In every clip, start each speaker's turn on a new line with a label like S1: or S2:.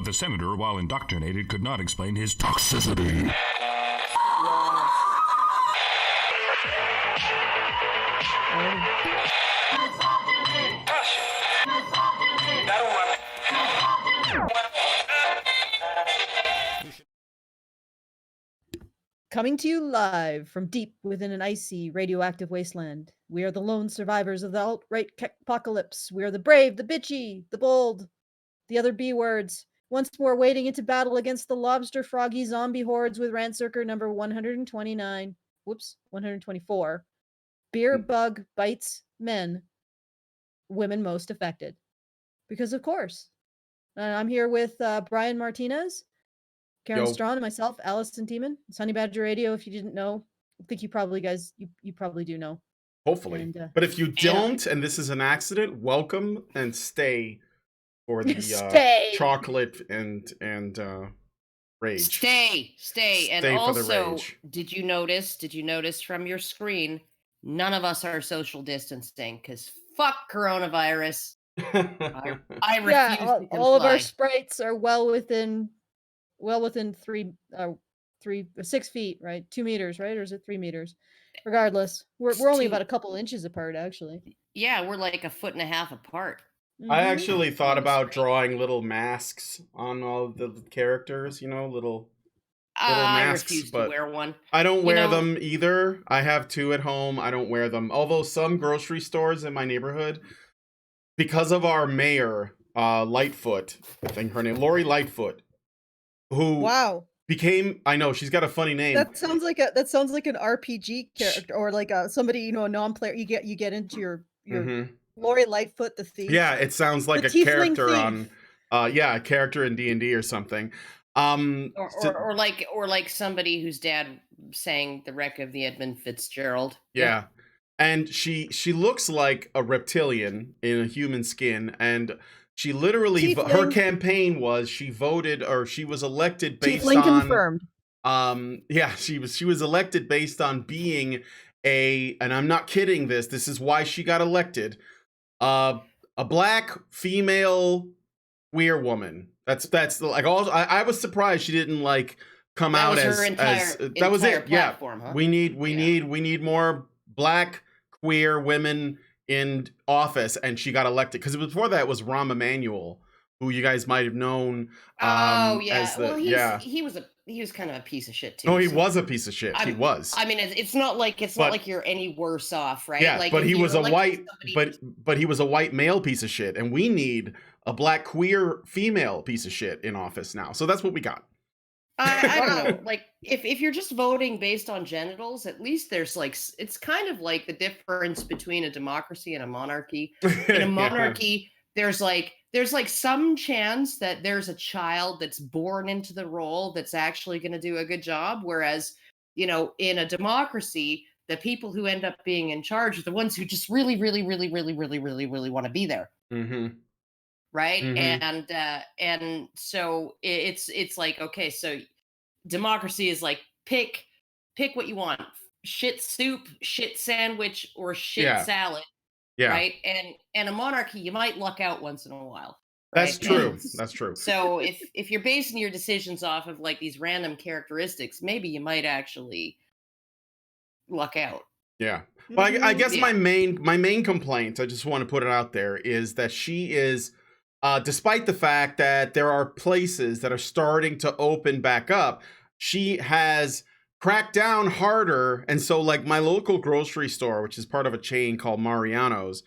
S1: But the senator, while indoctrinated, could not explain his toxicity.
S2: Coming to you live from deep within an icy, radioactive wasteland. We are the lone survivors of the alt-right apocalypse. We are the brave, the bitchy, the bold, the other B words. Once more wading into battle against the lobster froggy zombie hordes with Rantzerker number 129. Whoops, 124. Beer bug bites men. Women most affected. Because of course. I'm here with Brian Martinez, Karen Strawn, and myself, Alison Tiemann, Sunny Badger Radio. If you didn't know, I think you probably do know.
S3: Hopefully.
S2: And,
S3: but if you don't, and this is an accident, welcome and stay for the chocolate and rage.
S4: Stay. And also, did you notice from your screen, none of us are social distancing because fuck coronavirus. I refuse to comply.
S2: All of our sprites are well within 6 feet, right? 2 meters, right? Or is it 3 meters? Regardless, we're only about a couple inches apart, actually.
S4: Yeah, we're like 1.5 feet apart.
S3: I actually thought about drawing little masks on all the characters, little masks.
S4: I refuse to wear one.
S3: I don't wear them either. I have 2 at home. I don't wear them. Although some grocery stores in my neighborhood, because of our mayor, Lightfoot, I think her name, Lori Lightfoot, who became, I know she's got a funny name.
S2: That sounds like an RPG character, or like somebody, a non-player. You get into your Lori Lightfoot the thief.
S3: Yeah, it sounds like a character thief. A character in D&D or something.
S4: Or like somebody whose dad sang the wreck of the Edmund Fitzgerald.
S3: Yeah. And she looks like a reptilian in a human skin, and she literally her campaign was she was elected based on
S2: confirmed.
S3: She was elected based on being and I'm not kidding, this is why she got elected, a black female queer woman. That's like all. I was surprised she didn't come out as that was it.
S4: Platform,
S3: yeah,
S4: huh?
S3: we need more black queer women in office, and she got elected because before that was Rahm Emanuel, who you guys might have known.
S4: He was kind of a piece of shit too.
S3: No, he was a piece of shit. He was.
S4: I mean, it's not like you're any worse off, right?
S3: Yeah, but he was a white, but he was a white male piece of shit, and we need a black queer female piece of shit in office now. So that's what we got.
S4: I don't know. If you're just voting based on genitals, at least there's it's kind of like the difference between a democracy and a monarchy. In a monarchy, there's some chance that there's a child that's born into the role that's actually going to do a good job. Whereas, in a democracy, the people who end up being in charge are the ones who just really, really, really, really, really, really, really want to be there.
S3: Mm-hmm.
S4: Right. Mm-hmm. And so it's like, okay, so democracy is pick what you want: shit soup, shit sandwich, or shit salad.
S3: Yeah.
S4: Right. And a monarchy, you might luck out once in a while.
S3: Right? That's true. That's true.
S4: So if you're basing your decisions off of these random characteristics, maybe you might actually luck out.
S3: Yeah. Well, I guess my main complaint, I just want to put it out there, is that she is, despite the fact that there are places that are starting to open back up, she has cracked down harder. And so my local grocery store, which is part of a chain called Mariano's,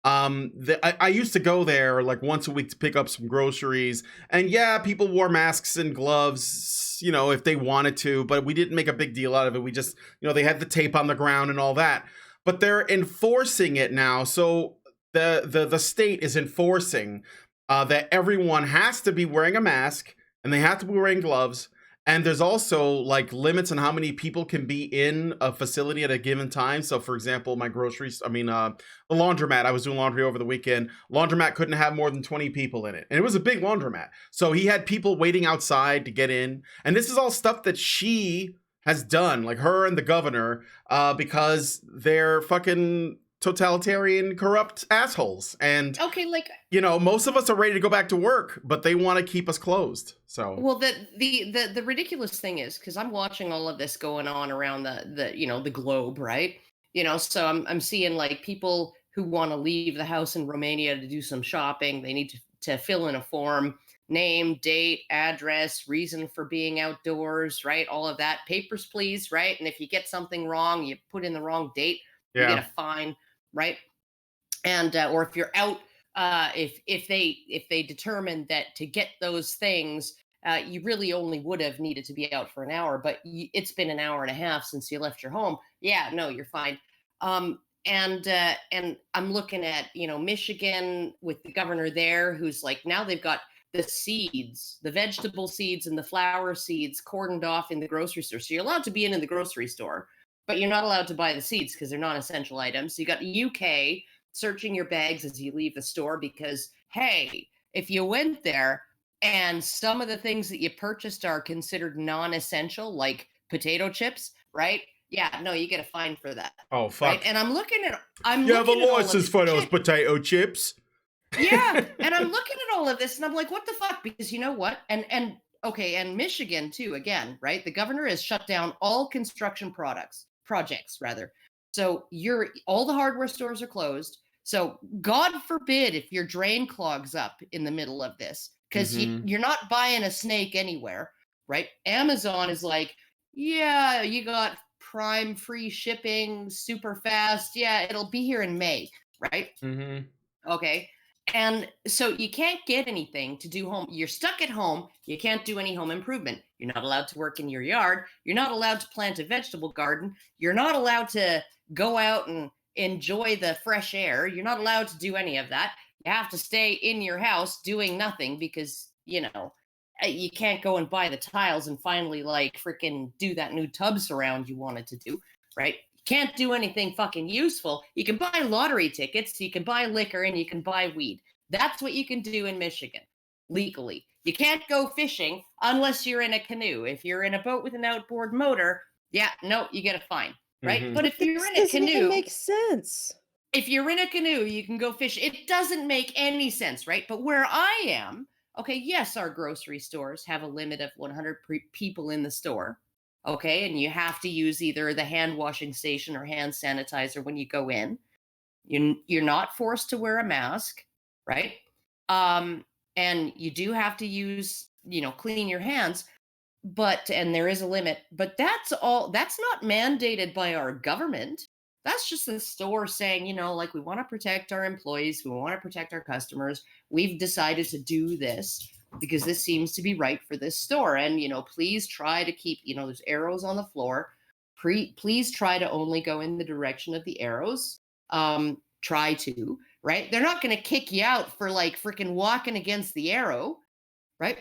S3: I used to go there once a week to pick up some groceries, and people wore masks and gloves, if they wanted to, but we didn't make a big deal out of it. We just, they had the tape on the ground and all that, but they're enforcing it now. So the state is enforcing that everyone has to be wearing a mask and they have to be wearing gloves. And there's also limits on how many people can be in a facility at a given time. So for example, the laundromat, I was doing laundry over the weekend. Laundromat couldn't have more than 20 people in it. And it was a big laundromat. So he had people waiting outside to get in. And this is all stuff that she has done, her and the governor, because they're fucking totalitarian, corrupt assholes. And
S4: okay, like,
S3: most of us are ready to go back to work, but they want to keep us closed. So
S4: well, the ridiculous thing is, because I'm watching all of this going on around the globe, right? So I'm seeing like people who want to leave the house in Romania to do some shopping. They need to fill in a form, name, date, address, reason for being outdoors, right? All of that. Papers, please, right? And if you get something wrong, you put in the wrong date, you get a fine, right? And or if you're out, if they determine that to get those things, you really only would have needed to be out for an hour, but it's been an hour and a half since you left your home. Yeah, no, you're fine. And I'm looking at Michigan with the governor there, who's like, now they've got the seeds, the vegetable seeds and the flower seeds cordoned off in the grocery store. So you're allowed to be in the grocery store, but you're not allowed to buy the seeds because they're non-essential items. So you got UK searching your bags as you leave the store because, hey, if you went there and some of the things that you purchased are considered non-essential, like potato chips, right? Yeah, no, you get a fine for that.
S3: Oh, fuck.
S4: Right? And I'm looking at
S3: you have a license for those potato chips.
S4: Yeah, and I'm looking at all of this and I'm like, what the fuck? Because you know what? And okay, and Michigan too, again, right? The governor has shut down all construction projects rather. So all the hardware stores are closed. So God forbid if your drain clogs up in the middle of this, because you're not buying a snake anywhere, right? Amazon is like, yeah, you got Prime free shipping, super fast. Yeah, it'll be here in May, right? Okay. And so you can't get anything to do home. You're stuck at home. You can't do any home improvement. You're not allowed to work in your yard. You're not allowed to plant a vegetable garden. You're not allowed to go out and enjoy the fresh air. You're not allowed to do any of that. You have to stay in your house doing nothing because, you can't go and buy the tiles and finally like freaking do that new tub surround you wanted to do, right? Can't do anything fucking useful. You can buy lottery tickets, you can buy liquor, and you can buy weed. That's what you can do in Michigan, legally. You can't go fishing unless you're in a canoe. If you're in a boat with an outboard motor, yeah, no, you get a fine, right? But if you're in a canoe,
S2: doesn't even make sense.
S4: If you're in a canoe, you can go fish. It doesn't make any sense, right? But where I am, okay, yes, our grocery stores have a limit of 100 people in the store. Okay, and you have to use either the hand washing station or hand sanitizer when you go in. You're not forced to wear a mask, right? And you do have to use, clean your hands, and there is a limit, but that's not mandated by our government. That's just the store saying, like, we want to protect our employees, we want to protect our customers. We've decided to do this because this seems to be right for this store. And, please try to keep, there's arrows on the floor. Please try to only go in the direction of the arrows. Try to, right? They're not going to kick you out for like freaking walking against the arrow, right?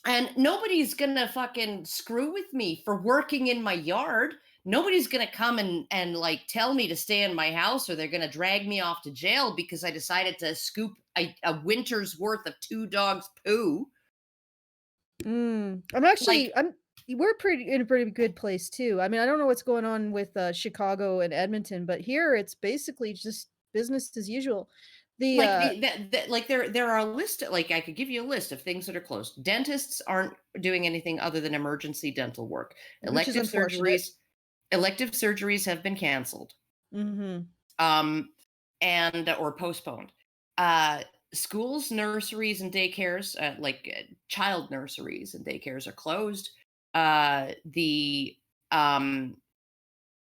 S4: And nobody's going to fucking screw with me for working in my yard. Nobody's going to come and like tell me to stay in my house, or they're going to drag me off to jail because I decided to scoop a winter's worth of 2 dogs' poo.
S2: We're in a pretty good place too. I mean, I don't know what's going on with Chicago and Edmonton, but here it's basically just business as usual.
S4: There are a list, like I could give you a list of things that are closed. Dentists aren't doing anything other than emergency dental work. Elective surgeries have been canceled. Or postponed. Schools, nurseries, and daycares, child nurseries and daycares are closed. The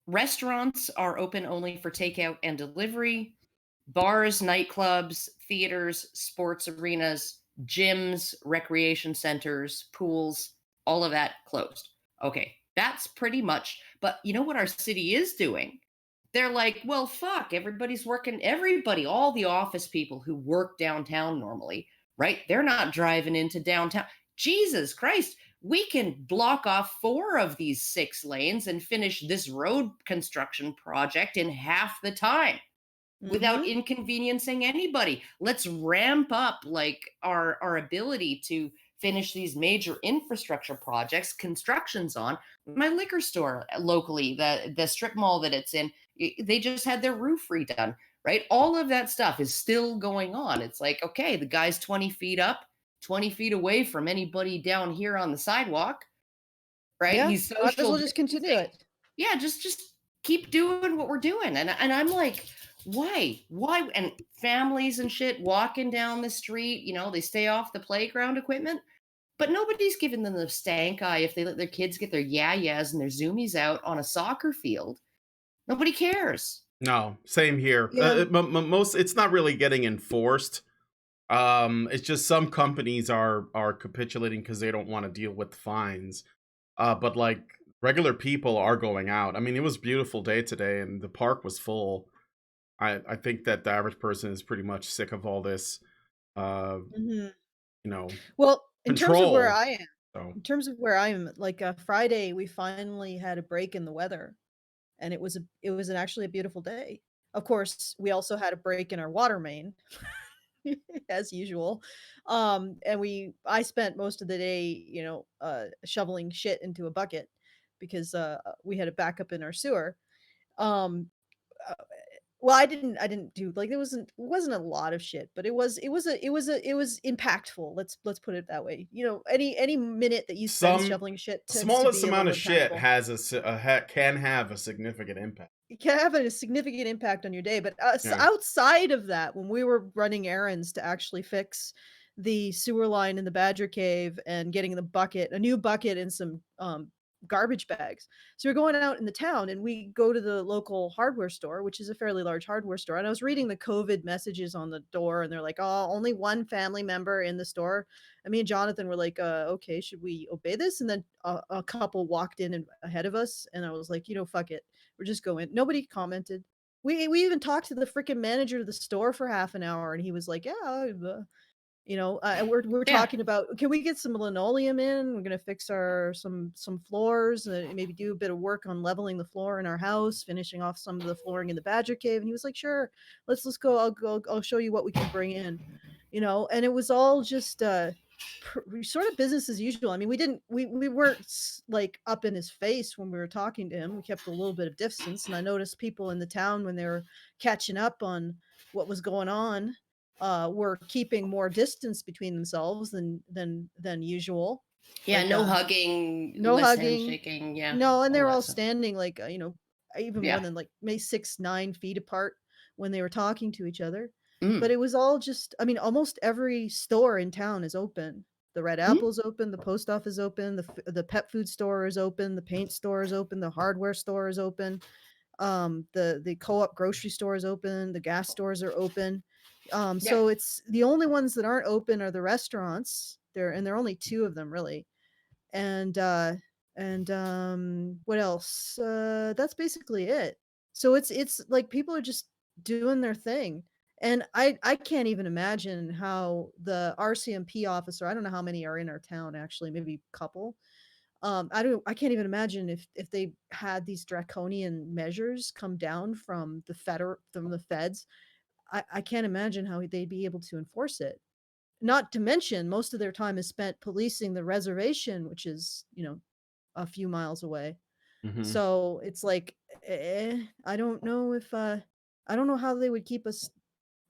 S4: restaurants are open only for takeout and delivery. Bars, nightclubs, theaters, sports arenas, gyms, recreation centers, pools, all of that closed. Okay, that's pretty much. But you know what our city is doing? They're like, well, fuck, everybody's working. All the office people who work downtown normally, right? They're not driving into downtown. Jesus Christ, we can block off 4 of these 6 lanes and finish this road construction project in half the time without inconveniencing anybody. Let's ramp up like our ability to finish these major infrastructure projects, constructions on. My liquor store locally, the strip mall that it's in, they just had their roof redone, right? All of that stuff is still going on. It's like, okay, the guy's 20 feet up, 20 feet away from anybody down here on the sidewalk, right?
S2: Yeah,
S4: He's
S2: might as
S4: social
S2: well just continue
S4: distancing.
S2: it.
S4: Yeah, just keep doing what we're doing. And I'm like, why? And families and shit walking down the street, you know, they stay off the playground equipment, but nobody's giving them the stank eye if they let their kids get their yayas and their zoomies out on a soccer field. Nobody cares.
S3: No, same here.
S2: Yeah.
S3: Most, it's not really getting enforced. It's just some companies are capitulating because they don't want to deal with fines. But like regular people are going out. I mean, it was a beautiful day today, and the park was full. I think that the average person is pretty much sick of all this.
S2: Mhm.
S3: You know,
S2: Well, in terms of where
S3: control.
S2: I am,
S3: So
S2: in terms of where I am, like Friday, we finally had a break in the weather, and it was actually a beautiful day. Of course, we also had a break in our water main, as usual. And I spent most of the day, you know, shoveling shit into a bucket because we had a backup in our sewer. Um, uh, well, I didn't do like it wasn't a lot of shit, but it was impactful. Let's put it that way. You know, any minute that you spend
S3: some
S2: shoveling shit tends to
S3: smallest
S2: be a
S3: amount
S2: little
S3: of shit
S2: impactful.
S3: has can have a significant impact.
S2: It can have a significant impact on your day, but
S3: Yeah.
S2: outside of that, when we were running errands to actually fix the sewer line in the Badger Cave and getting a new bucket and some garbage bags. So we're going out in the town and we go to the local hardware store, which is a fairly large hardware store. And I was reading the COVID messages on the door and they're like, "Oh, only one family member in the store." And me and Jonathan were like, okay, should we obey this?" And then a couple walked in and ahead of us and I was like, "You know, fuck it. We're just going." Nobody commented. We even talked to the freaking manager of the store for half an hour, and he was like, "Yeah, you know," and we're
S4: Yeah.
S2: talking about, "Can we get some linoleum in? We're gonna fix some floors, and maybe do a bit of work on leveling the floor in our house, finishing off some of the flooring in the Badger Cave." And he was like, "Sure, let's go. I'll show you what we can bring in," you know. And it was all just sort of business as usual. I mean, we weren't like up in his face when we were talking to him. We kept a little bit of distance, and I noticed people in the town when they were catching up on what was going on were keeping more distance between themselves than usual.
S4: Yeah,
S2: Like
S4: no hugging,
S2: no
S4: less
S2: hugging.
S4: handshaking. Yeah,
S2: No, and they
S4: all
S2: were
S4: that
S2: all
S4: stuff.
S2: standing like you know, even more
S4: Yeah.
S2: than like maybe 6-9 feet apart when they were talking to each other. But
S4: Mm.
S2: it was all just, I mean, almost every store in town is open. The Red
S4: Mm.
S2: Apple's open, the post office is open, the pet food store is open, the paint store is open, the hardware store is open, the co-op grocery store is open, the gas stores are open.
S4: Yeah.
S2: So it's the only ones that aren't open are the restaurants. There are only two of them really. And what else? That's basically it. So it's like people are just doing their thing. And I can't even imagine how the RCMP officer, I don't know how many are in our town actually, maybe a couple. I can't even imagine if they had these draconian measures come down from the feds. I can't imagine how they'd be able to enforce it. Not to mention, most of their time is spent policing the reservation, which is, you know, a few miles away.
S3: Hmm.
S2: So it's like, I don't know if I don't know how they would keep us.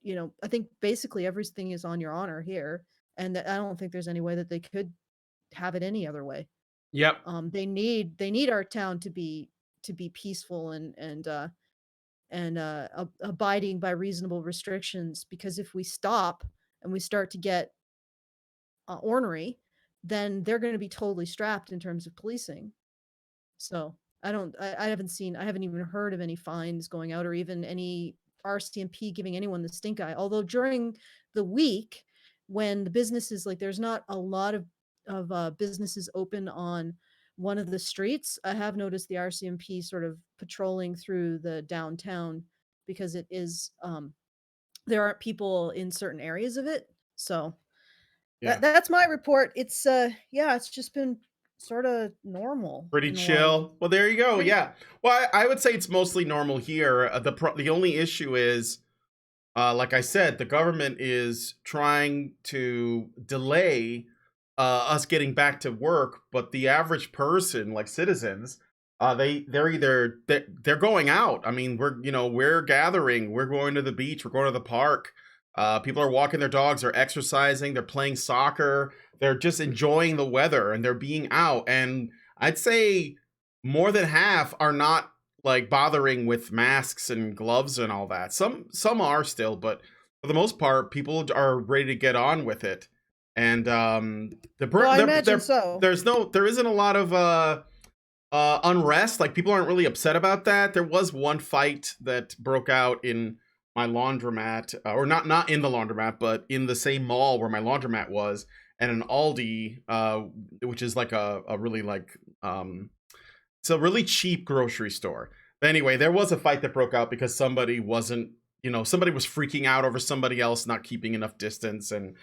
S2: You know, I think basically everything is on your honor here, and I don't think there's any way that they could have it any other way.
S3: Yep.
S2: They need our town to be peaceful and abiding by reasonable restrictions, because if we stop and we start to get ornery, then they're going to be totally strapped in terms of policing. So I haven't even heard of any fines going out or even any RCMP giving anyone the stink eye. Although during the week when the businesses, like there's not a lot of businesses open on one of the streets, I have noticed the RCMP sort of patrolling through the downtown because it is there aren't people in certain areas of it. So
S3: Yeah.
S2: that's my report. It's yeah, it's just been sort of normal
S3: Pretty
S2: in a lot of
S3: chill. Well, there you go.
S2: pretty
S3: Yeah. Well, I would say it's mostly normal here. The only issue is, like I said, the government is trying to delay us getting back to work, but the average person, like citizens, they're going out. I mean, we're gathering, we're going to the beach, we're going to the park. People are walking their dogs, they're exercising, they're playing soccer, they're just enjoying the weather, and they're being out. And I'd say more than half are not like bothering with masks and gloves and all that. Some are still, but for the most part, people are ready to get on with it. And
S2: I imagine so.
S3: There isn't a lot of unrest. Like, people aren't really upset about that. There was one fight that broke out in my laundromat, or not in the laundromat, but in the same mall where my laundromat was, and an Aldi, which is like a really like it's a really cheap grocery store. But anyway, there was a fight that broke out because somebody was freaking out over somebody else not keeping enough distance. And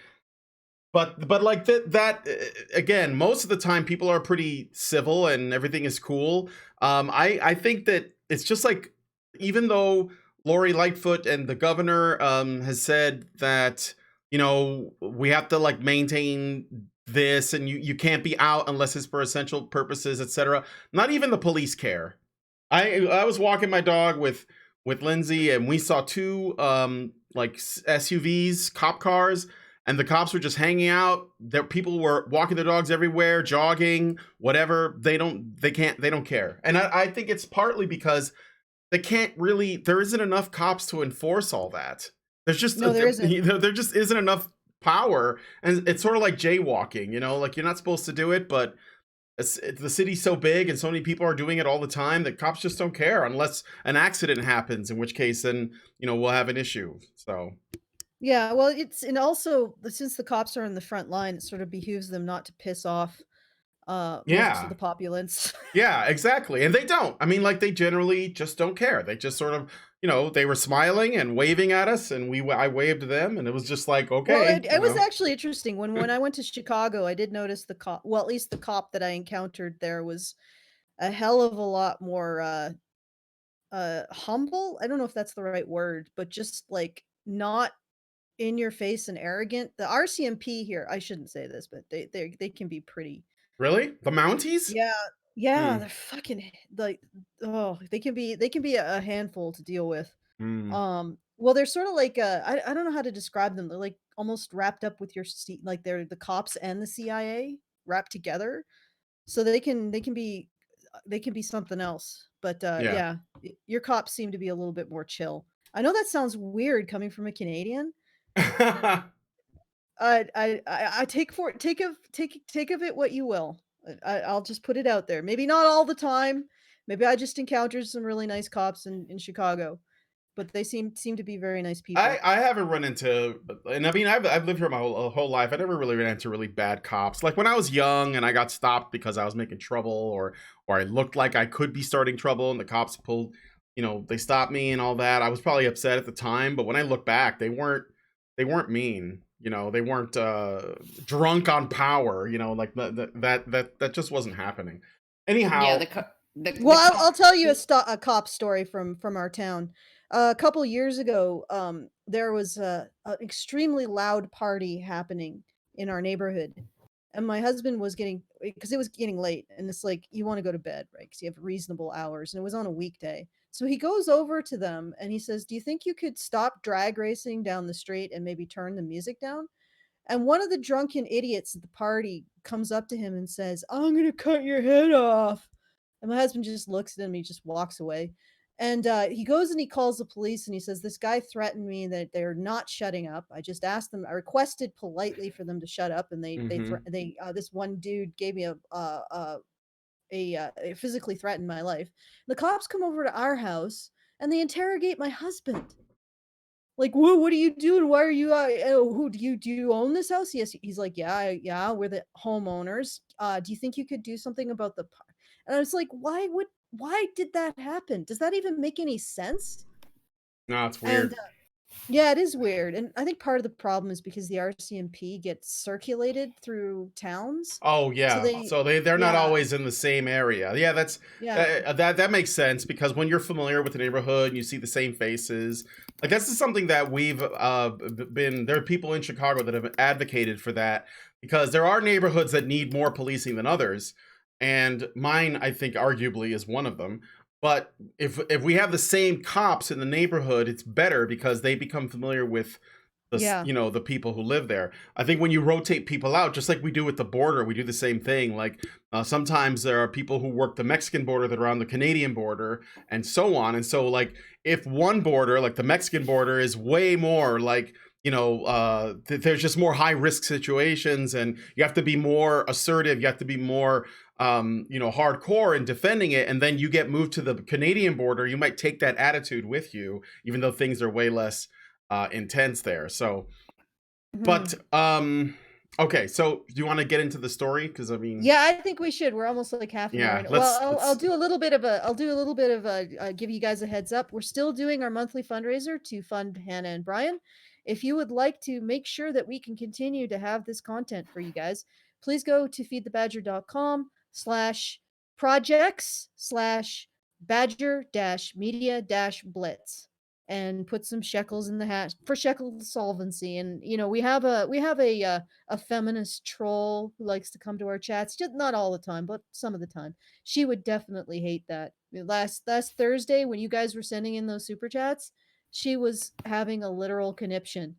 S3: but like that again, most of the time people are pretty civil and everything is cool. I think that it's just like, even though Lori Lightfoot and the governor has said that, we have to like maintain this, and you can't be out unless it's for essential purposes, etc. Not even the police care. I was walking my dog with Lindsay, and we saw two like SUVs, cop cars, and the cops were just hanging out. There, people were walking their dogs everywhere, jogging, whatever. They don't care. And I think it's partly because there isn't enough cops to enforce all that. There isn't. There just isn't enough power. And it's sort of like jaywalking, like, you're not supposed to do it, but the city's so big and so many people are doing it all the time that cops just don't care unless an accident happens, in which case then, we'll have an issue. So
S2: yeah, well, and also, since the cops are in the front line, it sort of behooves them not to piss off most of the populace.
S3: Yeah, exactly. And they don't. I mean, like, they generally just don't care. They just sort of, they were smiling and waving at us, and I waved to them, and it was just like, okay.
S2: Well, it was actually interesting. When I went to Chicago, I did notice the cop. Well, at least the cop that I encountered there was a hell of a lot more humble. I don't know if that's the right word, but just like not in your face and arrogant. The RCMP here, I shouldn't say this, but they can be pretty.
S3: Really? The Mounties?
S2: Yeah, they're fucking like, oh, they can be a handful to deal with. Well, they're sort of like I don't know how to describe them. They're like almost wrapped up with like they're the cops and the CIA wrapped together. So they can be something else. But yeah, your cops seem to be a little bit more chill. I know that sounds weird coming from a Canadian. I take of it what you will. I'll just put it out there. Maybe not all the time. Maybe I just encountered some really nice cops in Chicago, but they seem to be very nice people.
S3: I haven't run into, and I mean, I've lived here my whole life. I never really ran into really bad cops. Like, when I was young and I got stopped because I was making trouble, or I looked like I could be starting trouble, and the cops pulled, they stopped me and all that. I was probably upset at the time, but when I look back, they weren't mean. They weren't drunk on power. Like that just wasn't happening. Anyhow,
S2: well, I'll tell you a cop story from our town. A couple years ago, there was an extremely loud party happening in our neighborhood, and my husband was because it was getting late, and it's like, you want to go to bed, right? Because you have reasonable hours, and it was on a weekday. So he goes over to them and he says, "Do you think you could stop drag racing down the street and maybe turn the music down?" And one of the drunken idiots at the party comes up to him and says, "I'm going to cut your head off." And my husband just looks at him. He just walks away. And he goes and he calls the police, and he says, "This guy threatened me that they're not shutting up. I just asked them, I requested politely for them to shut up. And this one dude gave me physically threatened my life." The cops come over to our house and they interrogate my husband. Like, "Whoa, what are you doing? Why are you? Who do you own this house?" Yes, he's like, "Yeah, we're the homeowners. Do you think you could do something about the?" And I was like, "Why did that happen? Does that even make any sense?"
S3: No, it's weird.
S2: And, yeah, it is weird. And I think part of the problem is because the RCMP gets circulated through towns.
S3: Oh, yeah. So they're not always in the same area. Yeah, that makes sense, because when you're familiar with the neighborhood and you see the same faces, like, that's just something that we've there are people in Chicago that have advocated for that. because there are neighborhoods that need more policing than others, and mine, I think, arguably is one of them. But if we have the same cops in the neighborhood, it's better because they become familiar with the people who live there. I think when you rotate people out, just like we do with the border, we do the same thing. Like sometimes there are people who work the Mexican border that are on the Canadian border, and so on. And so, like, if one border, like the Mexican border, is way more like, there's just more high risk situations, and you have to be more assertive. You have to be more hardcore in defending it, and then you get moved to the Canadian border, you might take that attitude with you, even though things are way less intense there. So, but okay. So, do you want to get into the story? Because
S2: yeah, I think we should. We're almost like half an hour. Well, I'll do a little bit of a. Give you guys a heads up. We're still doing our monthly fundraiser to fund Hannah and Brian. If you would like to make sure that we can continue to have this content for you guys, please go to feedthebadger.com/projects/badger-media-blitz and put some shekels in the hat for shekel solvency. And we have a feminist troll who likes to come to our chats, just not all the time, but some of the time. She would definitely hate that. Last Thursday, when you guys were sending in those super chats, she was having a literal conniption.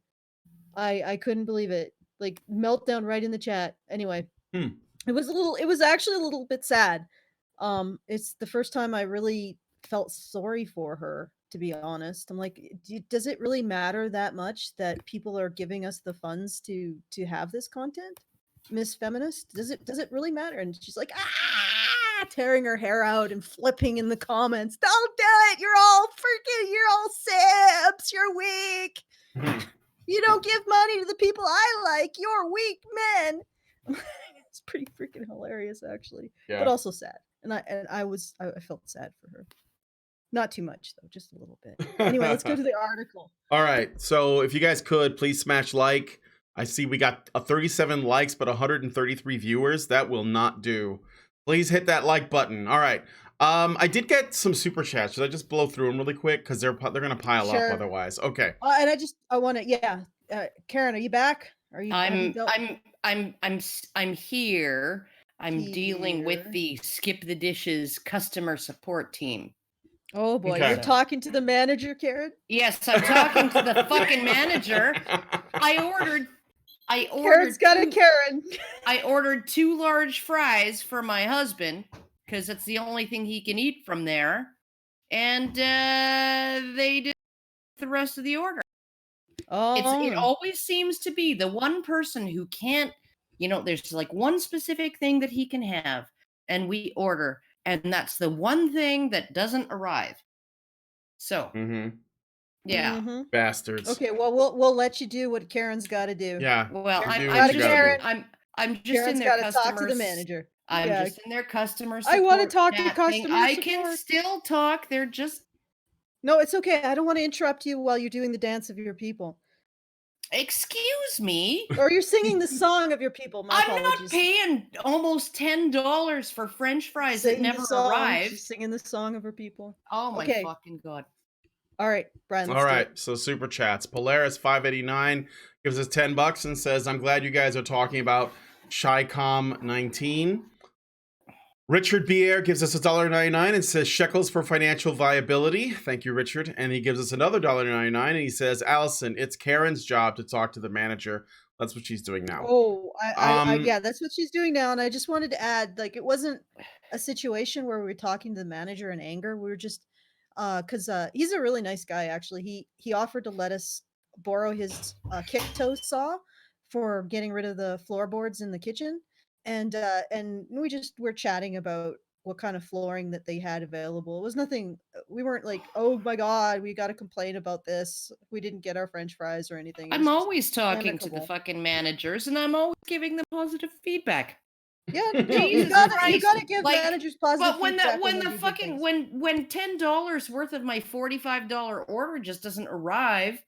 S2: I couldn't believe it. Like, meltdown right in the chat. Anyway, it was actually a little bit sad. It's the first time I really felt sorry for her, to be honest. I'm like, does it really matter that much that people are giving us the funds to have this content, Miss Feminist? Does it really matter? And she's like, tearing her hair out and flipping in the comments. Don't do it. You're all simps. You're weak. You don't give money to the people I like. You're weak men. It's pretty freaking hilarious, actually, but also sad. And I felt sad for her. Not too much, though, just a little bit. Anyway, let's go to the article.
S3: All right. So if you guys could, please smash like. I see we got 37 likes, but 133 viewers. That will not do. Please hit that like button. All right. I did get some super chats. Should I just blow through them really quick? Because they're going to pile up otherwise. Okay.
S2: And I want to, Karen, are you back? Are you?
S4: I'm here. I'm dealing with the Skip the Dishes customer support team.
S2: Oh boy, you're talking to the manager, Karen?
S4: Yes, I'm talking to the fucking manager. I ordered
S2: Karen's got a Karen.
S4: I ordered 2 large fries for my husband because that's the only thing he can eat from there. And they did the rest of the order.
S2: Oh.
S4: It always seems to be the one person who can't, there's like one specific thing that he can have, and we order, and that's the one thing that doesn't arrive. So, yeah.
S3: Bastards.
S2: Okay, well, we'll let you do what Karen's got to do.
S3: Yeah.
S4: Well, I'm just
S2: Karen's
S4: in their
S2: customer. Talk to the manager.
S4: I'm just in their customer support.
S2: I want to talk to the customer support.
S4: I can still talk. They're just.
S2: No, it's okay. I don't want to interrupt you while you're doing the dance of your people.
S4: Excuse me?
S2: Or you're singing the song of your people. My apologies.
S4: I'm not paying almost $10 for French fries that never arrive.
S2: She's singing the song of her people.
S4: Oh my fucking God.
S2: All right, Brian.
S3: All right, so super chats. Polaris 589 gives us $10 and says, "I'm glad you guys are talking about Shycom 19." Richard Bier gives us $1.99 and says, "Shekels for financial viability." Thank you, Richard. And he gives us another $1.99 and he says, "Alison, it's Karen's job to talk to the manager." That's what she's doing now.
S2: Oh, yeah, that's what she's doing now. And I just wanted to add, like, it wasn't a situation where we were talking to the manager in anger. We were just, because he's a really nice guy, actually. He offered to let us borrow his kick toe saw for getting rid of the floorboards in the kitchen. And we're chatting about what kind of flooring that they had available. It was nothing. We weren't like, oh my God, we got to complain about this. We didn't get our French fries or anything.
S4: I'm always talking to the fucking managers, and I'm always giving them positive feedback.
S2: Yeah, you gotta give managers positive feedback.
S4: But when $10 worth of my $45 order just doesn't arrive.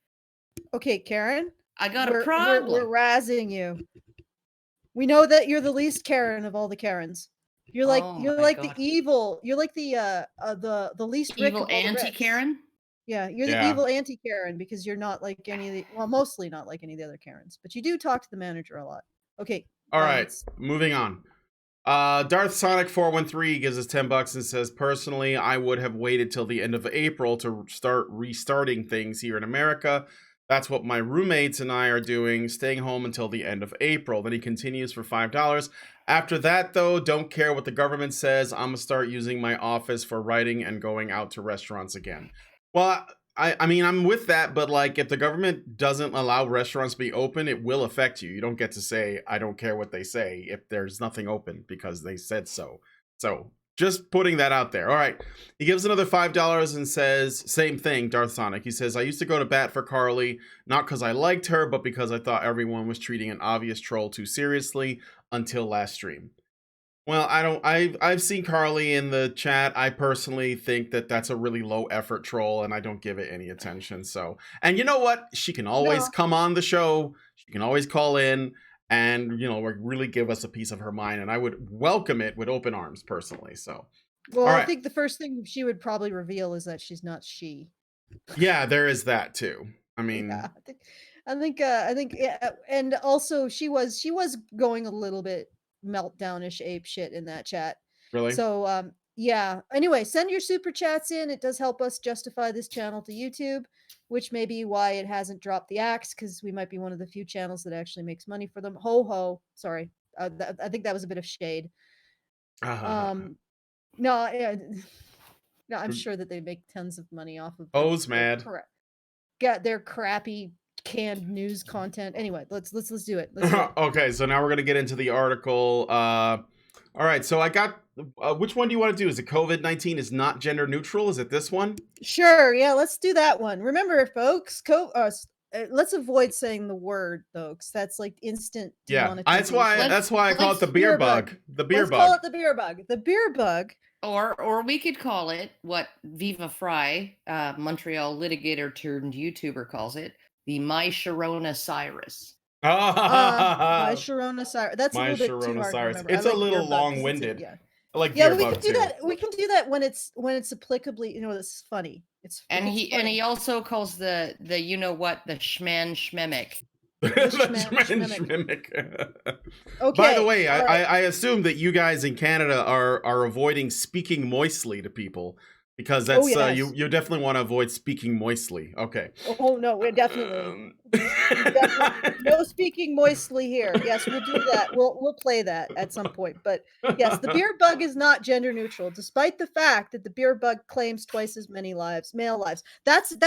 S2: Okay, Karen,
S4: I got a problem.
S2: We're razzing you. We know that you're the least Karen of all the Karens. You're like the evil. You're like the least
S4: evil anti-Karen.
S2: Yeah, you're the evil anti-Karen because you're not like any of the mostly not like any of the other Karens, but you do talk to the manager a lot. Okay,
S3: All right,
S2: violence.
S3: moving on. Darth Sonic 413 gives us $10 and says, personally, I would have waited till the end of April to start restarting things here in America. That's what my roommates and I are doing, staying home until the end of April. Then he continues for $5. After that, though, don't care what the government says. I'm gonna start using my office for writing and going out to restaurants again. Well, I mean, I'm with that, but like, if the government doesn't allow restaurants to be open, it will affect you. You don't get to say, I don't care what they say if there's nothing open because they said so. So just putting that out there. All right. He gives another $5 and says, same thing, Darth Sonic. He says, I used to go to bat for Carly, not because I liked her, but because I thought everyone was treating an obvious troll too seriously until last stream. Well, I've seen Carly in the chat. I personally think that that's a really low effort troll and I don't give it any attention. So, and you know what? She can always come on the show. She can always call in and, you know, really give us a piece of her mind. And I would welcome it with open arms personally. So,
S2: Well,
S3: all
S2: I
S3: right.
S2: think the first thing she would probably reveal is that she's not she.
S3: Yeah, there is that too. I mean,
S2: Yeah, I think, yeah, and also she was going a little bit meltdownish ape shit in that chat.
S3: really?
S2: So, yeah. Anyway, send your super chats in. It does help us justify this channel to YouTube, which may be why it hasn't dropped the axe, because we might be one of the few channels that actually makes money for them. Ho ho. Sorry. I think that was a bit of shade. No, yeah, no, I'm sure that they make tons of money off of
S3: O's mad.
S2: Get their crappy canned news content. Anyway, let's do it. Let's do it.
S3: Okay, so now we're gonna get into the article. All right, so I got. Which one do you want to do? Is it COVID-19 is not gender neutral? Is it this one?
S2: Sure. Yeah, let's do that one. Remember, folks, let's avoid saying the word, folks. That's like instant demonetization.
S3: That's why I call it the beer bug. The beer bug.
S2: Call it the beer bug. The beer bug.
S4: Or we could call it what Viva Fry, Montreal litigator turned YouTuber, calls it, the My Sharona Cyrus.
S2: My Sharona Cyrus. That's
S3: My
S2: a little bit too hard to remember.
S3: It's a little long-winded.
S2: Yeah.
S3: I like
S2: Yeah,
S3: beer
S2: we
S3: bug
S2: can do
S3: too.
S2: that. We can do that when it's applicably. You know, it's funny.
S4: And he also calls the you know what, the Shman Shmemic.
S3: Okay. By the way, I assume that you guys in Canada are avoiding speaking moistly to people because that's
S2: yes.
S3: you definitely want to avoid speaking moistly. Okay.
S2: Oh no, we're definitely no speaking moistly here. Yes, we'll do that. We'll play that at some point. But yes, the beer bug is not gender neutral, despite the fact that the beer bug claims twice as many male lives. That's a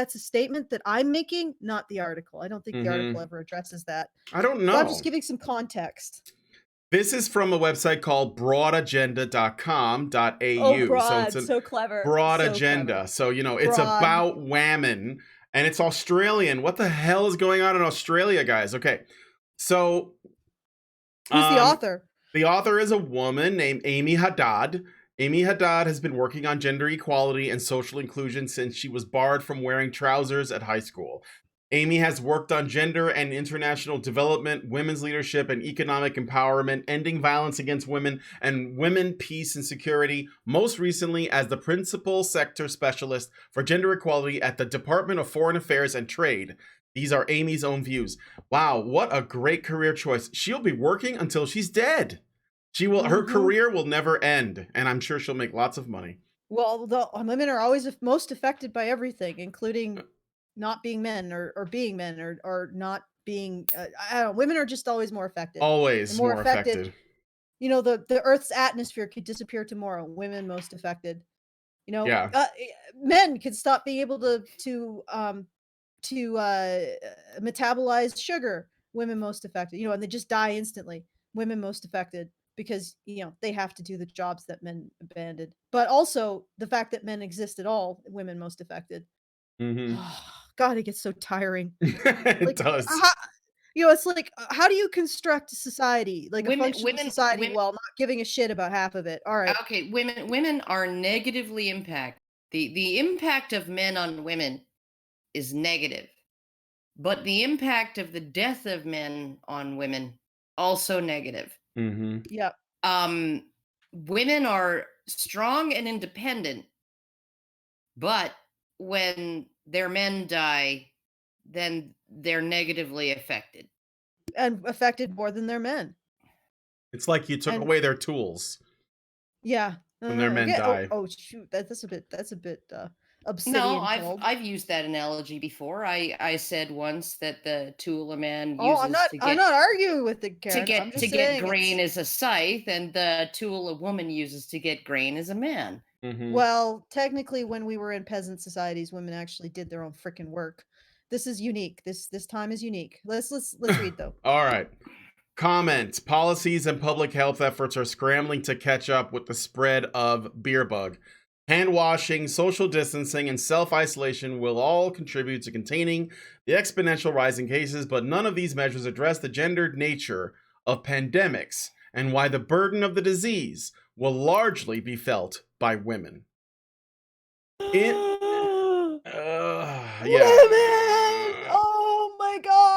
S2: statement that I'm making, not the article. I don't think the article ever addresses that.
S3: I don't know.
S2: So I'm just giving some context.
S3: This is from a website called broadagenda.com.au.
S2: Oh, broad. So clever.
S3: Broad agenda. Clever. So, you know, it's about WAMMEN and it's Australian. What the hell is going on in Australia, guys? Okay. So
S2: who's the author?
S3: The author is a woman named Amy Haddad. Amy Haddad has been working on gender equality and social inclusion since she was barred from wearing trousers at high school. Amy has worked on gender and international development, women's leadership and economic empowerment, ending violence against women, and women, peace and security, most recently as the principal sector specialist for gender equality at the Department of Foreign Affairs and Trade. These are Amy's own views. Wow, what a great career choice. She'll be working until she's dead. Her career will never end, and I'm sure she'll make lots of money.
S2: Well, the women are always most affected by everything, including not being men or being men or not being I don't know, women are just always more affected.
S3: Always more affected.
S2: You know, the Earth's atmosphere could disappear tomorrow. Women most affected. You know, men could stop being able to metabolize sugar. Women most affected. You know, and they just die instantly. Women most affected because, you know, they have to do the jobs that men abandoned. But also the fact that men exist at all, women most affected. God, it gets so tiring.
S3: It does.
S2: You know, it's like, how do you construct a society, like a functional society, while not giving a shit about half of it? All right.
S4: Okay, women are negatively impacted. The impact of men on women is negative, but the impact of the death of men on women also negative.
S2: Yep.
S4: Women are strong and independent, but when their men die, then they're negatively affected.
S2: and affected more than their men.
S3: It's like you took away their tools.
S2: Yeah.
S3: When their men
S2: okay.
S3: die.
S2: Oh shoot, that's a bit obsidian.
S4: No,
S2: called.
S4: I've used that analogy before. I said once that the tool a man uses
S2: Oh, I'm not arguing with it, Karen. I'm just
S4: to
S2: saying
S4: get grain is a scythe, and the tool a woman uses to get grain is a man.
S3: Mhm.
S2: Well, technically, when we were in peasant societies, women actually did their own freaking work. This is unique. This time is unique. Let's read though.
S3: All right. Comment. Policies and public health efforts are scrambling to catch up with the spread of beer bug. Hand washing, social distancing, and self-isolation will all contribute to containing the exponential rise in cases, but none of these measures address the gendered nature of pandemics and why the burden of the disease will largely be felt by women.
S2: Women! Oh my God!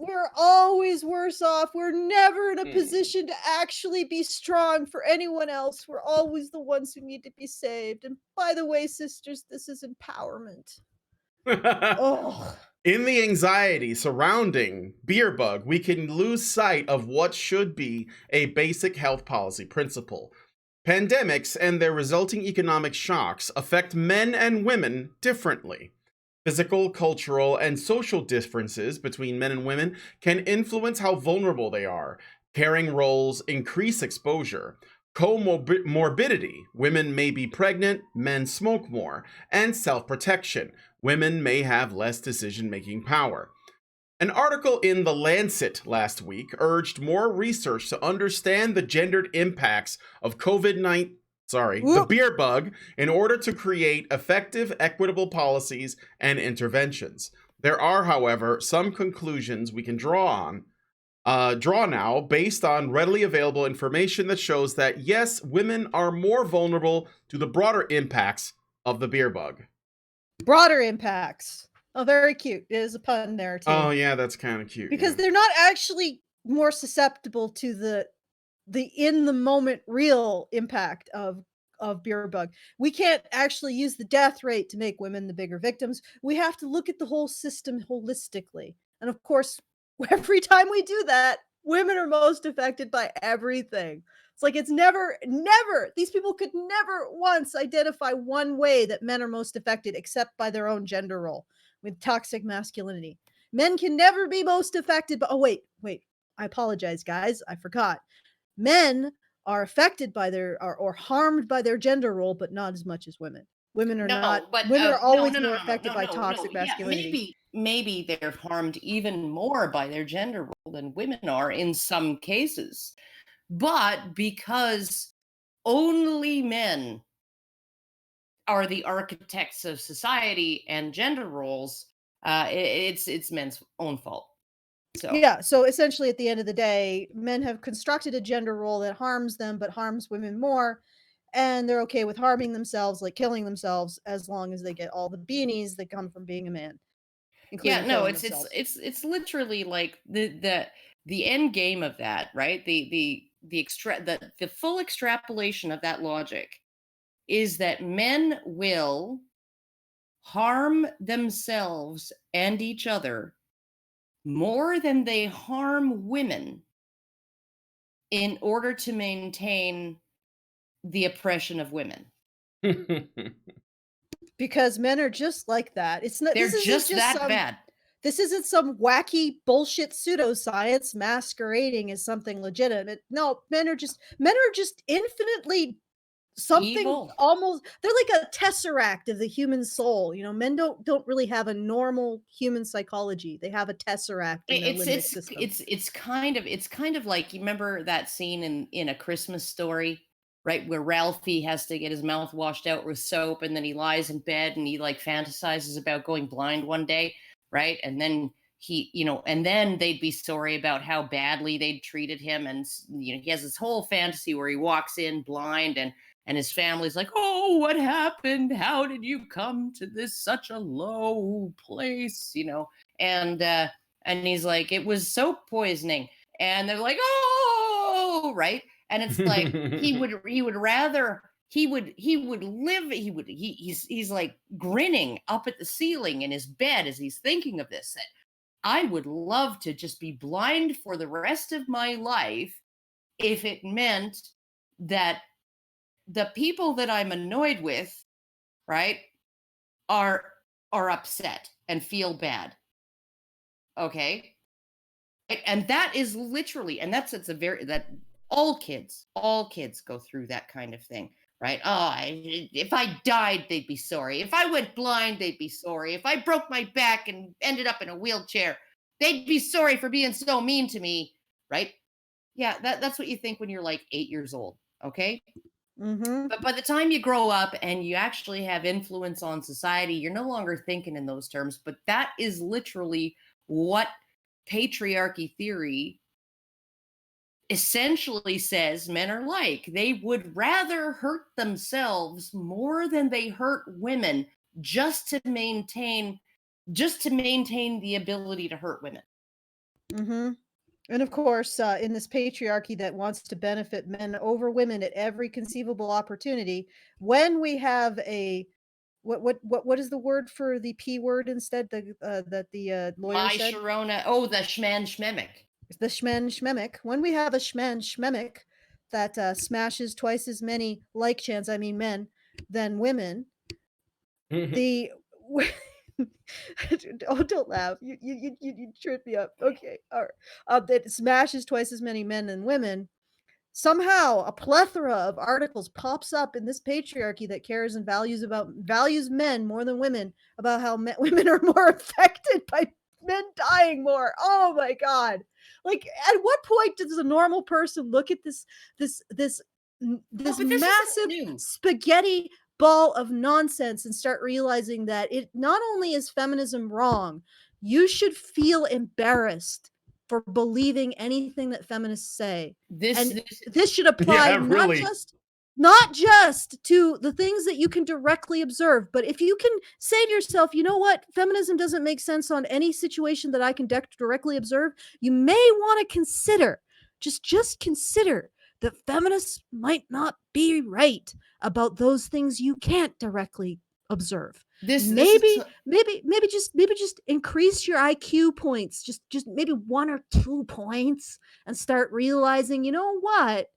S2: We're always worse off. We're never in a position to actually be strong for anyone else. We're always the ones who need to be saved. And by the way, sisters, this is empowerment.
S3: In the anxiety surrounding beer bug, we can lose sight of what should be a basic health policy principle. Pandemics and their resulting economic shocks affect men and women differently. Physical, cultural, and social differences between men and women can influence how vulnerable they are. Caring roles increase exposure. Comorbidity, women may be pregnant, men smoke more, and self-protection, women may have less decision-making power. An article in The Lancet last week urged more research to understand the gendered impacts of the beer bug in order to create effective, equitable policies and interventions. There are, however, some conclusions we can draw now based on readily available information that shows that, yes, women are more vulnerable to the broader impacts of the beer bug.
S2: Broader impacts. Oh, very cute. It is a pun there, too.
S3: Oh, yeah, that's kind of cute.
S2: Because they're not actually more susceptible to the in-the-moment real impact of beer bug. We can't actually use the death rate to make women the bigger victims. We have to look at the whole system holistically. And of course, every time we do that, women are most affected by everything. It's like it's never, these people could never once identify one way that men are most affected except by their own gender role with toxic masculinity. Men can never be most affected, but wait, I apologize, guys. I forgot. Men are affected by or harmed by their gender role, but not as much as women. Women are always more affected by toxic masculinity.
S4: Yeah, maybe they're harmed even more by their gender role than women are in some cases. But because only men are the architects of society and gender roles, it's men's own fault. So
S2: yeah, so essentially at the end of the day, men have constructed a gender role that harms them but harms women more, and they're okay with harming themselves, like killing themselves, as long as they get all the beanies that come from being a man.
S4: Yeah, no, it's literally like the end game of that, right? The full extrapolation of that logic is that men will harm themselves and each other more than they harm women in order to maintain the oppression of women.
S2: Because men are just like that.
S4: They're just that bad.
S2: This isn't some wacky bullshit pseudoscience masquerading as something legitimate. No, men are just infinitely something
S4: evil.
S2: Almost, they're like a tesseract of the human soul. You know, men don't really have a normal human psychology. They have a tesseract in their limbic system.
S4: It's kind of like, you remember that scene in A Christmas Story, right, where Ralphie has to get his mouth washed out with soap, and then he lies in bed and he like fantasizes about going blind one day, right? And then and then they'd be sorry about how badly they'd treated him, and he has this whole fantasy where he walks in blind, and his family's like, "Oh, what happened? How did you come to such a low place?" And he's like, "It was soap poisoning," and they're like, "Oh," right? And it's like he's like grinning up at the ceiling in his bed as he's thinking of this. That I would love to just be blind for the rest of my life if it meant that the people that I'm annoyed with, right, are upset and feel bad. Okay? And that is literally, and it's a very, that all kids go through that kind of thing, right? Oh, if I died, they'd be sorry. If I went blind, they'd be sorry. If I broke my back and ended up in a wheelchair, they'd be sorry for being so mean to me, right? Yeah, that's what you think when you're like 8 years old, okay?
S2: Mm-hmm.
S4: But by the time you grow up and you actually have influence on society, you're no longer thinking in those terms. But that is literally what patriarchy theory essentially says men are like. They would rather hurt themselves more than they hurt women just to maintain the ability to hurt women.
S2: Mm-hmm. And of course, in this patriarchy that wants to benefit men over women at every conceivable opportunity, when we have a what is the word for the P word instead that the lawyer
S4: My
S2: said?
S4: Sharona, oh, the Schman Schmemic.
S2: The Shmen Schmemic. When we have a Shmen Schmemic that smashes twice as many like chance, I mean men, than women, the oh, don't laugh. You trip me up. Okay, all right. That smashes twice as many men than women. Somehow, a plethora of articles pops up in this patriarchy that cares and values men more than women, about how women are more affected by men dying more. Oh my god! Like, at what point does a normal person look at this
S4: Oh,
S2: this
S4: but this isn't
S2: massive
S4: new.
S2: spaghetti ball of nonsense and start realizing that it not only is feminism wrong, you should feel embarrassed for believing anything that feminists say. And this should apply
S3: Yeah, really.
S2: not just to the things that you can directly observe, but if you can say to yourself, you know what, feminism doesn't make sense on any situation that I can directly observe, you may want to consider, just consider that feminists might not be right about those things you can't directly observe. Maybe just increase your IQ points, just maybe 1 or 2 points, and start realizing, you know what?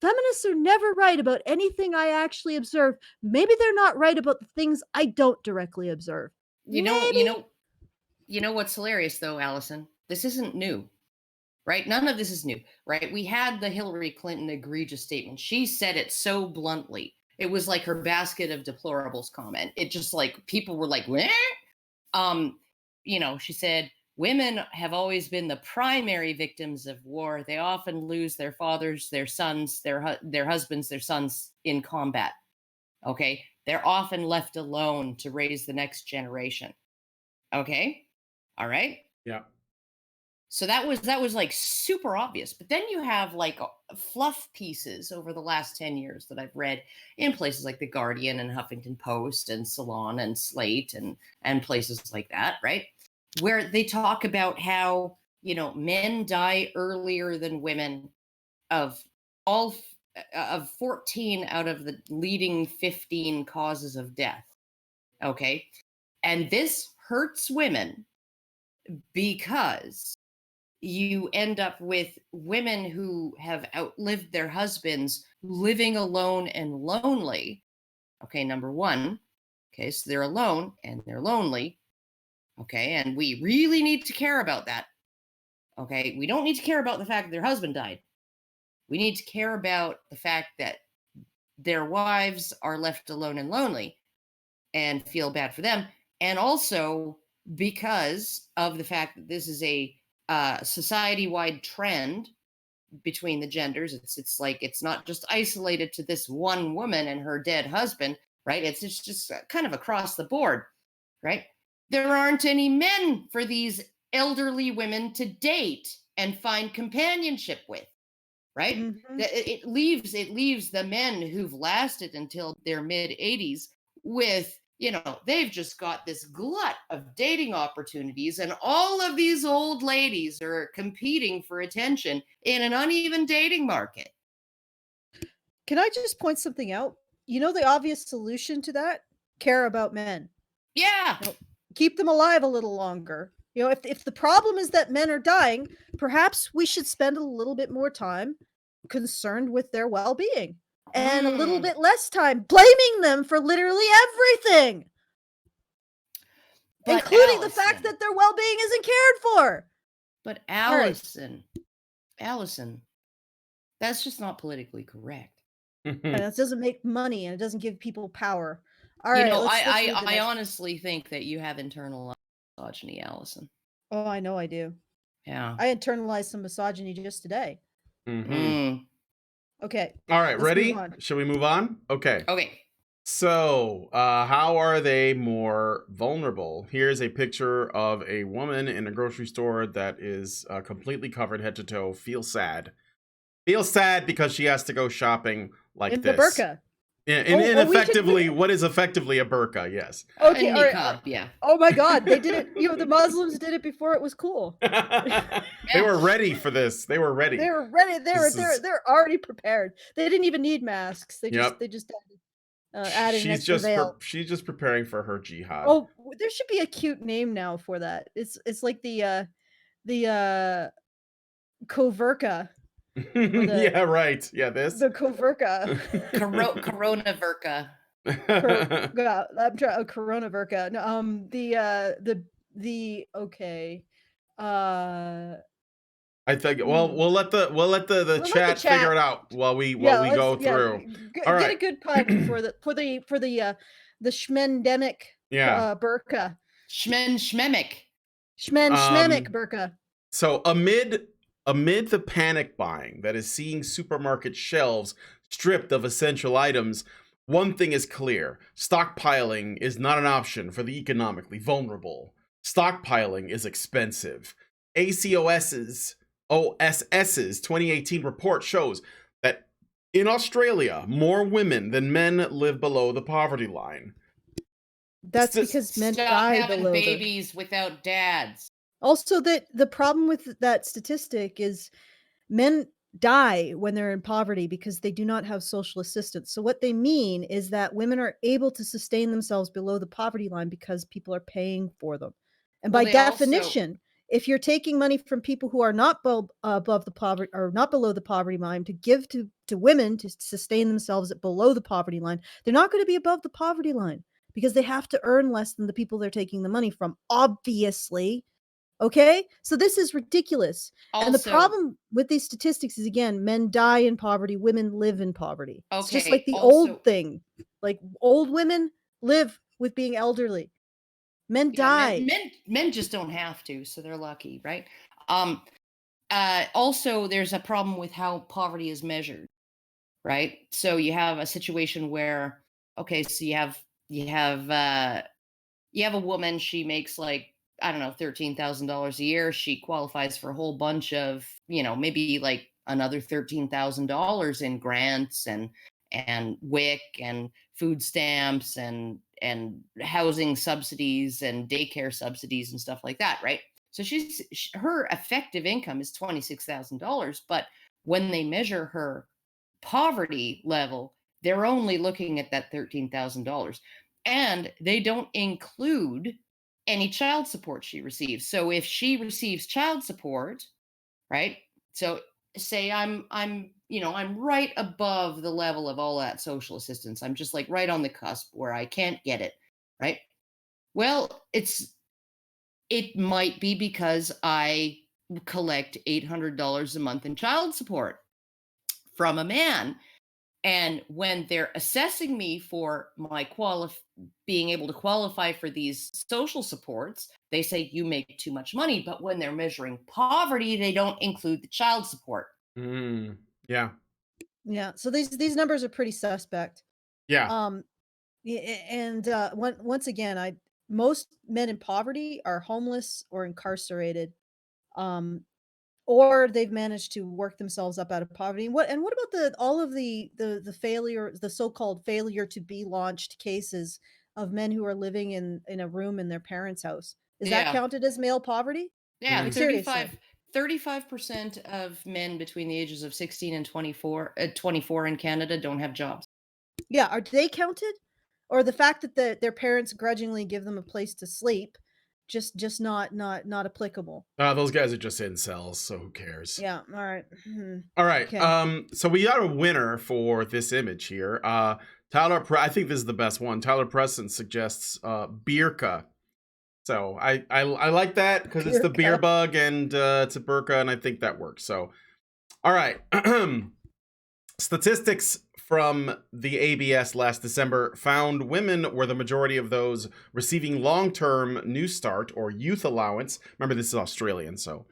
S2: Feminists are never right about anything I actually observe. Maybe they're not right about the things I don't directly observe.
S4: You
S2: Maybe.
S4: know what's hilarious though, Alison? This isn't new, right? None of this is new, right? We had the Hillary Clinton egregious statement. She said it so bluntly. It was like her basket of deplorables comment. It just like people were like, "Weh?" She said, women have always been the primary victims of war. They often lose their fathers, their sons, their husbands, their sons in combat. Okay. They're often left alone to raise the next generation. Okay. All right.
S3: Yeah.
S4: So that was like super obvious. But then you have like fluff pieces over the last 10 years that I've read in places like The Guardian and Huffington Post and Salon and Slate and places like that, right? Where they talk about how, men die earlier than women of 14 out of the leading 15 causes of death. Okay. And this hurts women because you end up with women who have outlived their husbands living alone and lonely. Okay, number one. Okay, so they're alone and they're lonely. Okay, and we really need to care about that. Okay, we don't need to care about the fact that their husband died. We need to care about the fact that their wives are left alone and lonely and feel bad for them. And also because of the fact that this is a society-wide trend between the genders. It's like it's not just isolated to this one woman and her dead husband, right? It's just kind of across the board, right? There aren't any men for these elderly women to date and find companionship with, right?
S2: Mhm.
S4: It leaves the men who've lasted until their mid 80s with, they've just got this glut of dating opportunities, and all of these old ladies are competing for attention in an uneven dating market.
S2: Can I just point something out? You know the obvious solution to that? Care about men.
S4: Yeah.
S2: Keep them alive a little longer. You know, if the problem is that men are dying, perhaps we should spend a little bit more time concerned with their well-being and a little bit less time blaming them for literally everything,
S4: But
S2: including the fact
S4: Alison-
S2: that their well-being isn't cared for.
S4: But
S2: right.
S4: Alison, that's just not politically correct.
S2: And that doesn't make money and it doesn't give people power. All
S4: You
S2: right,
S4: know,
S2: let's read the
S4: I
S2: next-
S4: honestly think that you have internalized misogyny, Alison.
S2: Oh, I know I do.
S4: Yeah.
S2: I internalized some misogyny just today. Okay.
S3: All right,
S2: let's
S3: ready?
S2: move on.
S3: Should we move on? Okay.
S4: Okay.
S3: So, how are they more vulnerable? Here's a picture of a woman in a grocery store that is completely covered head to toe. Feels sad. Feels sad because she has to go shopping like
S2: In
S3: this.
S2: the burqa.
S3: Effectively, what is effectively a burqa? Yes.
S2: Okay,
S4: A
S2: all right.
S4: niqab, yeah.
S2: Oh my God, they did it. You know, the Muslims did it before it was cool.
S3: They were ready for this. They were ready.
S2: They were ready. They're already prepared. They didn't even need masks. They just added an extra veil.
S3: She's just preparing for her jihad.
S2: Oh, there should be a cute name now for that. It's like the coverka.
S3: Yeah, right. Yeah, this.
S2: The coverka.
S4: Corona Verka.
S2: I'm trying. Corona verka. No, the okay.
S3: I think. Well, we'll let the chat figure it out while we go through. All right.
S2: Get a good pun for the schmendemic burqa.
S4: Schmemic.
S2: Schmemic burqa.
S3: So amid the panic buying that is seeing supermarket shelves stripped of essential items, one thing is clear: stockpiling is not an option for the economically vulnerable. Stockpiling is expensive. ACOS's 2018 report shows that in Australia, more women than men live below the poverty line.
S2: That's because men die below
S4: babies without dads.
S2: Also, that the problem with that statistic is men die when they're in poverty because they do not have social assistance. So what they mean is that women are able to sustain themselves below the poverty line because people are paying for them. And by definition, if you're taking money from people who are not above the poverty or not below the poverty line to give to women to sustain themselves at below the poverty line, they're not going to be above the poverty line because they have to earn less than the people they're taking the money from, obviously. Okay, so this is ridiculous. And the problem with these statistics is, again, men die in poverty, women live in poverty. It's just like the old thing. Like, old women live with being elderly. Men die.
S4: Men just don't have to, so they're lucky, right? Also, there's a problem with how poverty is measured, right? So you have a situation where, okay, so you have a woman, she makes like, I don't know, $13,000 a year. She qualifies for a whole bunch of, maybe like another $13,000 in grants and WIC and food stamps and housing subsidies and daycare subsidies and stuff like that, right? So her effective income is $26,000, but when they measure her poverty level, they're only looking at that $13,000, and they don't include any child support she receives. So if she receives child support, right? So say I'm right above the level of all that social assistance. I'm just like right on the cusp where I can't get it, right? Well, it might be because I collect $800 a month in child support from a man. And when they're assessing me for my being able to qualify for these social supports, they say you make too much money. But when they're measuring poverty, they don't include the child support.
S3: Yeah.
S2: Yeah. So these numbers are pretty suspect.
S3: Yeah.
S2: And once again, most men in poverty are homeless or incarcerated. Or they've managed to work themselves up out of poverty. What about all of the failure, the so-called failure to be launched cases of men who are living in a room in their parents' house? Is that counted as male poverty?
S4: Yeah, 35% of men between the ages of 16 and 24 in Canada don't have jobs.
S2: Yeah, are they counted? Or the fact that their parents grudgingly give them a place to sleep just not applicable.
S3: Those guys are just incels, so who cares?
S2: Yeah. All right.
S3: All right.
S2: Okay.
S3: So we got a winner for this image here. I think this is the best one. Tyler Preston suggests Birka. So I like that because it's the beer
S2: Birka.
S3: bug and it's a burqa, and I think that works. So, all right. Statistics from the ABS last December found women were the majority of those receiving long-term New Start or youth allowance. Remember, this is Australian, so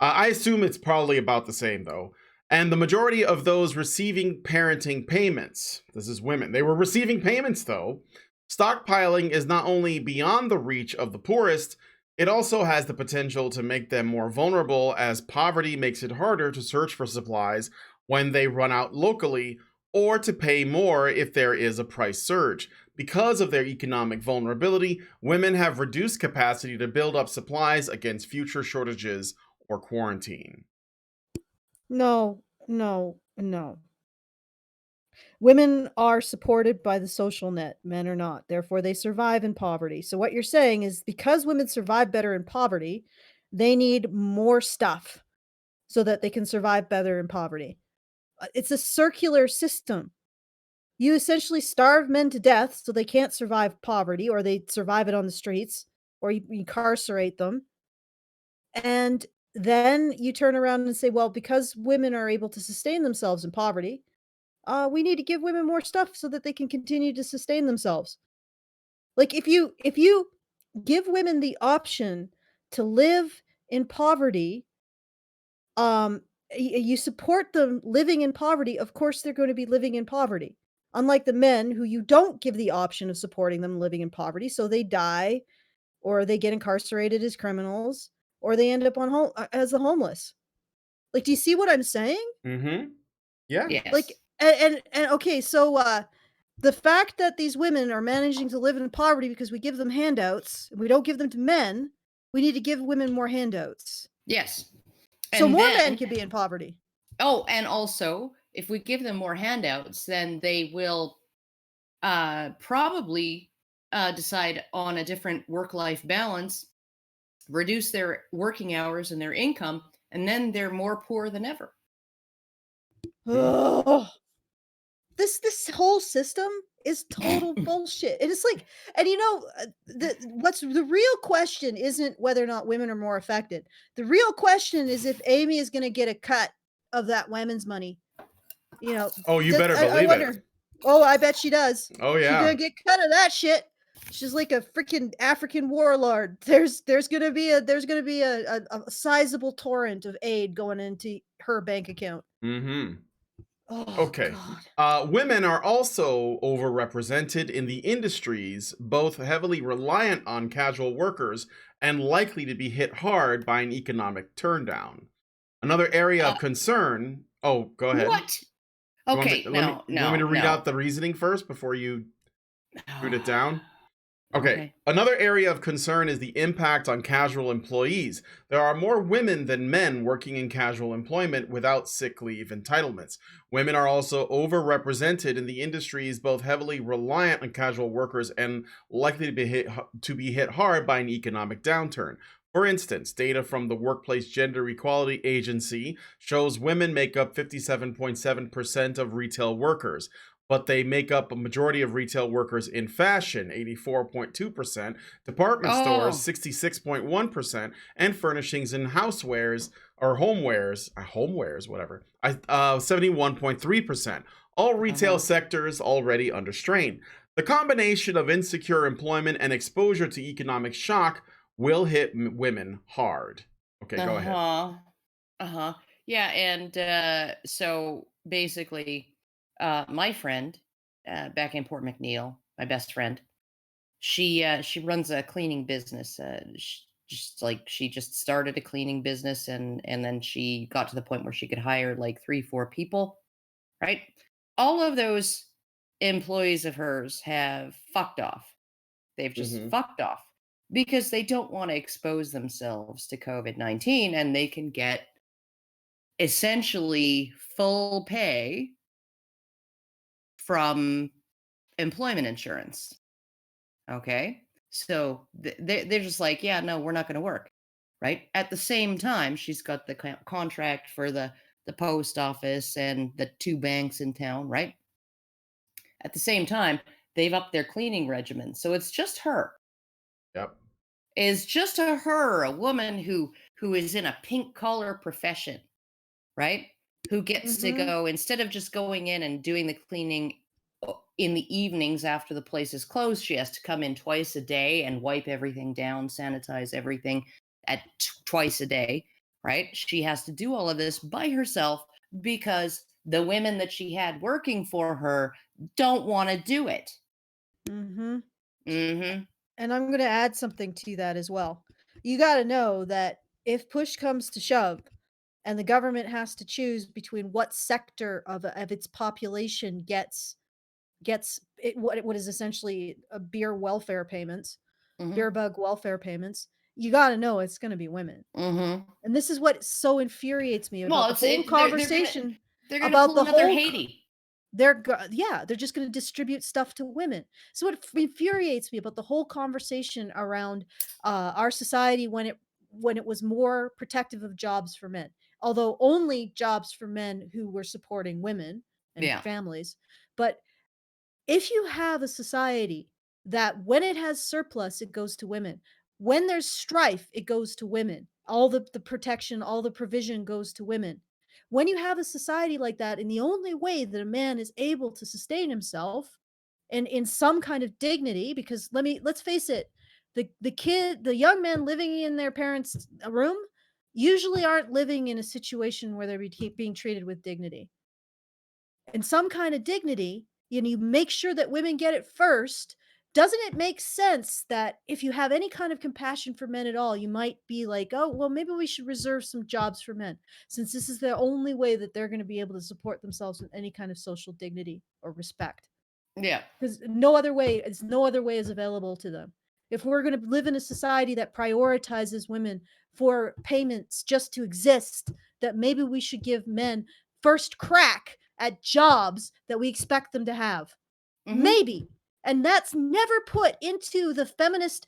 S3: I assume it's probably about the same, though. And the majority of those receiving parenting payments, this is women, they were receiving payments, though. Stockpiling is not only beyond the reach of the poorest, it also has the potential to make them more vulnerable, as poverty makes it harder to search for supplies when they run out locally, or to pay more if there is a price surge. Because of their economic vulnerability, women have reduced capacity to build up supplies against future shortages or quarantine.
S2: No. Women are supported by the social net. Men are not. Therefore, they survive in poverty. So what you're saying is because women survive better in poverty, they need more stuff so that they can survive better in poverty. It's a circular system. You essentially starve men to death so they can't survive poverty, or they survive it on the streets, or you incarcerate them. And then you turn around and say, well, because women are able to sustain themselves in poverty, we need to give women more stuff so that they can continue to sustain themselves. Like if you give women the option to live in poverty, you support them living in poverty, of course they're going to be living in poverty. Unlike the men who you don't give the option of supporting them living in poverty, so they die or they get incarcerated as criminals or they end up as the homeless. Like, do you see what I'm saying?
S3: Mm-hmm. Yeah.
S4: Yes.
S2: Like, and okay, so the fact that these women are managing to live in poverty because we give them handouts, and we don't give them to men, we need to give women more handouts.
S4: Yes.
S2: So
S4: And
S2: more
S4: then,
S2: men can be in poverty.
S4: oh, and also, if we give them more handouts, then they will probably decide on a different work-life balance, reduce their working hours and their income, and then they're more poor than ever.
S2: Ugh. This whole system is total bullshit. And it's like, and the real question isn't whether or not women are more affected. The real question is if Amy is going to get a cut of that women's money.
S3: Oh, you better
S2: I
S3: believe
S2: wonder.
S3: it.
S2: Oh, I bet she does.
S3: Oh,
S2: She's
S3: yeah.
S2: gonna get cut of that shit. She's like a freaking African warlord. There's gonna be a sizable torrent of aid going into her bank account.
S3: Mm-hmm.
S2: Oh,
S3: Okay.
S2: God.
S3: Women are also overrepresented in the industries, both heavily reliant on casual workers and likely to be hit hard by an economic turndown. Another area of concern. Oh, go ahead.
S4: What?
S3: You want
S4: Okay,
S3: me- let me- you want me to read out the reasoning first before you shoot it down? Okay. Another area of concern is the impact on casual employees. There are more women than men working in casual employment without sick leave entitlements. Women are also overrepresented in the industries, both heavily reliant on casual workers and likely to be hit hard by an economic downturn. For instance, data from the Workplace Gender Equality Agency shows women make up 57.7% of retail workers, but they make up a majority of retail workers in fashion, 84.2%, department stores, 66.1%, and furnishings and housewares, or homewares, whatever, 71.3%. All retail sectors already under strain. The combination of insecure employment and exposure to economic shock will hit women hard. Okay, go ahead.
S4: Yeah, and so basically, my friend back in Port McNeil, my best friend, she runs a cleaning business. She just started a cleaning business, and then she got to the point where she could hire like 3-4 people, right? All of those employees of hers have fucked off. They've just fucked off because they don't want to expose themselves to COVID-19, and they can get essentially full pay from employment insurance. Okay. So they're just like, yeah, no, we're not going to work. Right. At the same time, she's got the contract for the post office and the 2 banks in town. Right. At the same time, they've upped their cleaning regimen. So it's just her.
S3: Yep.
S4: Is just a woman who is in a pink collar profession, right? Who gets to
S2: Mm-hmm.
S4: go, instead of just going in and doing the cleaning in the evenings after the place is closed, she has to come in twice a day and wipe everything down, sanitize everything at twice a day, right? She has to do all of this by herself because the women that she had working for her don't want to do it.
S2: Mm-hmm.
S4: Mm-hmm.
S2: And I'm going to add something to that as well. You got to know that if push comes to shove and the government has to choose between what sector of its population gets what is essentially a
S4: Mm-hmm.
S2: beer bug welfare payments, you got to know it's going to be women.
S4: Mm-hmm.
S2: And this is what so infuriates me about
S4: Well,
S2: the whole conversation
S4: they're gonna
S2: about
S4: pull
S2: the
S4: another
S2: whole
S4: Haiti.
S2: they're just going to distribute stuff to women. So what infuriates me about the whole conversation around our society when it was more protective of jobs for men, although only jobs for men who were supporting women and
S4: Yeah.
S2: families. But if you have a society that when it has surplus, it goes to women. When there's strife, it goes to women. All the protection, all the provision goes to women. When you have a society like that, and the only way that a man is able to sustain himself and in some kind of dignity, because let's face it, the young men living in their parents' room usually aren't living in a situation where they're being treated with dignity and some kind of dignity, and you make sure that women get it first, doesn't it make sense that if you have any kind of compassion for men at all, you might be like, oh, well, maybe we should reserve some jobs for men, since this is the only way that they're going to be able to support themselves with any kind of social dignity or respect?
S4: Yeah.
S2: Because no other way is available to them. If we're going to live in a society that prioritizes women for payments just to exist, that maybe we should give men first crack at jobs that we expect them to have.
S4: Mm-hmm.
S2: Maybe. And that's never put into the feminist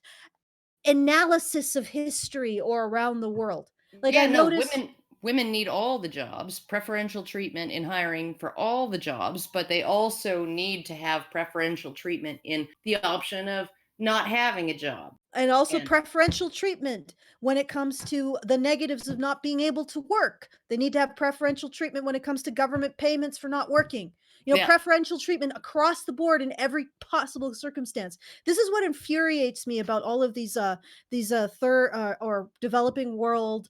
S2: analysis of history or around the world. Like
S4: Yeah,
S2: I
S4: no,
S2: noticed
S4: women need all the jobs, preferential treatment in hiring for all the jobs, but they also need to have preferential treatment in the option of not having a job.
S2: and also
S4: And
S2: preferential treatment when it comes to the negatives of not being able to work. They need to have preferential treatment when it comes to government payments for not working.
S4: yeah,
S2: Preferential treatment across the board in every possible circumstance. This is what infuriates me about all of these third or developing world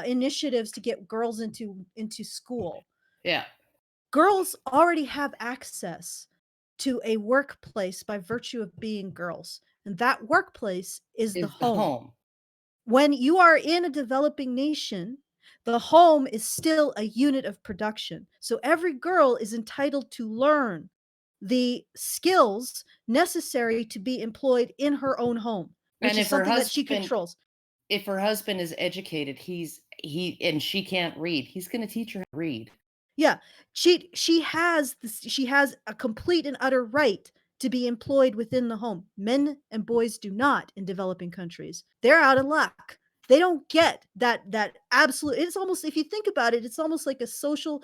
S2: initiatives to get girls into school.
S4: yeah,
S2: Girls already have access to a workplace by virtue of being girls, and that workplace is the
S4: is the
S2: home.
S4: home.
S2: When you are in a developing nation, the home is still a unit of production. So every girl is entitled to learn the skills necessary to be employed in her own home, which
S4: And
S2: is something that she controls.
S4: if her husband is educated, and she can't read, he's going to teach her how to read.
S2: Yeah, she has a complete and utter right to be employed within the home. Men and boys do not in developing countries. They're out of luck. They don't get that absolute. It's almost, if you think about it, it's almost like a social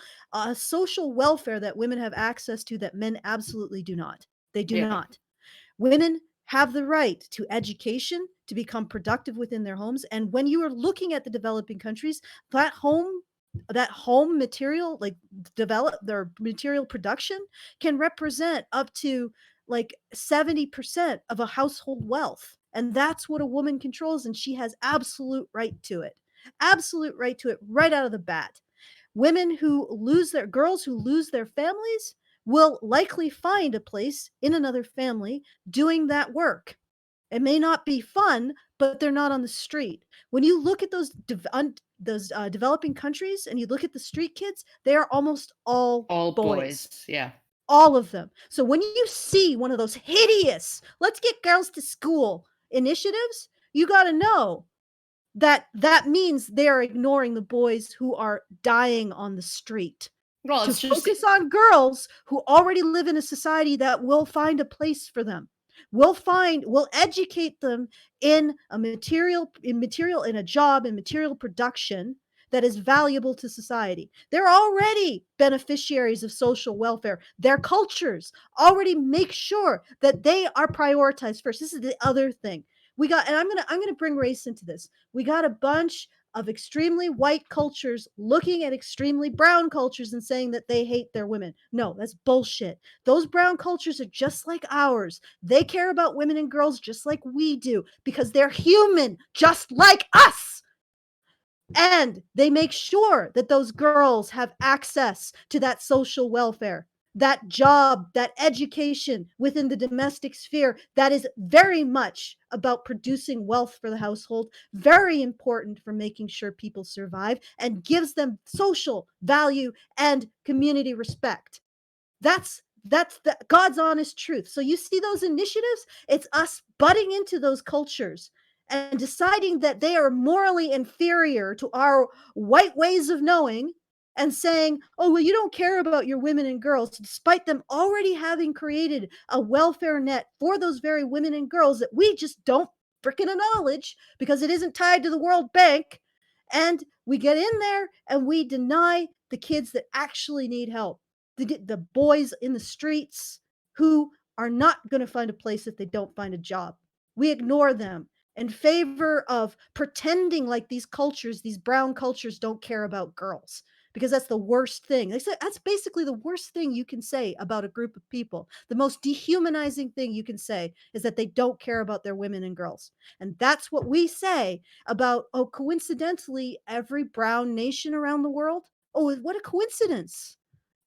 S2: welfare that women have access to that men absolutely do not. They do
S4: Yeah.
S2: not. Women have the right to education, to become productive within their homes, and when you are looking at the developing countries, that home material, like develop their material production, can represent up to like 70% of a household wealth, and that's what a woman controls, and she has absolute right to it, right out of the bat. Girls who lose their families will likely find a place in another family doing that work. It may not be fun, but they're not on the street. When you look at those developing countries and you look at the street kids, they are almost all boys.
S4: Yeah.
S2: All of them. So when you see one of those hideous "let's get girls to school" initiatives, you got to know that means they are ignoring the boys who are dying on the street.
S4: Well,
S2: To
S4: it's just
S2: focus on girls who already live in a society that will find a place for them. We'll educate them in a job, in material production that is valuable to society. They're already beneficiaries of social welfare. Their cultures already make sure that they are prioritized first. This is the other thing. And I'm going to bring race into this. We got a bunch of extremely white cultures looking at extremely brown cultures and saying that they hate their women. No, that's bullshit. Those brown cultures are just like ours. They care about women and girls just like we do because they're human, just like us. And they make sure that those girls have access to that social welfare, that job, that education within the domestic sphere that is very much about producing wealth for the household, very important for making sure people survive, and gives them social value and community respect. That's the God's honest truth. So you see those initiatives, it's us butting into those cultures and deciding that they are morally inferior to our white ways of knowing and saying, oh, well, you don't care about your women and girls, despite them already having created a welfare net for those very women and girls that we just don't freaking acknowledge because it isn't tied to the World Bank. And we get in there and we deny the kids that actually need help, the boys in the streets who are not going to find a place if they don't find a job. We ignore them in favor of pretending like these cultures, these brown cultures, don't care about girls, because that's the worst thing. They say that's basically the worst thing you can say about a group of people. The most dehumanizing thing you can say is that they don't care about their women and girls. And that's what we say about, oh, coincidentally, every brown nation around the world. Oh, what a coincidence.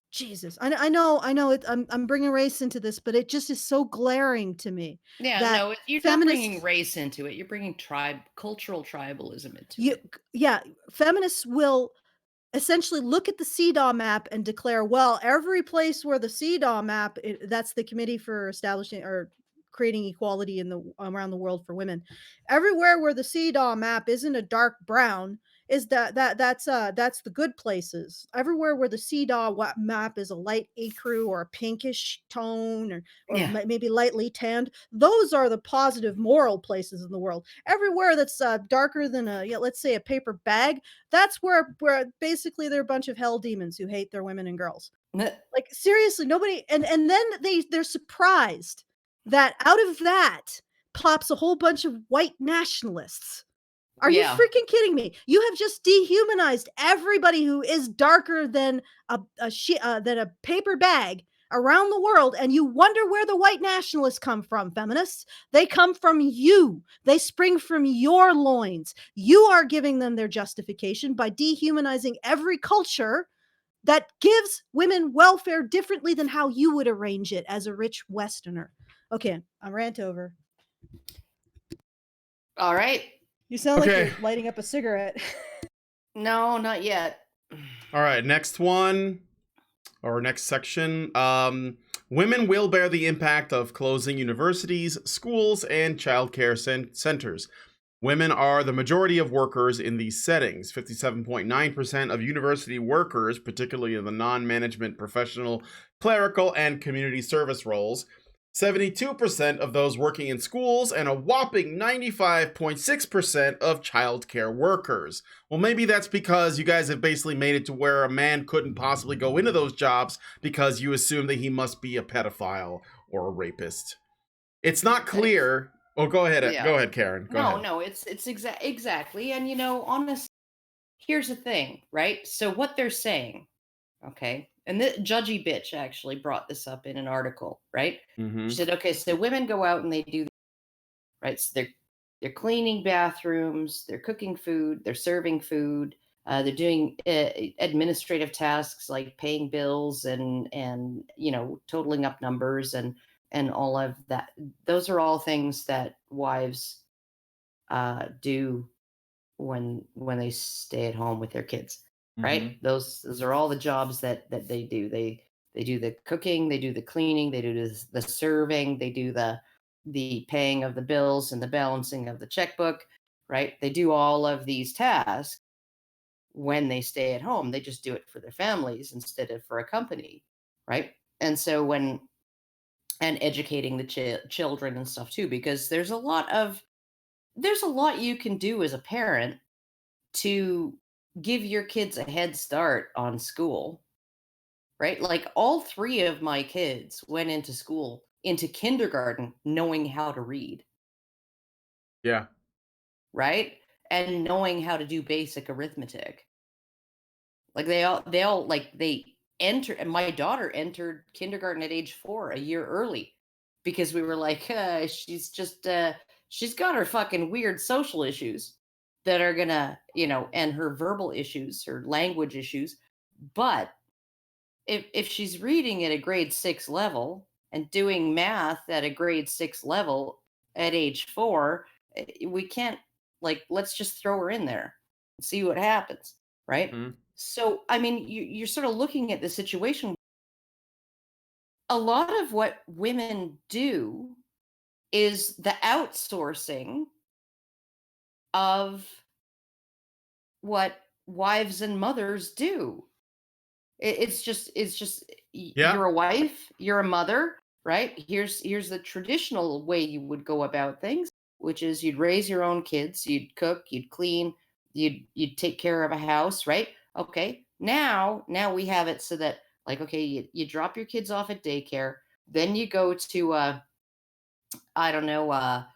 S2: Jesus, I know it, I'm bringing race into this, but it just is so glaring to me.
S4: Yeah,
S2: that
S4: no, you're not bringing race into it. You're bringing cultural tribalism into it.
S2: Yeah, feminists will essentially look at the CEDAW map and declare, well, every place where the CEDAW map, that's the Committee for Establishing or Creating Equality in the around the world for women, everywhere where the CEDAW map isn't a dark brown, is that's the good places. Everywhere where the CEDAW map is a light ecru or a pinkish tone or maybe lightly tanned, those are the positive moral places in the world. Everywhere that's darker than let's say a paper bag, that's where basically they're a bunch of hell demons who hate their women and girls. Like seriously, nobody, and then they're surprised that out of that plops a whole bunch of white nationalists. Are you freaking kidding me? You have just dehumanized everybody who is darker than a paper bag around the world, and you wonder where the white nationalists come from, feminists. They come from you. They spring from your loins. You are giving them their justification by dehumanizing every culture that gives women welfare differently than how you would arrange it as a rich Westerner. Okay, I'm rant over.
S4: All right.
S2: You sound like you're lighting up a cigarette.
S4: No, not yet.
S3: All right, next one, or next section. Women will bear the impact of closing universities, schools, and childcare centers. Women are the majority of workers in these settings. 57.9% of university workers, particularly in the non-management, professional, clerical, and community service roles. 72% of those working in schools, and a whopping 95.6% of childcare workers. Well, maybe that's because you guys have basically made it to where a man couldn't possibly go into those jobs because you assume that he must be a pedophile or a rapist. It's not clear. Oh, go ahead. Yeah. Go ahead, Karen. Go ahead.
S4: No, it's exactly. And, honestly, here's the thing, right? So what they're saying, okay, and the judgy bitch actually brought this up in an article, right?
S3: Mm-hmm.
S4: She said, okay, so women go out and they do, right? So they're cleaning bathrooms, they're cooking food, they're serving food, they're doing administrative tasks like paying bills and totaling up numbers and all of that. Those are all things that wives do when they stay at home with their kids. Right? Mm-hmm. Those are all the jobs that they do. They do the cooking, they do the cleaning, they do the serving, they do the paying of the bills and the balancing of the checkbook, right? They do all of these tasks when they stay at home. They just do it for their families instead of for a company, right? And so when and educating the children and stuff too, because there's a lot you can do as a parent to give your kids a head start on school, right? Like all three of my kids went into kindergarten knowing how to read,
S3: Yeah.
S4: right? And knowing how to do basic arithmetic. Like they all like they enter and my daughter entered kindergarten at age 4, a year early, because we were like, she's got her fucking weird social issues that are gonna, and her verbal issues, her language issues. But if she's reading at a grade 6 level and doing math at a grade 6 level at age 4, we can't, like, let's just throw her in there and see what happens, right?
S3: Mhm.
S4: So I mean, you're sort of looking at the situation. A lot of what women do is the outsourcing of what wives and mothers do. It's just
S3: Yeah.
S4: you're a wife, you're a mother, right? Here's the traditional way you would go about things, which is you'd raise your own kids, you'd cook, you'd clean, you'd take care of a house, right? Okay. Now we have it so that, like, okay, you drop your kids off at daycare, then you go to I don't know, a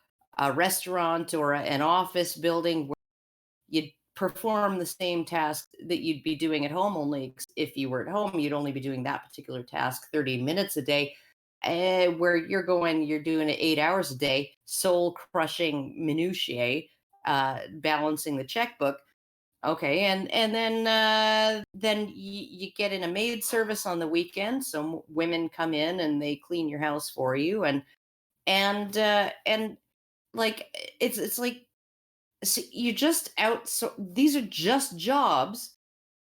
S4: restaurant or an office building where you'd perform the same task that you'd be doing at home. Only if you were at home, you'd only be doing that particular task 30 minutes a day. Where you're doing it 8 hours a day, soul crushing minutiae, balancing the checkbook. Okay, and then you get in a maid service on the weekend. So women come in and they clean your house for you, and like it's like, so you just these are just jobs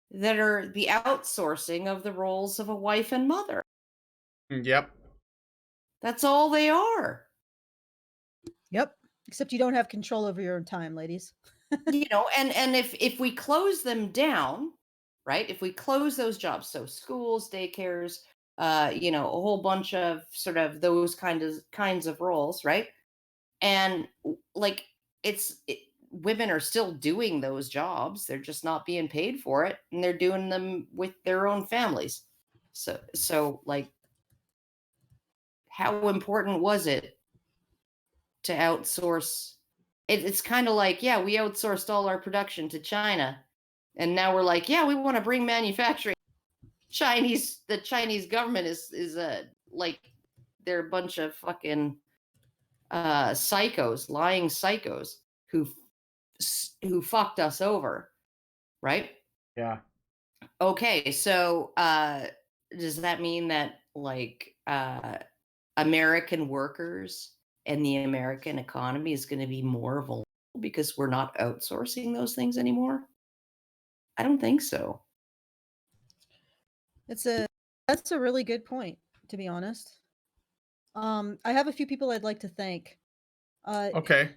S4: that are the outsourcing of the roles of a wife and mother.
S3: Yep.
S4: That's all they are.
S2: Yep. Except you don't have control over your own time, ladies.
S4: And if we close them down, right? If we close those jobs, so schools, daycares, a whole bunch of sort of those kinds of roles, right? And like women are still doing those jobs, they're just not being paid for it, and they're doing them with their own families. So like, how important was it to outsource? It's kind of like, yeah, we outsourced all our production to China, and now we're like, yeah, we want to bring manufacturing. The Chinese government is like, they're a bunch of fucking psychos, lying psychos who fucked us over, right?
S3: Yeah.
S4: Okay, so does that mean that, like, American workers and the American economy is going to be more vulnerable because we're not outsourcing those things anymore? I don't think so.
S2: That's a really good point, to be honest. I have a few people I'd like to thank.
S3: Okay.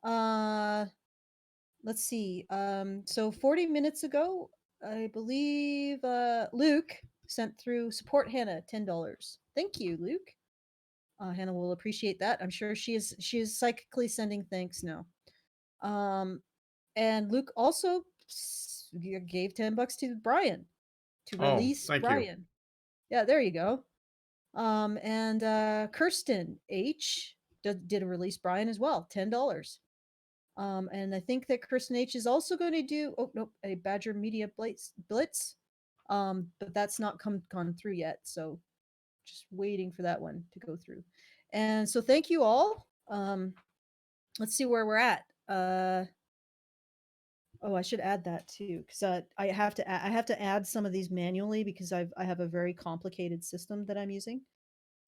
S2: Let's see. So 40 minutes ago, I believe Luke sent through support Hannah $10. Thank you, Luke. Hannah will appreciate that. I'm sure she is psychically sending thanks now. And Luke also gave $10 to Brian to release
S3: thank you.
S2: Brian. Yeah, there you go. And Kirsten H did a release Brian as well, $10. And I think that Kirsten H is also going to do a Badger Media Blitz. But that's not gone through yet, so just waiting for that one to go through. And so thank you all. Let's see where we're at. I should add that too, because I have to add some of these manually because I have a very complicated system that I'm using.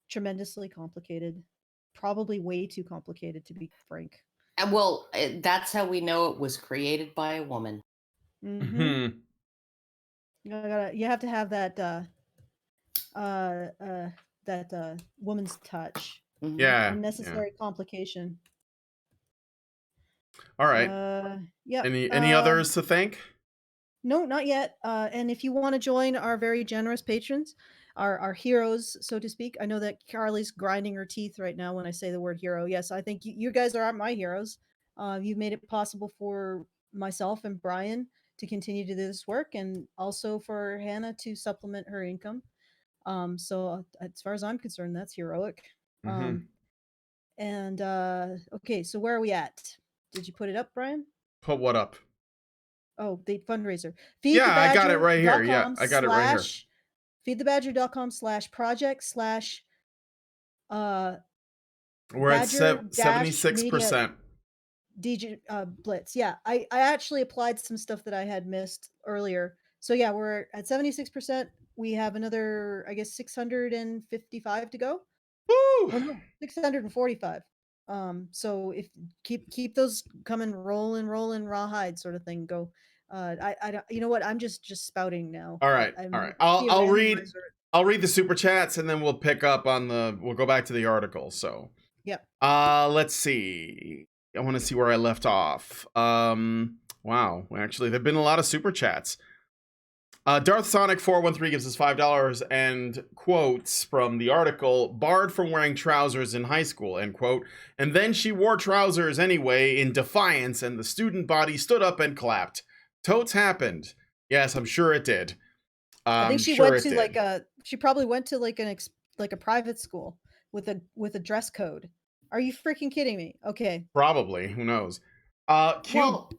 S2: Tremendously complicated, probably way too complicated, to be frank.
S4: Well, that's how we know it was created by a woman.
S2: Mm-hmm. You have to have that woman's touch.
S4: Mm-hmm.
S3: Yeah.
S2: Unnecessary complication.
S3: All right.
S2: Yeah.
S3: Any others to thank?
S2: No, not yet. And if you want to join our very generous patrons, our heroes, so to speak. I know that Carly's grinding her teeth right now when I say the word hero. Yes, I think you guys are my heroes. You've made it possible for myself and Brian to continue to do this work, and also for Hannah to supplement her income. So as far as I'm concerned, that's heroic.
S3: Mhm.
S2: And okay, so where are we at? Did you put it up, Brian?
S3: Put what up?
S2: Oh, the fundraiser.
S3: Yeah, I got it right here. Yeah,
S2: Feedthebadger.com
S3: I got it right here.
S2: feedthebadger.com/project/
S3: We're at
S2: badger dash
S3: 76%.
S2: DJ Blitz. Yeah, I actually applied some stuff that I had missed earlier. So yeah, we're at 76%. We have another, I guess, 655 to go.
S3: Woo!
S2: Oh no, 645. So if keep those coming, rolling, rawhide sort of thing. Go. I don't. You know what? I'm just spouting now.
S3: All right,
S2: I'm
S3: all right.
S2: be a
S3: I'll read the super chats and then we'll pick up on we'll go back to the article. So
S2: Yep.
S3: let's see. I want to see where I left off. Wow, actually there've been a lot of super chats. Darth Sonic 413 gives us $5 and quotes from the article: barred from wearing trousers in high school, end quote. And then she wore trousers anyway in defiance, and the student body stood up and clapped. Totes happened. Yes, I'm sure it did.
S2: I think she went to she probably went to like a private school with a dress code. Are you freaking kidding me? Okay.
S3: Probably. Who knows?
S4: Well,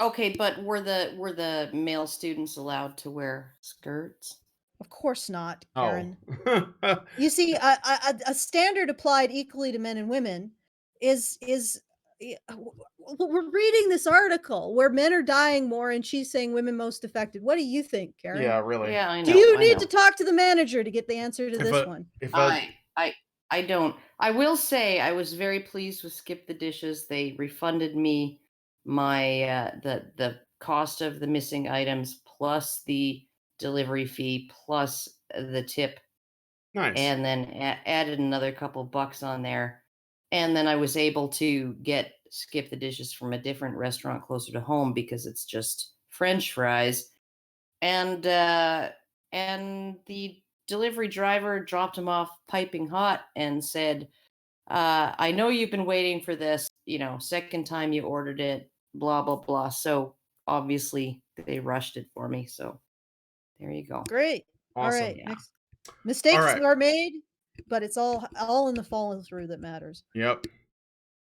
S4: okay, but were the male students allowed to wear skirts?
S2: Of course not,
S3: Oh.
S2: Karen. You see, a standard applied equally to men and women is we're reading this article where men are dying more, and she's saying women most affected. What do you think, Karen?
S3: Yeah, really.
S4: Yeah, I know.
S2: Do you need to talk to the manager to get the answer to this one?
S4: I don't. I will say I was very pleased with Skip the Dishes. They refunded me my the cost of the missing items plus the delivery fee plus the tip.
S3: Nice.
S4: And then added another couple bucks on there. And then I was able to get Skip the Dishes from a different restaurant closer to home because it's just French fries. And the delivery driver dropped him off piping hot and said, I know you've been waiting for this, second time you ordered it, blah, blah, blah. So obviously they rushed it for me. So there you go.
S2: Great.
S3: Awesome.
S2: All right.
S4: Yeah.
S2: Next. Mistakes
S3: right.
S2: are made, but it's all in the follow through that matters.
S3: Yep.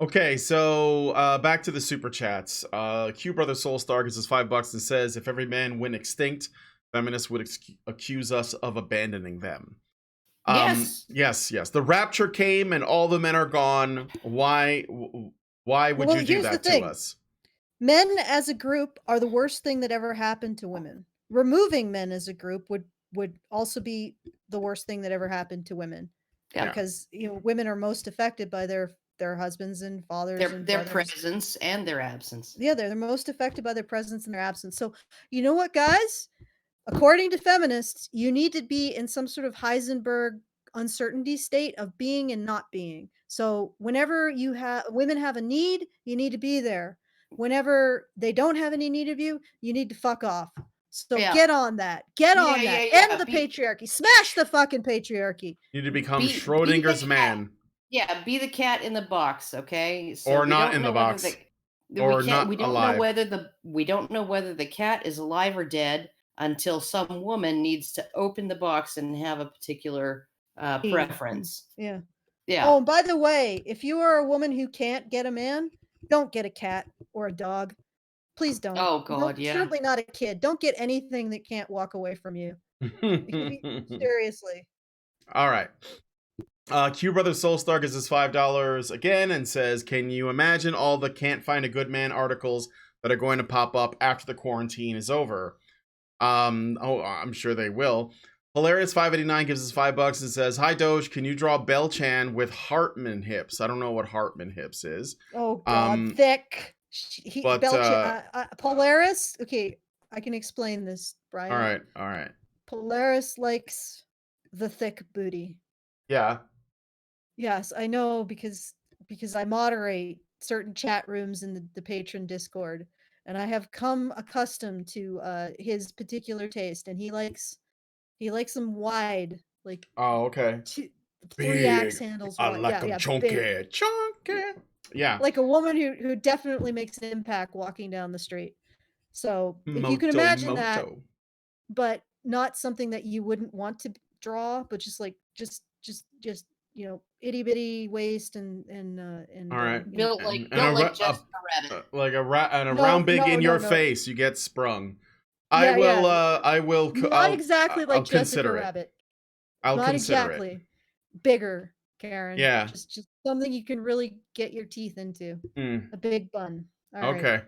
S3: Okay, so back to the super chats. Q Brother Soulstar gives us $5 and says, if every man went extinct, feminists would accuse us of abandoning them.
S4: Yes.
S3: Yes. The rapture came and all the men are gone. Why would you do that to us?
S2: Men as a group are the worst thing that ever happened to women. Removing men as a group would also be the worst thing that ever happened to women.
S4: Yeah.
S2: Because women are most affected by their husbands and fathers and
S4: their presence and their absence.
S2: Yeah, they're the most affected by their presence and their absence. So you know what, guys? According to feminists, you need to be in some sort of Heisenberg uncertainty state of being and not being. So whenever women have a need, you need to be there. Whenever they don't have any need of you, you need to fuck off. So get on that. End the patriarchy. Smash the fucking patriarchy.
S3: You need to become Schrodinger's man.
S4: Yeah, be the cat in the box, okay?
S3: So or not in the box. Or not alive.
S4: We don't know whether the cat is alive or dead until some woman needs to open the box and have a particular preference.
S2: Yeah.
S4: Yeah.
S2: Oh, and by the way, if you are a woman who can't get a man, don't get a cat or a dog. Please don't.
S4: Oh God, yeah.
S2: Certainly not a kid. Don't get anything that can't walk away from you. Seriously.
S3: All right. Q Brother Soulstar gives us $5 again and says, can you imagine all the can't find a good man articles that are going to pop up after the quarantine is over? I'm sure they will. Hilarious 589 gives us $5 and says, hi Doge, can you draw Bell Chan with Hartman hips? I don't know what Hartman hips is.
S2: Oh God, thick. Polaris. Okay, I can explain this, Brian.
S3: All right.
S2: Polaris likes the thick booty.
S3: Yeah.
S2: Yes, I know because I moderate certain chat rooms in the patron Discord, and I have come accustomed to his particular taste, and he likes He likes them wide, like
S3: Oh, okay.
S2: 3 axe handles
S3: I
S2: wide.
S3: like them chunky.
S2: Big.
S3: Chunky. Yeah.
S2: Like a woman who definitely makes an impact walking down the street. So if you can imagine that, but not something that you wouldn't want to draw, but just like just itty bitty waist and
S3: all right,
S4: built like Jessica Rabbit,
S3: like a rat and a round big in your face. You get sprung. I will.
S2: Not exactly like Jessica Rabbit.
S3: I'll
S2: not
S3: consider
S2: exactly
S3: it.
S2: Bigger, Karen.
S3: Yeah.
S2: Just something you can really get your teeth into. A big bun. All
S3: okay.
S2: Right.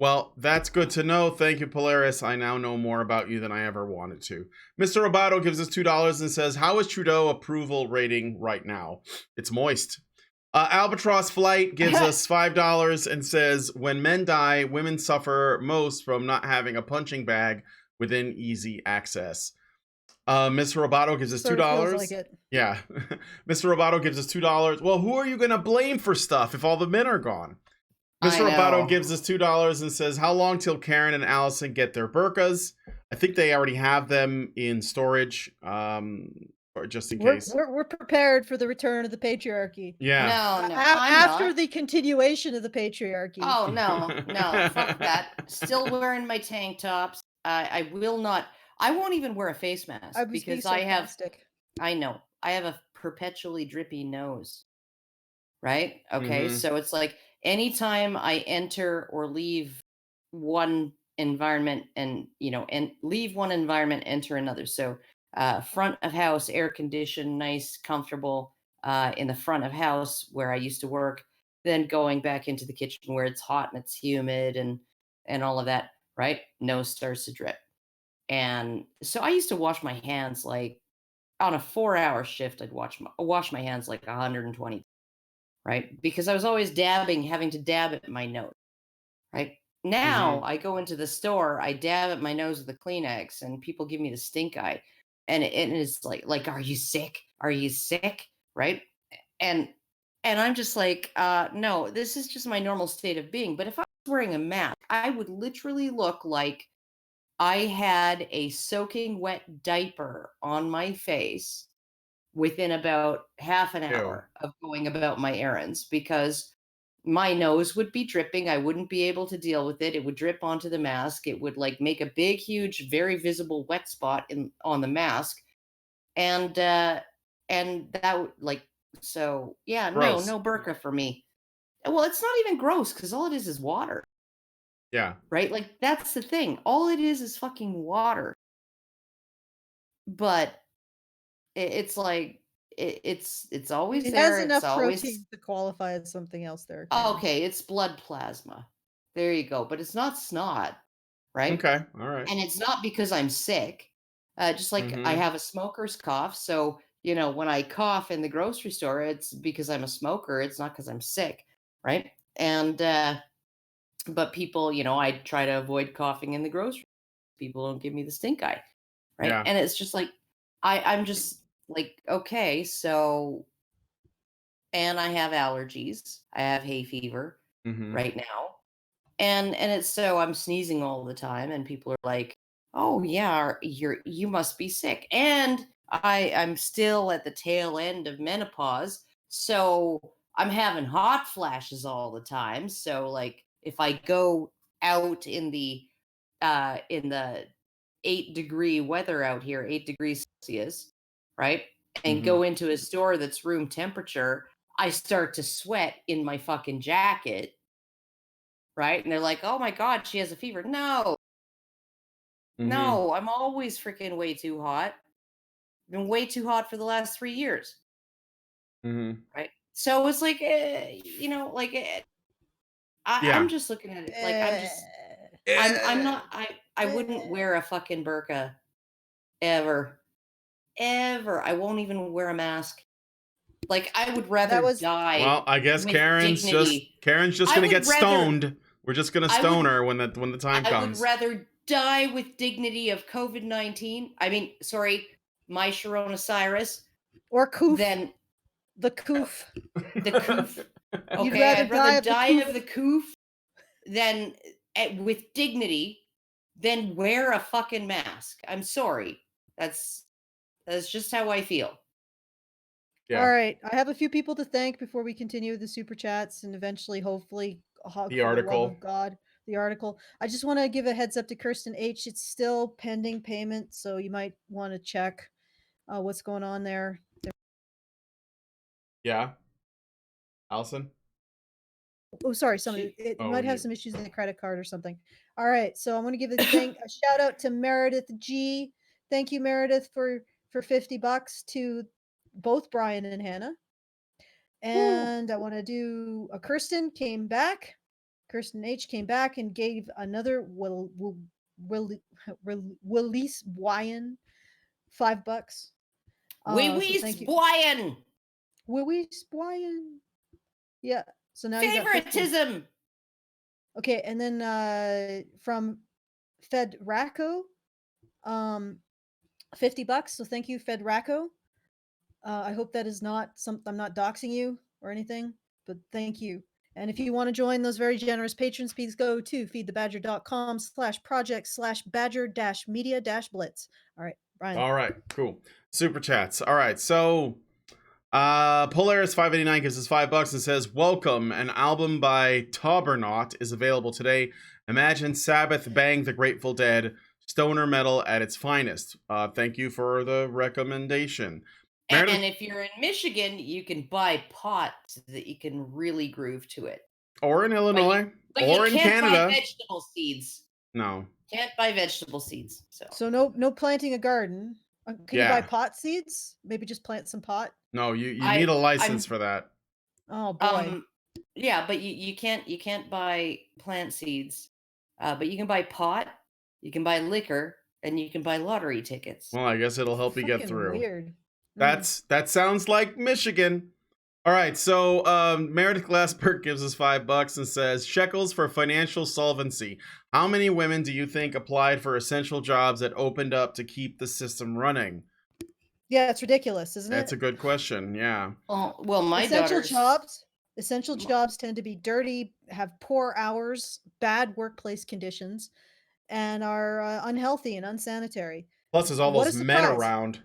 S3: Well, that's good to know. Thank you, Polaris. I now know more about you than I ever wanted to. Mr. Roboto gives us $2 and says, how is Trudeau approval rating right now? It's moist. Albatross Flight gives us $5 and says, when men die, women suffer most from not having a punching bag within easy access. Mr. Roboto gives us $2.
S2: Like it.
S3: Yeah. Mr. Roboto gives us $2. Well, who are you going to blame for stuff if all the men are gone? Mr. Roboto gives us $2 and says, how long till Karen and Alison get their burqas? I think they already have them in storage, or just in case.
S2: We're prepared for the return of the patriarchy.
S3: Yeah.
S4: No,
S2: after the continuation of the patriarchy.
S4: Oh, no, fuck that. Still wearing my tank tops. I will not. I won't even wear a face mask because I have a perpetually drippy nose. Right? Okay, so it's like anytime I enter or leave one environment and leave one environment, enter another. So front of house, air conditioned, nice, comfortable in the front of house where I used to work, then going back into the kitchen where it's hot and it's humid and all of that, right? Nose starts to drip. And so I used to wash my hands like on a 4-hour shift, I'd wash my hands like 120, right? Because I was always having to dab at my nose, right? Now I go into the store, I dab at my nose with a Kleenex, and people give me the stink eye, and it's like, are you sick? Are you sick? Right? And I'm just like, no, this is just my normal state of being. But if I was wearing a mask, I would literally look like I had a soaking wet diaper on my face within about half an hour of going about my errands, because my nose would be dripping. I wouldn't be able to deal with it. It would drip onto the mask. It would like make a big, huge, very visible wet spot on the mask. And that would like, so yeah, gross. No burqa for me. Well, it's not even gross because all it is water.
S3: Yeah.
S4: Right? Like that's the thing. All it is fucking water. But it's like it's always
S2: it
S4: there.
S2: Has enough protein to qualify as something else there.
S4: Okay, it's blood plasma. There you go. But it's not snot, right?
S3: Okay, all right.
S4: And it's not because I'm sick. Just like I have a smoker's cough. So, when I cough in the grocery store, it's because I'm a smoker. It's not because I'm sick, right? And but people, I try to avoid coughing in the grocery. People don't give me the stink eye, right? Yeah. And it's just like I'm just like, okay, so, and I have allergies. I have hay fever right now. And it's so I'm sneezing all the time, and people are like, oh yeah, you must be sick. And I'm still at the tail end of menopause. So I'm having hot flashes all the time. So like if I go out in the 8-degree weather out here, 8 degrees Celsius, right? And go into a store that's room temperature, I start to sweat in my fucking jacket, right? And they're like, oh my God, she has a fever. No, I'm always freaking way too hot. Been way too hot for the last 3 years. Right? So it's like, I'm just looking at it. Like, I wouldn't wear a fucking burqa ever. I won't even wear a mask. Like I would rather die.
S3: Well, I guess Karen's just gonna get stoned. We're just gonna stone her when the time comes.
S4: I would rather die with dignity of COVID-19. I mean, sorry, my Coronavirus.
S2: Or coof.
S4: Than
S2: the coof.
S4: The coof. Okay, I'd rather die of the coof than with dignity than wear a fucking mask. I'm sorry. That's just how I feel.
S3: Yeah.
S2: All right. I have a few people to thank before we continue with the super chats and eventually, hopefully, hug
S3: The
S2: for the love
S3: article.
S2: of God, the article. I just want to give a heads up to Kirsten H. It's still pending payment, so you might want to check what's going on there.
S3: Yeah. Alison?
S2: Oh, sorry. It
S3: Oh,
S2: might have some issues with the credit card or something. All right. So I'm going to give a shout out to Meredith G. Thank you, Meredith, for $50 to both Brian and Hannah. And I want to do a Kirsten came back. Kirsten H came back and gave another Willis Wyan $5.
S4: Willis Wyan.
S2: Willis Wyan. Yeah. So now you got 50.
S4: Favoritism.
S2: Okay, and then from Fed Racco, $50. So thank you, Fed Racco. I hope that is not I'm not doxing you or anything, but thank you. And if you want to join those very generous patrons, please go to feedthebadger.com/project/badger-media-blitz. All right, Brian.
S3: All right, cool. Super chats. All right, so Polaris589 gives us $5 and says, "Welcome. An album by Taubernaut is available today. Imagine Sabbath, Bang the Grateful Dead, stoner metal at its finest." Thank you for the recommendation.
S4: And if you're in Michigan, you can buy pot so that you can really groove to it.
S3: Or in Illinois,
S4: but
S3: or
S4: you
S3: in
S4: can't
S3: Canada.
S4: buy vegetable seeds.
S3: No.
S4: Can't buy vegetable seeds.
S2: So no planting a garden. Can you buy pot seeds? Maybe just plant some pot.
S3: No, you need a license for that.
S2: Oh boy.
S4: Yeah, but you can't buy plant seeds. But you can buy pot, you can buy liquor, and you can buy lottery tickets.
S3: Well, I guess it'll help you get through.
S2: Weird.
S3: That sounds like Michigan. All right, so Meredith Glassberg gives us $5 and says, "Shekels for financial solvency. How many women do you think applied for essential jobs that opened up to keep the system running?"
S2: Yeah, it's ridiculous, isn't it?
S3: That's a good question. Yeah.
S4: Well, my
S2: essential jobs tend to be dirty, have poor hours, bad workplace conditions, and are unhealthy and unsanitary.
S3: Plus, there's all those men around.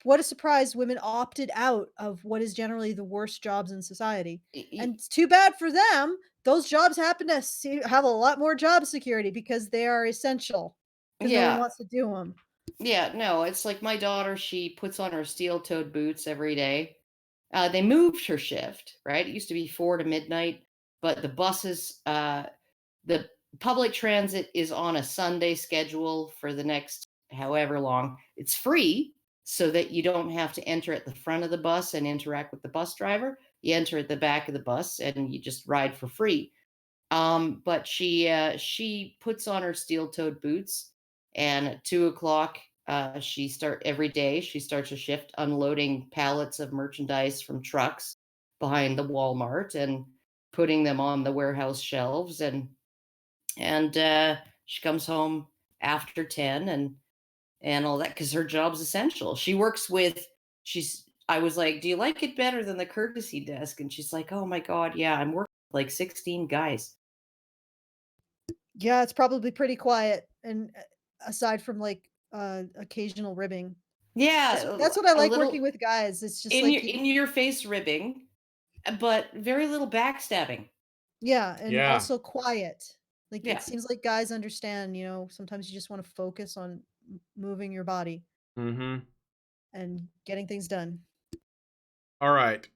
S2: What a surprise! Women opted out of what is generally the worst jobs in society, and it's too bad for them. Those jobs happen to have a lot more job security because they are essential. Because no one wants to do them.
S4: Yeah, no, it's like my daughter. She puts on her steel-toed boots every day. They moved her shift, right? It used to be 4 to midnight, but the buses, the public transit is on a Sunday schedule for the next however long. It's free, so that you don't have to enter at the front of the bus and interact with the bus driver. You enter at the back of the bus and you just ride for free. But she puts on her steel-toed boots, and at 2:00, every day she starts her shift unloading pallets of merchandise from trucks behind the Walmart and putting them on the warehouse shelves, and she comes home after 10 and all that, because her job's essential. She works with, I was like, "Do you like it better than the courtesy desk?" And she's like, "Oh my God, yeah, I'm working with like 16 guys.
S2: Yeah, it's probably pretty quiet, and aside from like occasional ribbing.
S4: Yeah,
S2: that's what I like working with guys. It's just
S4: in your face ribbing, but very little backstabbing.
S2: Yeah, and also quiet. Like it seems like guys understand, sometimes you just want to focus on moving your body.
S3: Mm-hmm.
S2: And getting things done.
S3: All right.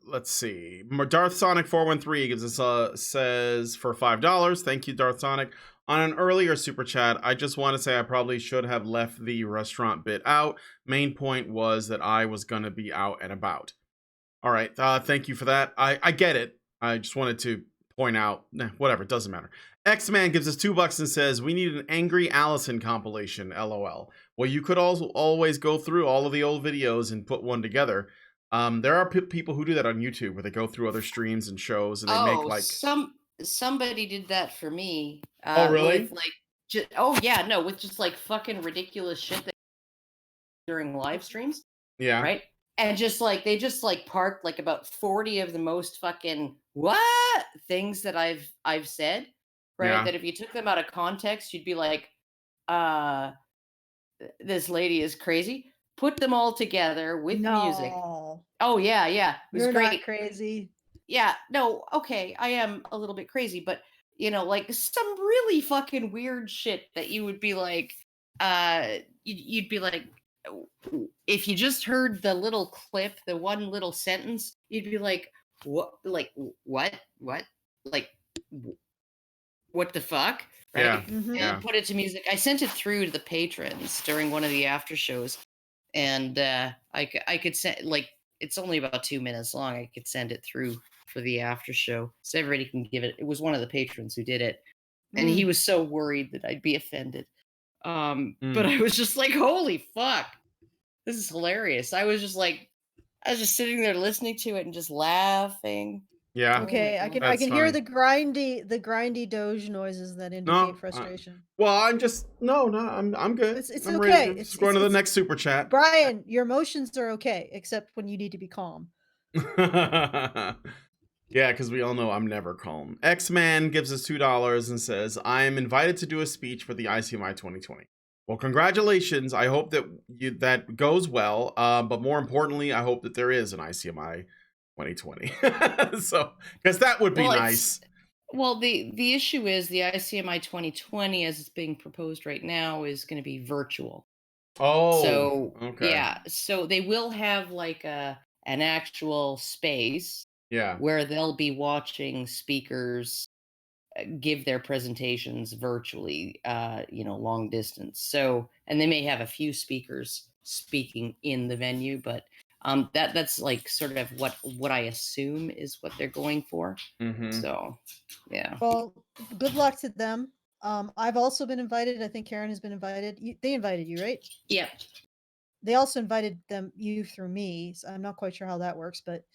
S3: Let's see. Darth Sonic 413 gives us says for $5. Thank you, Darth Sonic. On an earlier super chat, I just want to say I probably should have left the restaurant bit out. Main point was that I was gonna be out and about. All right. Thank you for that. I get it. I just wanted to point out. Whatever. It doesn't matter. X-Man gives us $2 and says, "We need an Angry Alison compilation, LOL." Well, you could also always go through all of the old videos and put one together. There are people who do that on YouTube where they go through other streams and shows and they make like
S4: somebody did that for me.
S3: Oh, really?
S4: With with just like fucking ridiculous shit that during live streams.
S3: Yeah.
S4: Right. And they just parked like about 40 of the most fucking what things that I've said. Right. Yeah. That if you took them out of context, you'd be like, this lady is crazy. Put them all together with music.
S2: No.
S4: Oh yeah, it was
S2: You're
S4: great.
S2: not crazy.
S4: Yeah, no, okay, I am a little bit crazy, but like some really fucking weird shit that you would be like, you'd be like, if you just heard the little clip, the one little sentence, you'd be like, what, like what, like what the fuck, right?
S3: Yeah.
S2: Mhm.
S4: And put it to music. I sent it through to the patrons during one of the after shows, and I could send, like, it's only about 2 minutes long. I could send it through for the after show so everybody can give it. It was one of the patrons who did it, and he was so worried that I'd be offended. But I was just like, holy fuck, this is hilarious. I was just sitting there listening to it and just laughing.
S3: Yeah.
S2: Okay, I can hear the grindy Doge noises that indicate frustration.
S3: Well, I'm good.
S2: It's
S3: I'm
S2: okay.
S3: ready. Let's go on to the next super chat.
S2: Brian, your emotions are okay, except when you need to be calm.
S3: Yeah, because we all know I'm never calm. X-Man gives us $2 and says, I am invited to do a speech for the ICMI 2020. Well, congratulations. I hope that that goes well. But more importantly, I hope that there is an ICMI 2020. So, because that would be nice.
S4: Well, the issue is the ICMI 2020, as it's being proposed right now, is going to be virtual.
S3: Oh,
S4: so
S3: okay.
S4: Yeah, so they will have like an actual space, where they'll be watching speakers give their presentations virtually, long distance. So, and they may have a few speakers speaking in the venue, but that's like sort of what I assume is what they're going for. So, yeah.
S2: Well, good luck to them. I've also been invited. I think Karen has been invited. They invited you, right?
S4: Yeah.
S2: They also invited you through me. So I'm not quite sure how that works, but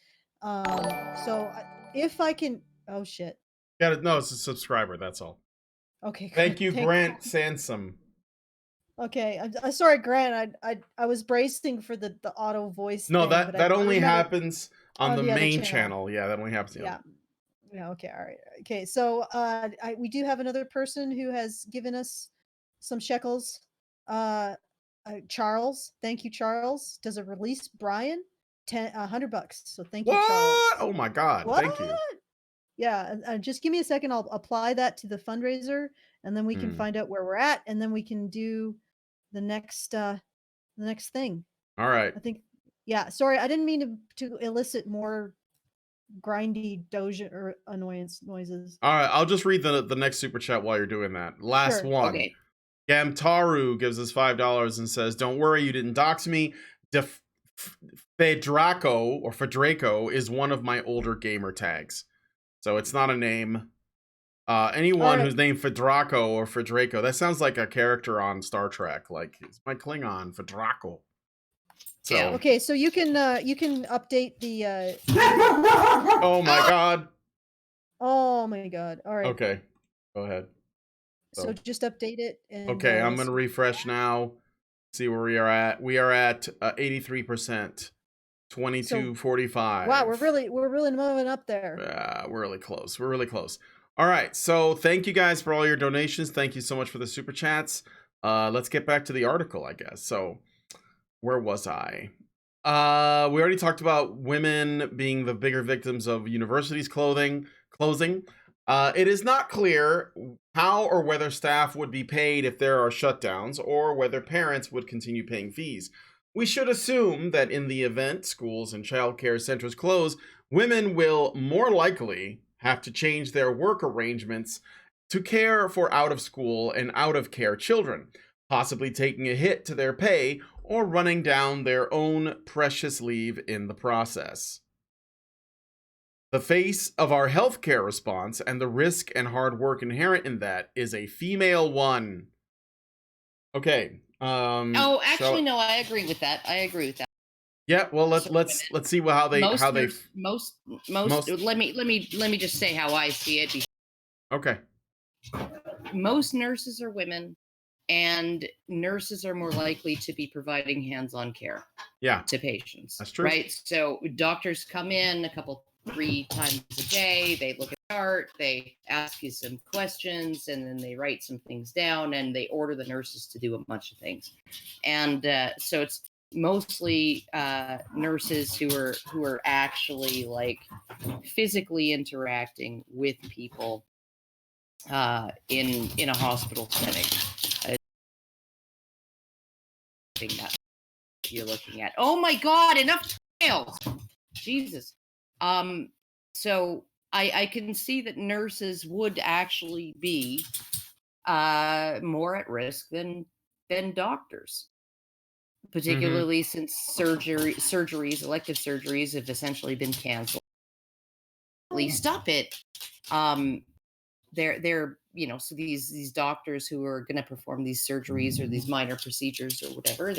S2: so if I can, oh shit.
S3: No, it's a subscriber. That's all.
S2: Okay.
S3: Thank you, Grant Sansom.
S2: Okay, I'm sorry, Grant. I was bracing for the auto voice.
S3: No,
S2: thing,
S3: that only happens on the main
S2: channel.
S3: channel. Yeah, that only happens.
S2: Yeah. Okay. All right. Okay. So we do have another person who has given us some shekels. Charles, thank you, Charles. Does it release Brian? $100. So thank you, Charles.
S3: Oh my God!
S2: What?
S3: Thank you.
S2: Yeah, just give me a second. I'll apply that to the fundraiser, and then we can find out where we're at, and then we can do the next thing.
S3: All right.
S2: I think. Yeah. Sorry, I didn't mean to elicit more grindy Doge or annoyance noises.
S3: All right, I'll just read the next super chat while you're doing that. Last one.
S4: Okay.
S3: Gamtaru gives us $5 and says, "Don't worry, you didn't dox me. Fedraco is one of my older gamer tags, so it's not a name. Anyone who's named Fedraco or Fedraco, that sounds like a character on Star Trek. Like, it's my Klingon, Fedraco. So
S2: okay, so you can update the.
S3: Oh my God.
S2: Oh my God! All right.
S3: Okay, go ahead.
S2: So just update it. And,
S3: okay, I'm gonna refresh now. See where we are at. We are at 83%, 2245.
S2: Wow, we're really moving up there.
S3: Yeah, we're really close. We're really close. All right, so thank you guys for all your donations. Thank you so much for the super chats. Let's get back to the article, I guess. So, where was I? We already talked about women being the bigger victims of universities closing. It is not clear how or whether staff would be paid if there are shutdowns, or whether parents would continue paying fees. We should assume that in the event schools and childcare centers close, women will more likely have to change their work arrangements to care for out-of-school and out-of-care children, possibly taking a hit to their pay or running down their own precious leave in the process. The face of our healthcare response and the risk and hard work inherent in that is a female one. Okay.
S4: No, I agree with that.
S3: Yeah, well, let's see how they
S4: most. Let me just say how I see it.
S3: Okay.
S4: Most nurses are women, and nurses are more likely to be providing hands-on care. To patients.
S3: That's true.
S4: Right. So doctors come in 3 times a day. They look at start, they ask you some questions, and then they write some things down, and they order the nurses to do a bunch of things. And so it's mostly nurses who are actually like physically interacting with people in a hospital setting. I think that's what you're looking at. Oh my God! Enough tails. Jesus. So I can see that nurses would actually be more at risk than doctors, particularly since elective surgeries have essentially been canceled. Stop it. They're so these doctors who are going to perform these surgeries or these minor procedures or whatever,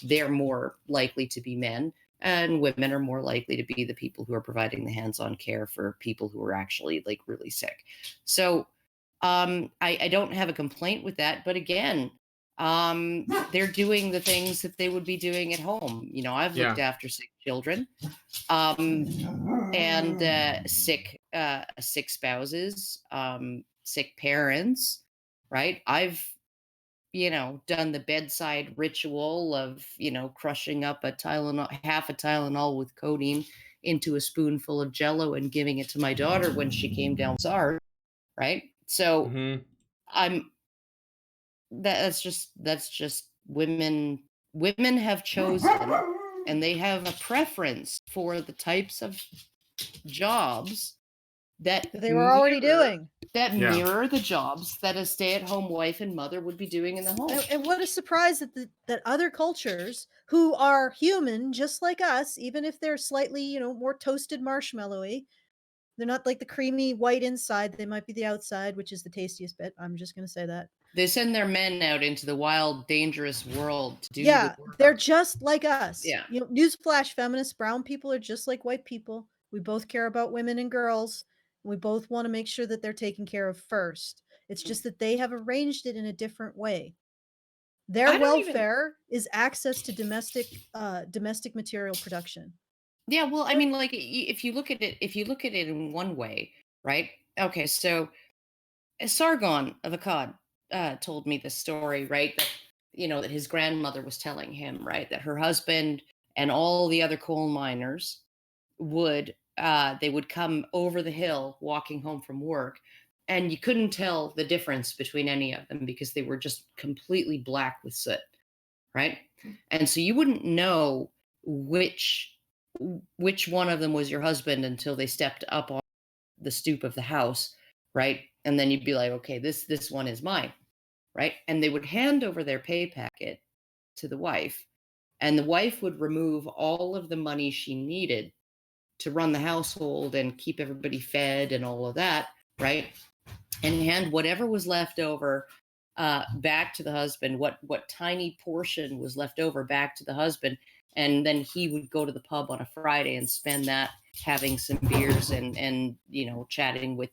S4: they're more likely to be men, and women are more likely to be the people who are providing the hands-on care for people who are actually like really sick. So I don't have a complaint with that, but again, they're doing the things that they would be doing at home. I've looked after sick children, and sick spouses, sick parents, right? I've done the bedside ritual of crushing up half a Tylenol with codeine into a spoonful of Jello and giving it to my daughter when she came down SARS, right? So that's just women have chosen, and they have a preference for the types of jobs that
S2: they were already doing,
S4: that mirror the jobs that a stay-at-home wife and mother would be doing in the home.
S2: And what a surprise that other cultures who are human just like us, even if they're slightly more toasted marshmallowy, they're not like the creamy white inside, they might be the outside, which is the tastiest bit. I'm just going to say that.
S4: They send their men out into the wild, dangerous world to do
S2: the work. They're just like us.
S4: Yeah.
S2: Newsflash, feminists, brown people are just like white people. We both care about women and girls. And we both want to make sure that they're taken care of first. It's just that they have arranged it in a different way. Their welfare is access to domestic material production.
S4: Yeah, well, I mean, like if you look at it in one way, right? Okay, so Sargon of Akkad told me this story, right? That that his grandmother was telling him, right, that her husband and all the other coal miners would come over the hill walking home from work, and you couldn't tell the difference between any of them because they were just completely black with soot, right? And so you wouldn't know which one of them was your husband until they stepped up on the stoop of the house, right? And then you'd be like, okay, this one is mine, right? And they would hand over their pay packet to the wife, and the wife would remove all of the money she needed to run the household and keep everybody fed and all of that, right? And hand whatever was left over back to the husband, what tiny portion was left over back to the husband. And then he would go to the pub on a Friday and spend that having some beers and chatting with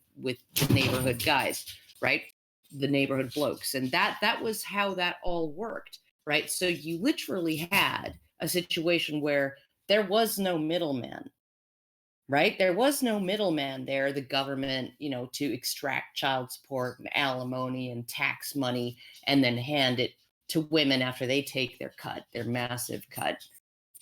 S4: the neighborhood guys, right? The neighborhood blokes. And that was how that all worked, right? So you literally had a situation where there was no middleman, right? There was no middleman there, the government, to extract child support and alimony and tax money and then hand it to women after they take their massive cut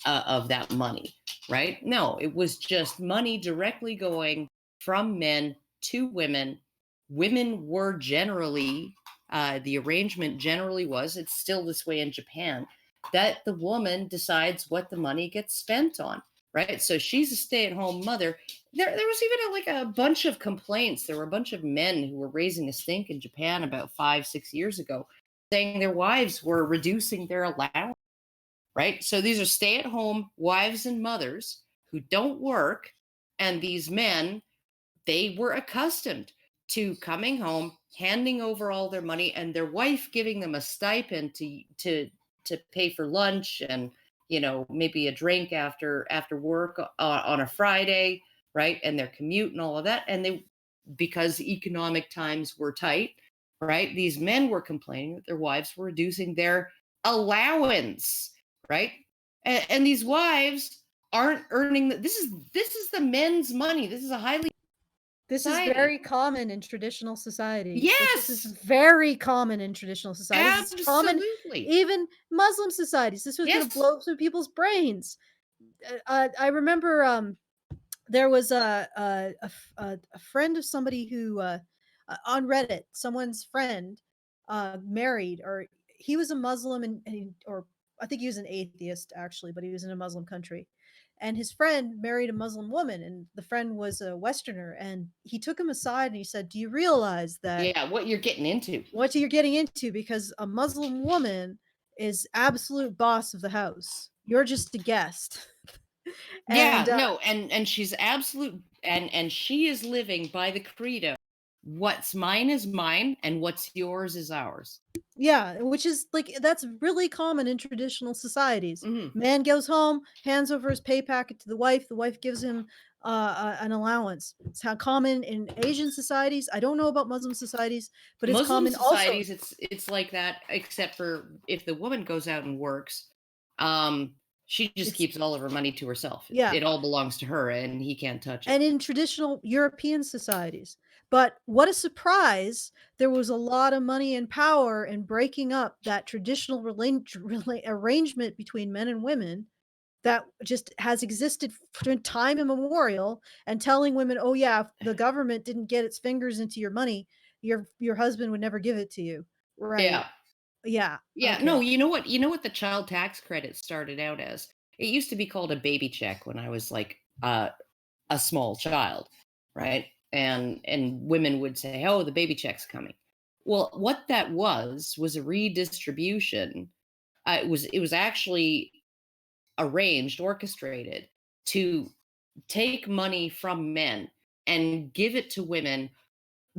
S4: of that money, right? No, it was just money directly going from men to women. Women were generally, the arrangement generally was, it's still this way in Japan, that the woman decides what the money gets spent on, right? So she's a stay-at-home mother. There was even a bunch of complaints. There were a bunch of men who were raising a stink in Japan about 5-6 years ago, saying their wives were reducing their allowance. Right? So these are stay-at-home wives and mothers who don't work, and these men, they were accustomed to coming home, handing over all their money, and their wife giving them a stipend to pay for lunch and maybe a drink after work on a Friday, right? And their commute and all of that. And because economic times were tight, right? These men were complaining that their wives were reducing their allowance. Right. And these wives aren't earning this is the men's money. This is a highly
S2: This is
S4: society.
S2: very common in traditional societies. Like, this is
S4: Yes,
S2: very common in traditional societies. It's common
S4: absolutely.
S2: even Muslim societies. This was gonna
S4: Yes.
S2: blow through people's brains. I remember, there was a friend of somebody who, on Reddit, someone's friend, married, or he was a Muslim, and or I think he was an atheist actually, but he was in a Muslim country. And his friend married a Muslim woman, and the friend was a Westerner, and he took him aside and he said, "Do you realize that
S4: Yeah, what you're getting into.
S2: what you're getting into, because a Muslim woman is absolute boss of the house. You're just a guest."
S4: Yeah,
S2: And
S4: no, and she's absolute, and she is living by the credo, what's mine is mine and what's yours is ours.
S2: yeah, which is like that's really common in traditional societies.
S4: Hmm.
S2: Man goes home, hands over his pay packet to the wife. The wife gives him an allowance. It's how common in Asian societies. I don't know about Muslim societies, but it's
S4: Muslim
S2: common also.
S4: societies, it's like that, except for if the woman goes out and works, she just
S2: It's
S4: keeps all of her money to herself.
S2: yeah,
S4: It all belongs to her, and he can't touch it.
S2: and in traditional European societies. But what a surprise! There was a lot of money and power in breaking up that traditional arrangement between men and women that just has existed for time immemorial, and telling women, "Oh yeah, if the government didn't get its fingers into your money, your husband would never give it to you." Right.
S4: Yeah.
S2: Yeah.
S4: Yeah, no,
S2: Okay.
S4: you know what the child tax credit started out as? It used to be called a baby check when I was like a small child, right? And women would say, "Oh, the baby check's coming." Well, what that was a redistribution. It was actually arranged, orchestrated to take money from men and give it to women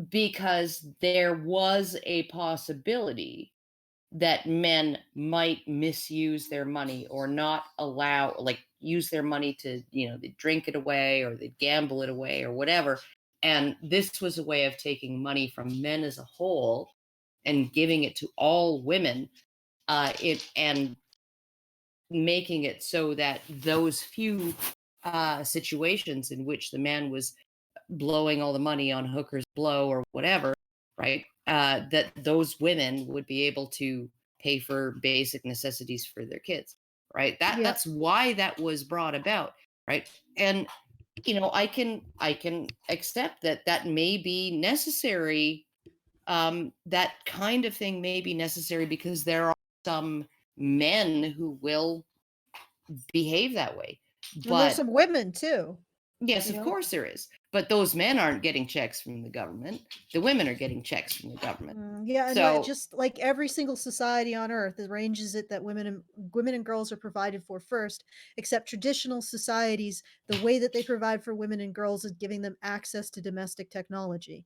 S4: because there was a possibility that men might misuse their money or not allow, like, use their money to, they drink it away or they gamble it away or whatever. And this was a way of taking money from men as a whole and giving it to all women, it and making it so that those few situations in which the man was blowing all the money on hookers blow or whatever, right? That those women would be able to pay for basic necessities for their kids, right? That
S2: Yeah.
S4: that's why that was brought about, right? And I can accept that that may be necessary. That kind of thing may be necessary because there are some men who will behave that way.
S2: And there's
S4: But
S2: some women too,
S4: yes,
S2: you
S4: of
S2: know?
S4: course there is. But those men aren't getting checks from the government. The women are getting checks from the government.
S2: Yeah, and
S4: So,
S2: just like every single society on earth arranges it that women and girls are provided for first, except traditional societies, the way that they provide for women and girls is giving them access to domestic technology.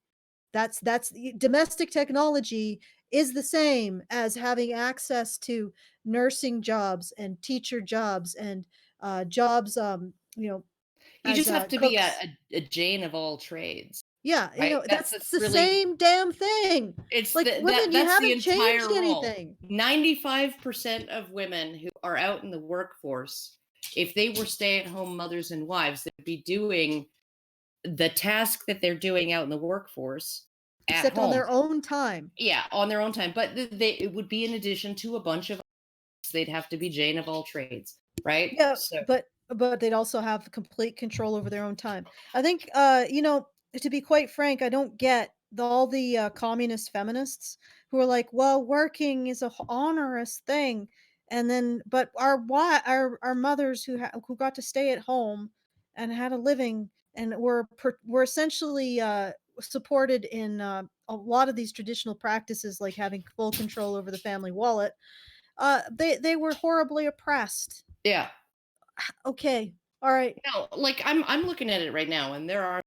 S2: Domestic technology is the same as having access to nursing jobs and teacher jobs and jobs,
S4: you
S2: as
S4: just have to be a,
S2: cooks.
S4: a, a Jane of all trades,
S2: Yeah,
S4: right? That's
S2: that's
S4: that's
S2: the
S4: really
S2: same damn thing.
S4: it's
S2: Like,
S4: the
S2: women, you
S4: that's the
S2: haven't changed
S4: entire role.
S2: anything.
S4: 95% of women who are out in the workforce, if they were stay-at-home mothers and wives, they'd be doing the task that they're doing out in the workforce at
S2: Except on
S4: home.
S2: their own time.
S4: Yeah, on their own time. But it would be in addition to a bunch of, they'd have to be Jane of all trades, right?
S2: Yeah,
S4: So
S2: but they'd also have complete control over their own time. I think, to be quite frank, I don't get all the communist feminists who are like, "Well, working is a onerous thing," and then, but our mothers who got to stay at home and had a living and were essentially supported in a lot of these traditional practices, like having full control over the family wallet. They were horribly oppressed.
S4: yeah.
S2: Okay. All right.
S4: No, like I'm looking at it right now, and there are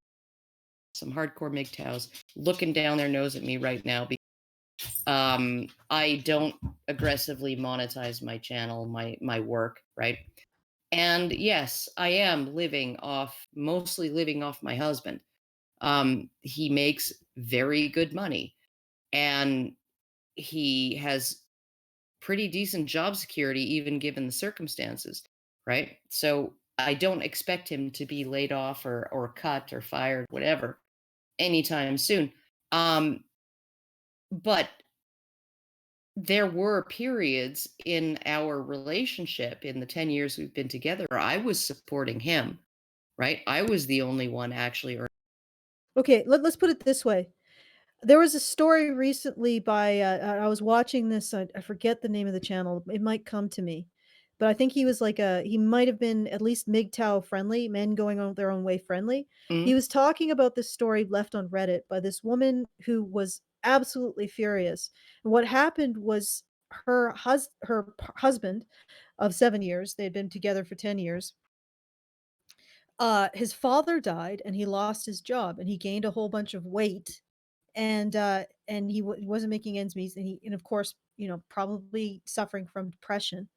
S4: some hardcore MGTOWs looking down their nose at me right now because I don't aggressively monetize my channel, my work, right? And yes, I am mostly living off my husband. He makes very good money, and he has pretty decent job security, even given the circumstances, right? So I don't expect him to be laid off or cut or fired, whatever. anytime soon. But there were periods in our relationship in the 10 years we've been together, I was supporting him, right? I was the only one actually
S2: Okay, let's put it this way. There was a story recently by, I was watching this, I forget the name of the channel, it might come to me, but I think he was like he might have been at least MGTOW friendly, men going on their own way friendly. He
S4: Mhm.
S2: was talking about this story left on Reddit by this woman who was absolutely furious. And what happened was her husband of 7 years, they had been together for 10 years, his father died and he lost his job and he gained a whole bunch of weight and he wasn't making ends meet, and of course, probably suffering from depression,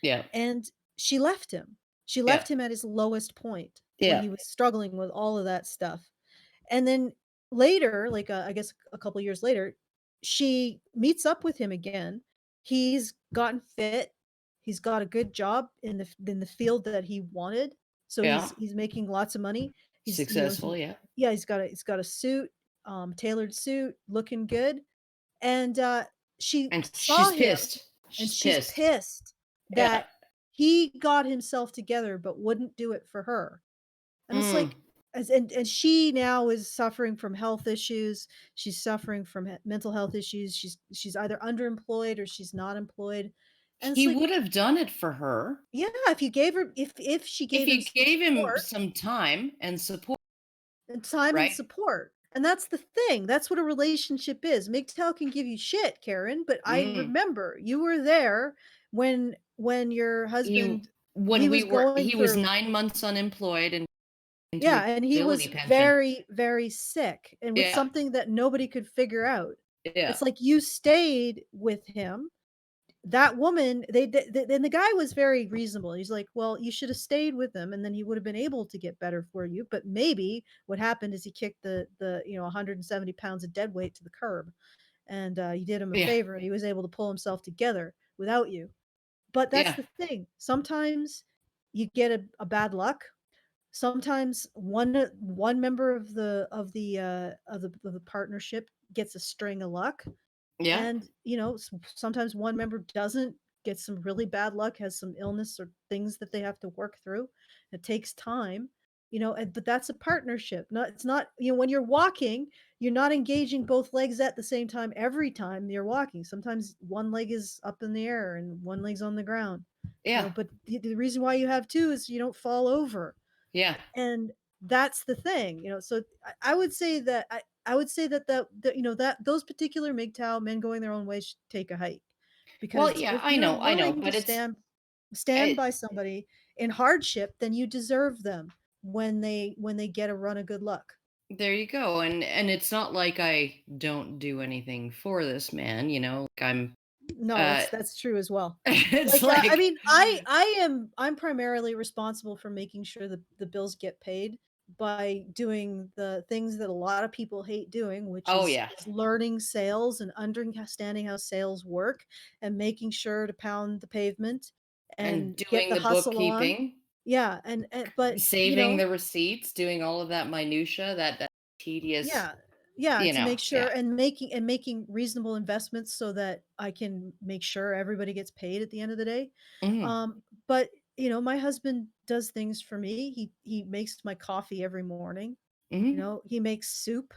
S4: Yeah.
S2: and she left him. She
S4: Yeah.
S2: left him at his lowest point when
S4: Yeah.
S2: he was struggling with all of that stuff, and then later, like, I guess a couple years later, she meets up with him again. He's gotten fit. He's got a good job in the field that he wanted, so
S4: Yeah.
S2: he's making lots of money. He's,
S4: Successful, yeah.
S2: yeah, he's got a suit, tailored suit, looking good, and, she
S4: And
S2: saw
S4: she's
S2: him,
S4: pissed.
S2: and
S4: She's
S2: she's
S4: pissed.
S2: pissed
S4: Yeah.
S2: that he got himself together but wouldn't do it for her, and it's
S4: Mm.
S2: like and she now is suffering from health issues, she's suffering from mental health issues, she's either underemployed or she's not employed, and it's
S4: He
S2: like,
S4: would have done it for her
S2: yeah, if you gave her if she
S4: if
S2: gave him
S4: you
S2: some
S4: gave him
S2: support
S4: some time and support,
S2: and time and
S4: right?
S2: support. And that's the thing. That's what a relationship is. MGTOW can give you shit, Karen, but I
S4: Mm.
S2: remember you were there when your
S4: He
S2: husband
S4: when
S2: he
S4: we
S2: was
S4: were
S2: going
S4: he was
S2: through,
S4: 9 months unemployed and into a
S2: yeah, and he
S4: disability
S2: was
S4: pension.
S2: very, very sick and with
S4: Yeah.
S2: something that nobody could figure out.
S4: Yeah.
S2: It's like you stayed with him. That woman, and the guy was very reasonable. He's like, "Well, you should have stayed with him, and then he would have been able to get better for you. But maybe what happened is he kicked the 170 pounds of dead weight to the curb, and you did him a
S4: Yeah.
S2: favor, and he was able to pull himself together without you." But that's
S4: Yeah.
S2: the thing. Sometimes you get a bad luck. Sometimes one member of the partnership gets a string of luck,
S4: Yeah.
S2: and, sometimes one member doesn't, get some really bad luck, has some illness or things that they have to work through. It takes time, but that's a partnership. It's not, when you're walking, you're not engaging both legs at the same time every time you're walking. Sometimes one leg is up in the air and one leg's on the ground,
S4: Yeah.
S2: but the reason why you have two is you don't fall over.
S4: Yeah.
S2: And that's the thing, so I would say that I would say that that those particular MGTOW men going their own way should take a hike,
S4: Well,
S2: because
S4: yeah,
S2: if you're
S4: I know,
S2: willing to
S4: but
S2: stand
S4: it
S2: by somebody in hardship, then you deserve them when they get a run of good luck.
S4: there you go. And it's not like I don't do anything for this man, like
S2: No,
S4: uh
S2: that's true as well.
S4: it's
S2: Like, I
S4: like
S2: mean, I'm primarily responsible for making sure that the bills get paid by doing the things that a lot of people hate doing, which
S4: oh yeah.
S2: is learning sales and understanding how sales work and making sure to pound the pavement
S4: And
S2: and get
S4: doing
S2: the
S4: the
S2: hustle on.
S4: bookkeeping,
S2: Yeah, and but,
S4: saving the receipts, doing all of that minutia, that tedious,
S2: yeah. Yeah, to make
S4: yeah.
S2: sure and making reasonable investments so that I can make sure everybody gets paid at the end of the day.
S4: Mhm.
S2: But, my husband does things for me. He makes my coffee every morning.
S4: Mhm.
S2: He makes soup.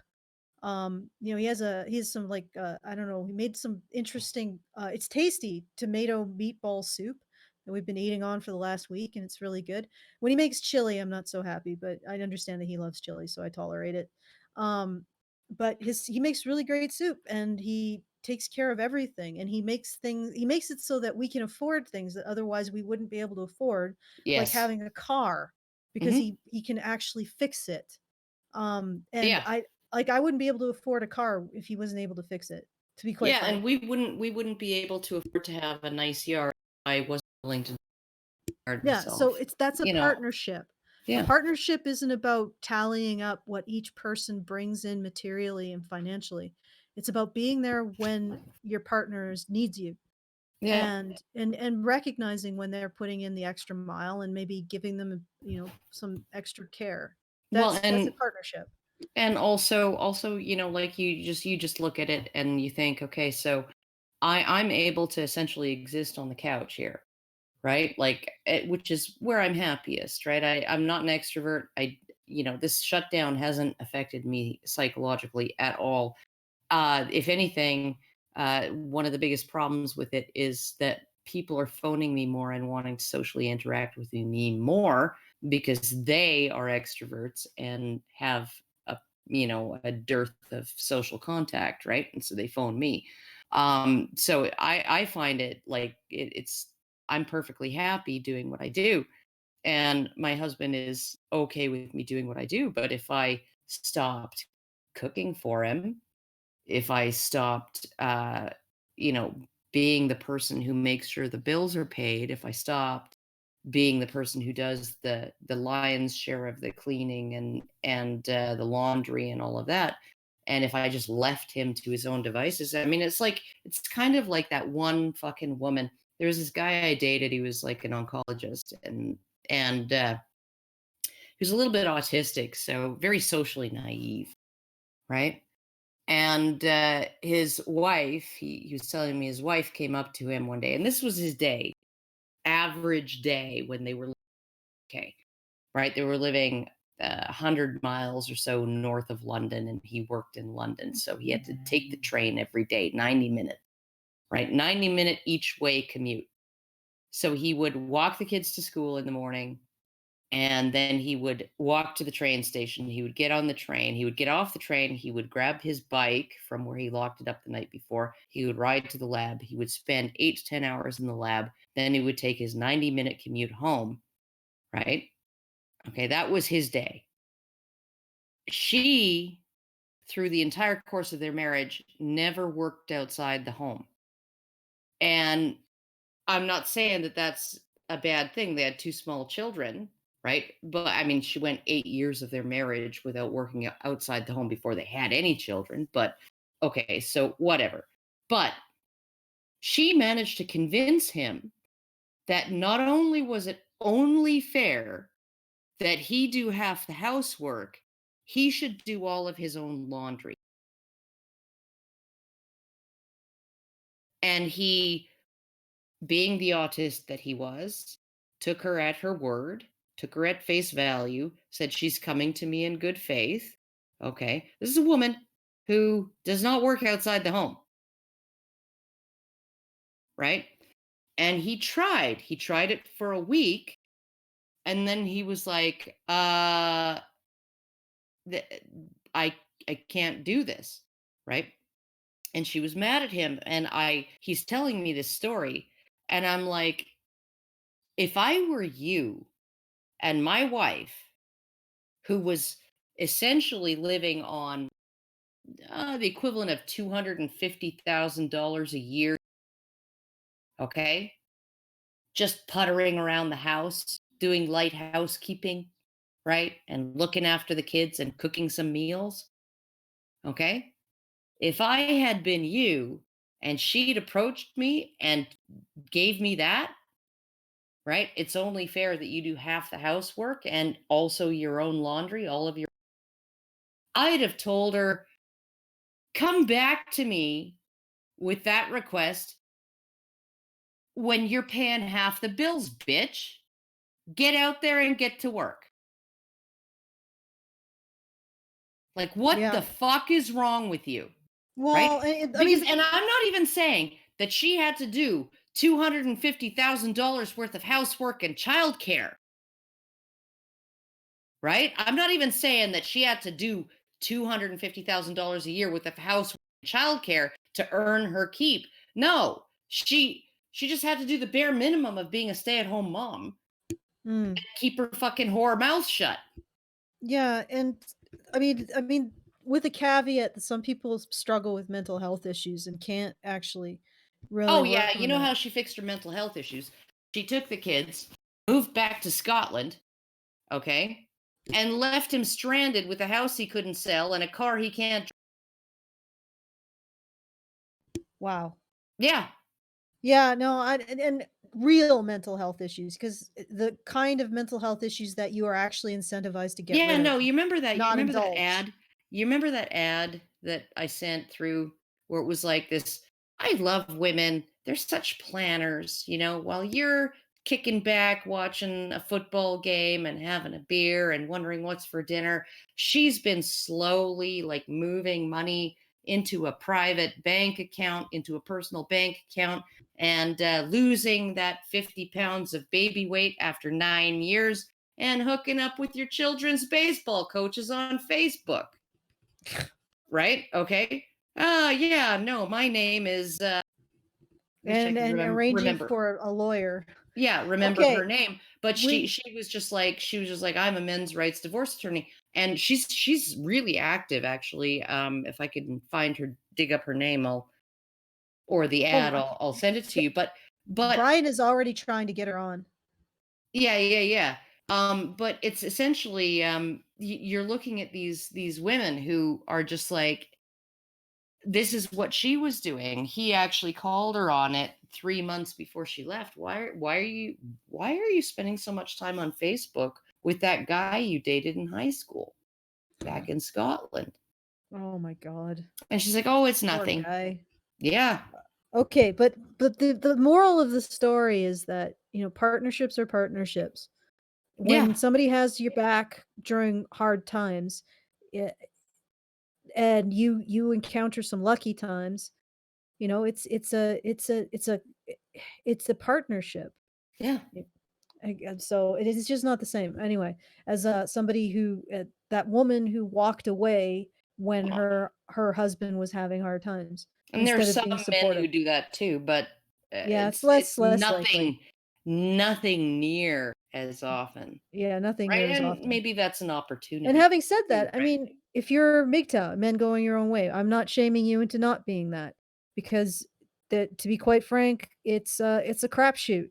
S2: He has some, like, I don't know, he made some interesting, it's tasty tomato meatball soup that we've been eating on for the last week, and it's really good. When he makes chili, I'm not so happy, but I understand that he loves chili, so I tolerate it. But he makes really great soup, and he takes care of everything, and he makes it so that we can afford things that otherwise we wouldn't be able to afford, like
S4: Yes.
S2: having a car, because
S4: Mhm.
S2: he can actually fix it. And
S4: Yeah.
S2: I wouldn't be able to afford a car if he wasn't able to fix it, to be quite
S4: Yeah, and
S2: frank.
S4: we wouldn't be able to afford to have a nice yard if I wasn't willing to do the yard
S2: Yeah, so
S4: myself.
S2: that's a
S4: You know.
S2: partnership. A
S4: Yeah.
S2: partnership isn't about tallying up what each person brings in materially and financially. It's about being there when your partners needs you,
S4: Yeah.
S2: and recognizing when they're putting in the extra mile and maybe giving them, some extra care.
S4: Well,
S2: That's a
S4: and
S2: partnership.
S4: And also, you know, like you just look at it and you think, okay, so I'm able to essentially exist on the couch here, right? Like, which is where I'm happiest, right? I'm not an extrovert. You know, this shutdown hasn't affected me psychologically at all. If anything, one of the biggest problems with it is that people are phoning me more and wanting to socially interact with me more because they are extroverts and have a, you know, a dearth of social contact, right? And so they phone me. So I find it like it's I'm perfectly happy doing what I do, and my husband is okay with me doing what I do. But if I stopped cooking for him, if I stopped, you know, being the person who makes sure the bills are paid, if I stopped being the person who does the lion's share of the cleaning and the laundry and all of that, and if I just left him to his own devices, I mean, it's like it's kind of like that one fucking woman. There was this guy I dated. He was like an oncologist, and he was a little bit autistic, so very socially naive, right? And his wife, he was telling me his wife came up to him one day, and this was his day, average day when they were okay, right? They were living 100 miles or so north of London, and he worked in London. So he had to take the train every day, 90 minutes, right? 90-minute each way commute. So he would walk the kids to school in the morning, and then he would walk to the train station. He would get on the train. He would get off the train. He would grab his bike from where he locked it up the night before. He would ride to the lab. He would spend 8 to 10 hours in the lab. Then he would take his 90-minute commute home, right? Okay, that was his day. She, through the entire course of their marriage, never worked outside the home. And I'm not saying that that's a bad thing. They had 2 small children, right? But I mean, she went 8 years of their marriage without working outside the home before they had any children, but okay, so whatever. But she managed to convince him that not only was it only fair that he do half the housework, he should do all of his own laundry. And he, being the autist that he was, took her at her word, took her at face value, said she's coming to me in good faith. Okay. This is a woman who does not work outside the home, right? And he tried. He tried it for a week, and then he was like, th- I I can't do this, right? And she was mad at him, and he's telling me this story, and I'm like, if I were you and my wife, who was essentially living on the equivalent of $250,000 a year, okay, just puttering around the house, doing light housekeeping, right, and looking after the kids and cooking some meals, okay. If I had been you and she'd approached me and gave me that, right? It's only fair that you do half the housework and also your own laundry, all of your. I'd have told her, come back to me with that request when you're paying half the bills, bitch. Get out there and get to work. Like, what
S2: Yeah.
S4: the fuck is wrong with you?
S2: Well,
S4: Right? And I'm not even saying that she had to do $250,000 worth of housework and childcare. Right? I'm not even saying that she had to do $250,000 a year worth of housework and childcare to earn her keep. No, she just had to do the bare minimum of being a stay-at-home mom.
S2: Mm.
S4: Keep her fucking whore mouth shut.
S2: Yeah, and I mean, with a caveat that some people struggle with mental health issues and can't actually really
S4: Oh
S2: work
S4: yeah, you
S2: on
S4: know
S2: that.
S4: how she fixed her mental health issues? She took the kids, moved back to Scotland, okay, and left him stranded with a house he couldn't sell and a car he can't.
S2: Wow.
S4: Yeah.
S2: Yeah, no, and real mental health issues, because the kind of mental health issues that you are actually incentivized to get
S4: Yeah,
S2: rid
S4: no,
S2: of,
S4: you remember that
S2: not
S4: that
S2: indulge.
S4: ad? You remember that ad that I sent through where it was like this, I love women. They're such planners, while you're kicking back watching a football game and having a beer and wondering what's for dinner. She's been slowly like moving money into a private bank account, into a personal bank account, and losing that 50 pounds of baby weight after 9 years and hooking up with your children's baseball coaches on Facebook. Right? Okay. Yeah, no, my name is
S2: And arranging
S4: remember.
S2: for a lawyer.
S4: Yeah, remember
S2: Okay,
S4: her name. But she was just like I'm a men's rights divorce attorney. And she's really active actually. If I can find her, dig up her name, or the ad, I'll send it to you. But
S2: Brian is already trying to get her on.
S4: Yeah. But it's essentially you're looking at these women who are just like, this is what she was doing. He actually called her on it 3 months before she left. Why are you spending so much time on Facebook with that guy you dated in high school back in Scotland?
S2: Oh my God.
S4: And she's like, oh, it's
S2: Poor
S4: nothing.
S2: guy.
S4: Yeah.
S2: Okay, but the moral of the story is that, partnerships are partnerships. When somebody has your back during hard times, and you encounter some lucky times, it's a partnership.
S4: Yeah.
S2: And so it is just not the same. Anyway, as somebody who that woman who walked away when her husband was having hard times
S4: And there are
S2: instead of
S4: some
S2: being
S4: men
S2: supportive.
S4: who do that too, but
S2: Yeah, it's
S4: it's
S2: less likely.
S4: nothing near as often.
S2: Yeah, nothing near
S4: Right?
S2: as
S4: And
S2: often.
S4: maybe that's an opportunity.
S2: And having said that, I
S4: right?
S2: mean, if you're MGTOW, men going your own way, I'm not shaming you into not being that, because that, to be quite frank, it's a crapshoot.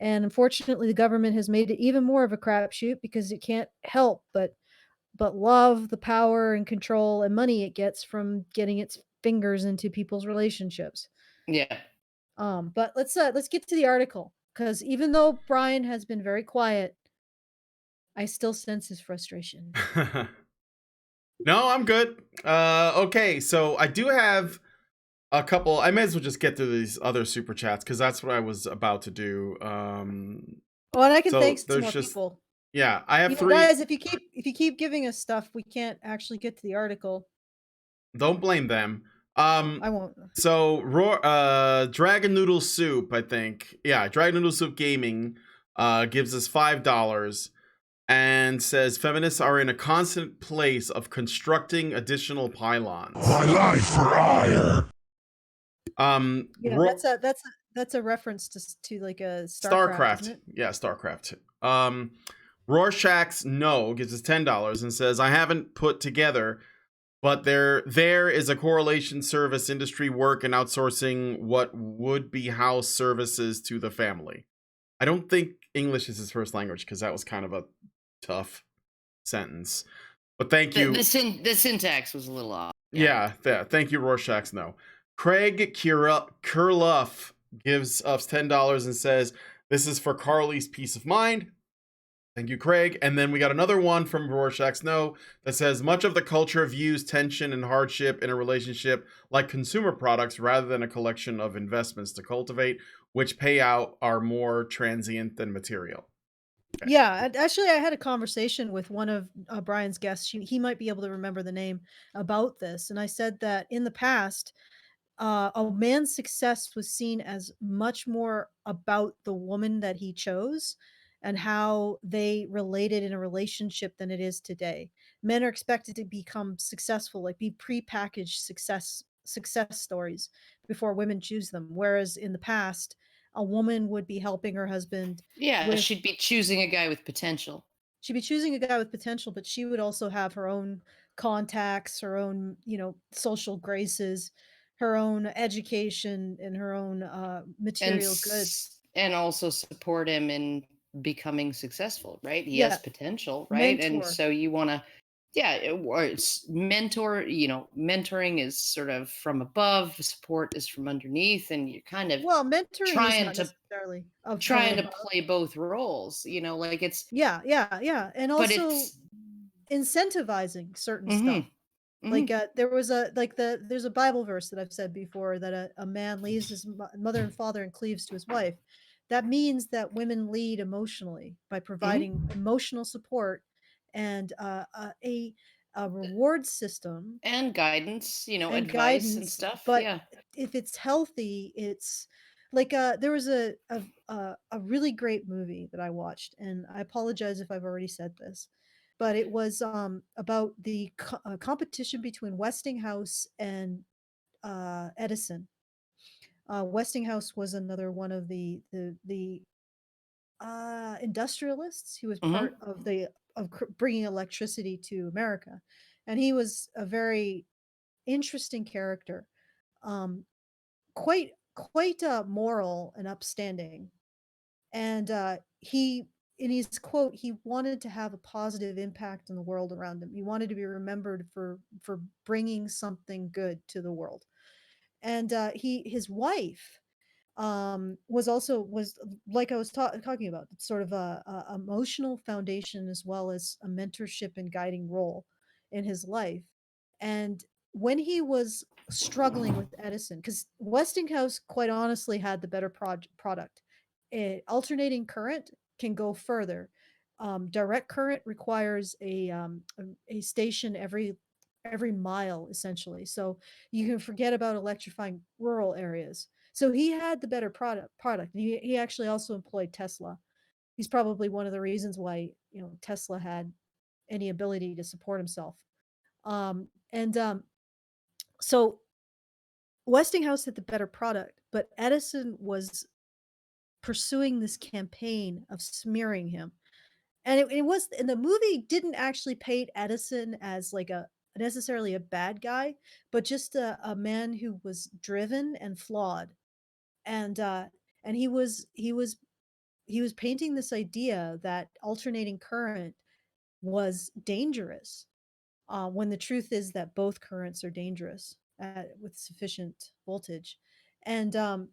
S2: And unfortunately, the government has made it even more of a crapshoot because it can't help but love the power and control and money it gets from getting its fingers into people's relationships.
S4: Yeah.
S2: But let's get to the article, because even though Brian has been very quiet, I still sense his frustration.
S3: No, I'm good. Okay, so I do have a couple. I may as well just get to these other super chats because that's what I was about to do.
S2: Oh, and I can
S3: So
S2: thank some
S3: there's
S2: more
S3: just
S2: people.
S3: yeah, I have three.
S2: Guys, if you keep giving us stuff, we can't actually get to the article.
S3: Don't blame them.
S2: I won't.
S3: So Dragon Noodle Soup, I think. Yeah, Dragon Noodle Soup Gaming gives us $5 and says feminists are in a constant place of constructing additional pylons.
S1: My life for ire.
S2: Yeah, that's a reference to like a StarCraft. Isn't it?
S3: Yeah, StarCraft. Rorschach's No gives us $10 and says, I haven't put together, but there is a correlation service industry work and outsourcing what would be house services to the family. I don't think English is his first language because that was kind of a tough sentence. But thank you.
S4: The syntax was a little off.
S3: Yeah, thank you, Rorschach's No. Craig Kurluff gives us $10 and says, this is for Carly's peace of mind. Thank you, Craig. And then we got another one from Rorschach's No that says, much of the culture views tension and hardship in a relationship like consumer products rather than a collection of investments to cultivate, which payout are more transient than material. Okay.
S2: Yeah, actually, I had a conversation with one of Brian's guests. He might be able to remember the name about this. And I said that in the past, a man's success was seen as much more about the woman that he chose and how they related in a relationship than it is today. Men are expected to become successful, like be prepackaged success stories before women choose them. Whereas in the past, a woman would be helping her husband.
S4: Yeah, she'd be choosing a guy with potential.
S2: She'd be choosing a guy with potential, but she would also have her own contacts, her own, social graces, her own education, and her own material goods.
S4: And also support him in becoming successful, right? He has potential, right?
S2: Mentor.
S4: And so you want to, it's mentor, mentoring is sort of from above, support is from underneath, and you're kind of
S2: mentoring
S4: trying
S2: is not necessarily
S4: trying to play both roles, like it's
S2: and also incentivizing certain stuff. Like there was a there's a Bible verse that I've said before that a man leaves his mother and father and cleaves to his wife. That means that women lead emotionally by providing emotional support and a reward system
S4: and guidance,
S2: and
S4: advice and
S2: guidance.
S4: stuff.
S2: But
S4: Yeah.
S2: if it's healthy, it's like there was a really great movie that I watched, and I apologize if I've already said this, but it was about the competition between Westinghouse and Edison. Westinghouse was another one of the industrialists who was part of bringing electricity to America, and he was a very interesting character, um, quite moral and upstanding, and he in his quote he wanted to have a positive impact in the world around him. He wanted to be remembered for bringing something good to the world, and his wife was like I was talking about, sort of a emotional foundation as well as a mentorship and guiding role in his life. And when he was struggling with Edison, because Westinghouse quite honestly had the better product. Alternating current can go further. Direct current requires a station every mile essentially, so you can forget about electrifying rural areas. So he had the better product. He actually also employed Tesla. He's probably one of the reasons why Tesla had any ability to support himself. And so Westinghouse had the better product, but Edison was pursuing this campaign of smearing him. And it was, and the movie didn't actually paint Edison as like a necessarily a bad guy, but just a man who was driven and flawed. And he was painting this idea that alternating current was dangerous, when the truth is that both currents are dangerous with sufficient voltage. And um,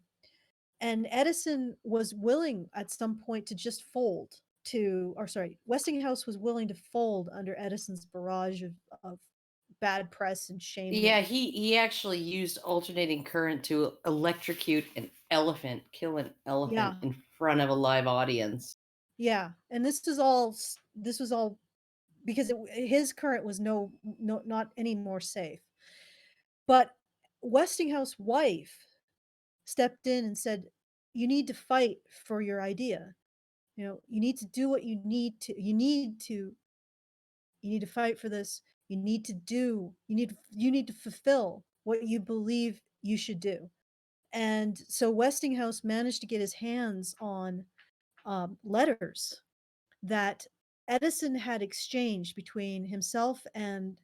S2: and Edison was willing at some point to just fold to, or sorry, Westinghouse was willing to fold under Edison's barrage of bad press and shame
S4: Yeah,
S2: him.
S4: he actually used alternating current to electrocute an elephant, kill an elephant
S2: Yeah,
S4: in front of a live audience.
S2: yeah, and this was all because his current was not any more safe. But Westinghouse wife stepped in and said, "You need to fight for your idea. You need to do what you need to fight for this. You need to fulfill what you believe you should do." And so Westinghouse managed to get his hands on letters that Edison had exchanged between himself and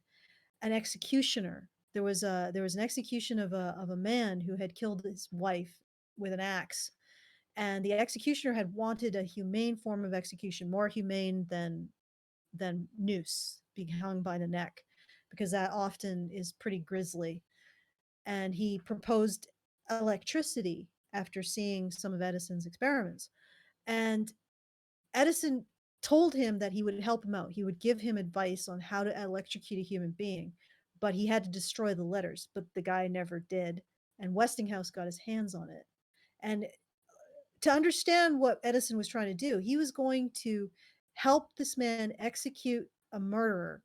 S2: an executioner. There was an execution of a man who had killed his wife with an axe, and the executioner had wanted a humane form of execution, more humane than noose, being hung by the neck, because that often is pretty grisly. And he proposed electricity after seeing some of Edison's experiments. And Edison told him that he would help him out. He would give him advice on how to electrocute a human being, but he had to destroy the letters. But the guy never did. And Westinghouse got his hands on it. And to understand what Edison was trying to do, he was going to help this man execute a murderer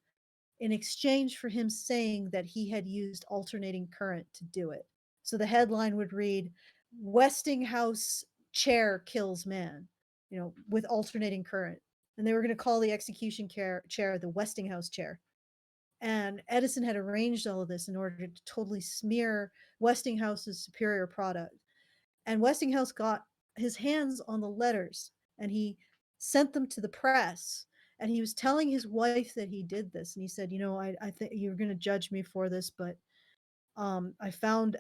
S2: in exchange for him saying that he had used alternating current to do it. So the headline would read, Westinghouse chair kills man, with alternating current. And they were going to call the execution chair the Westinghouse chair. And Edison had arranged all of this in order to totally smear Westinghouse's superior product. And Westinghouse got his hands on the letters, and he sent them to the press. And he was telling his wife that he did this. And he said, I think you're going to judge me for this, but I found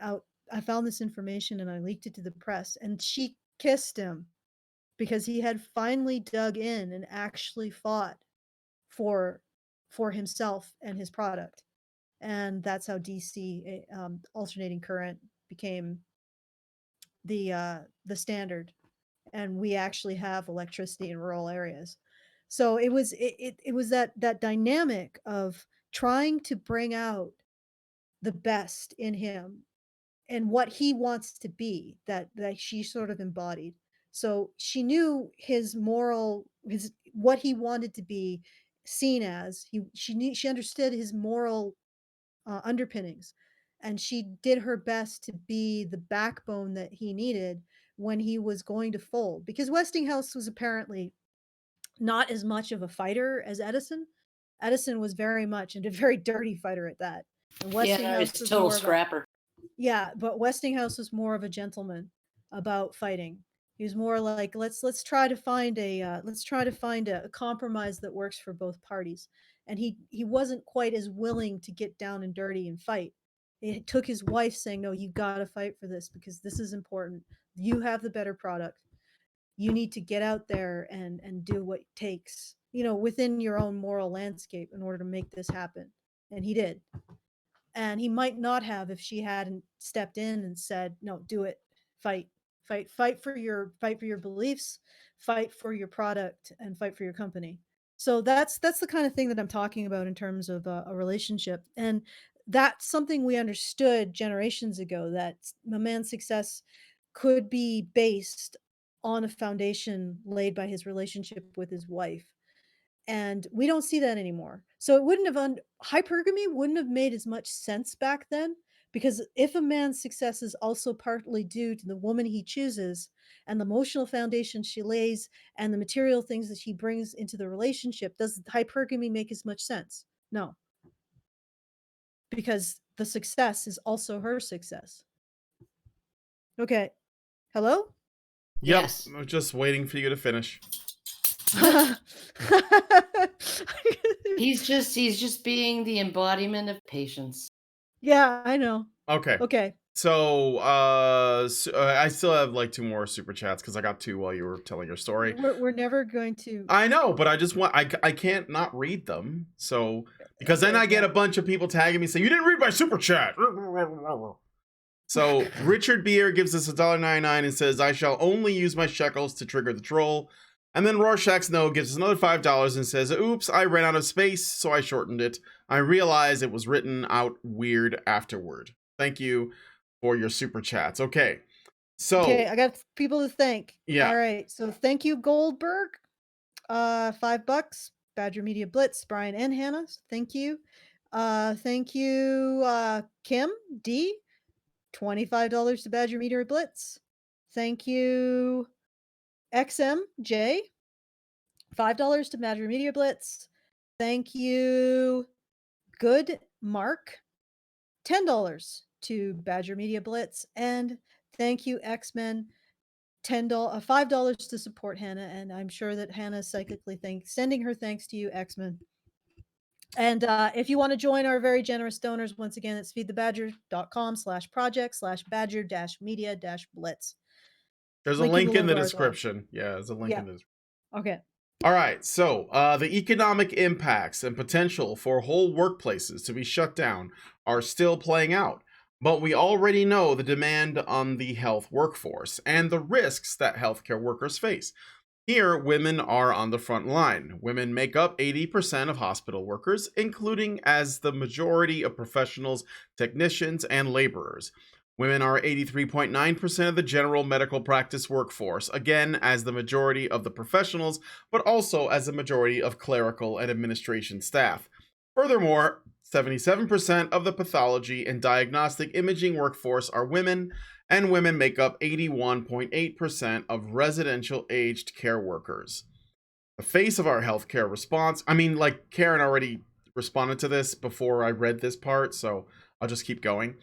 S2: this information and I leaked it to the press. And she kissed him because he had finally dug in and actually fought for for himself and his product. And that's how DC alternating current became the standard, and we actually have electricity in rural areas. So it was that dynamic of trying to bring out the best in him and what he wants to be, that she sort of embodied. So she knew his moral, his what he wanted to be seen as. She understood his moral underpinnings, and she did her best to be the backbone that he needed when he was going to fold. Because Westinghouse was apparently not as much of a fighter as Edison. Edison was very much, and a very dirty fighter at that. And Westinghouse
S4: he's
S2: was
S4: total
S2: more
S4: scrapper.
S2: yeah, but Westinghouse was more of a gentleman about fighting. He was more like, let's try to find a compromise that works for both parties. And he wasn't quite as willing to get down and dirty and fight. It took his wife saying, "No, you got to fight for this because this is important. You have the better product. You need to get out there and do what it takes, within your own moral landscape in order to make this happen." And he did. And he might not have if she hadn't stepped in and said, "No, do it. Fight. Fight for your beliefs, fight for your product, and fight for your company." So that's the kind of thing that I'm talking about in terms of a relationship. And that's something we understood generations ago, that a man's success could be based on a foundation laid by his relationship with his wife. And we don't see that anymore. So it wouldn't have hypergamy wouldn't have made as much sense back then, because if a man's success is also partly due to the woman he chooses and the emotional foundation she lays and the material things that he brings into the relationship, does hypergamy make as much sense? No. Because the success is also her success. Okay. Hello?
S3: Yep.
S4: Yes.
S3: I'm just waiting for you to finish.
S4: He's just being the embodiment of patience.
S2: Yeah, I know.
S3: Okay. So, I still have like 2 more super chats because I got 2 while you were telling your story.
S2: We're never going to.
S3: I know, but I just want I can't not read them. So because then I get a bunch of people tagging me saying, "You didn't read my super chat." So Richard Beer gives us $1.99 and says, "I shall only use my shekels to trigger the troll." And then Rorschach's No gives us another $5 and says, "Oops, I ran out of space, so I shortened it. I realized it was written out weird afterward." Thank you for your super chats. Okay. So
S2: Okay, I got people to thank.
S3: Yeah.
S2: All right. So thank you, Goldberg. $5. Badger Media Blitz, Brian and Hannah. Thank you. Thank you, Kim D. $25 to Badger Media Blitz. Thank you, XMJ. $5 to Badger Media Blitz. Thank you, Good Mark. $10 to Badger Media Blitz. And thank you, X-Men. $5 to support Hannah, and I'm sure that Hannah is psychically sending her thanks to you, X-Men. And if you want to join our very generous donors, once again, it's feedthebadger.com/project/badger-media-blitz.
S3: There's a link in the description. Yeah, there's a link in the description.
S2: Okay.
S3: All right, so the economic impacts and potential for whole workplaces to be shut down are still playing out. But we already know the demand on the health workforce and the risks that healthcare workers face. Here, women are on the front line. Women make up 80% of hospital workers, including as the majority of professionals, technicians, and laborers. Women are 83.9% of the general medical practice workforce, again, as the majority of the professionals, but also as the majority of clerical and administration staff. Furthermore, 77% of the pathology and diagnostic imaging workforce are women, and women make up 81.8% of residential aged care workers. The face of our healthcare response, like Karen already responded to this before I read this part, so I'll just keep going.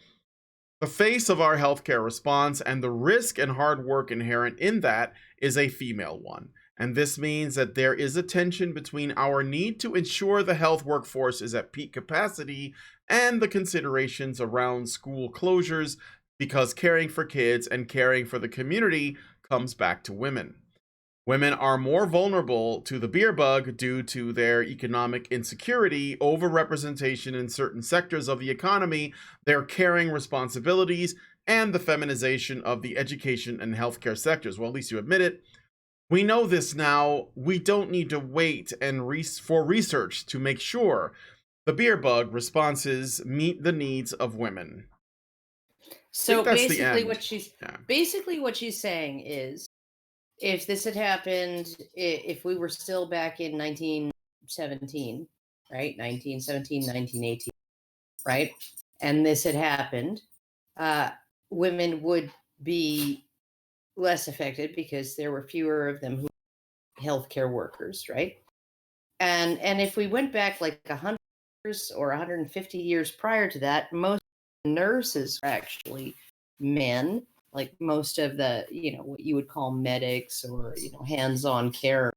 S3: The face of our healthcare response and the risk and hard work inherent in that is a female one. And this means that there is a tension between our need to ensure the health workforce is at peak capacity and the considerations around school closures, because caring for kids and caring for the community comes back to women. Women are more vulnerable to the beer bug due to their economic insecurity, overrepresentation in certain sectors of the economy, their caring responsibilities, and the feminization of the education and healthcare sectors. Well, at least you admit it. We know this now. We don't need to wait for research to make sure The beer bug responses meet the needs of women.
S4: So
S3: that's the
S4: basically
S3: end.
S4: what she's saying is, if this had happened, if we were still back in 1917, right? 1917, 1918, right? And this had happened, women would be less affected because there were fewer of them who were healthcare workers, right? And if we went back like 100 years or 150 years prior to that, most nurses were actually men. Like most of the, what you would call medics or, hands-on care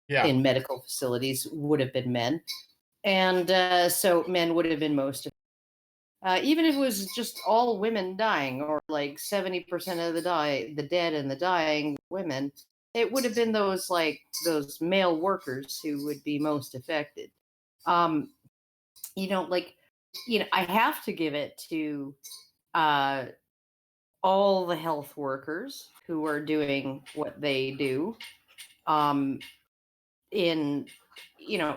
S4: in medical facilities would have been men. And so men would have been most, even if it was just all women dying, or like 70% of the dead and the dying women, it would have been those male workers who would be most affected. I have to give it to all the health workers who are doing what they do,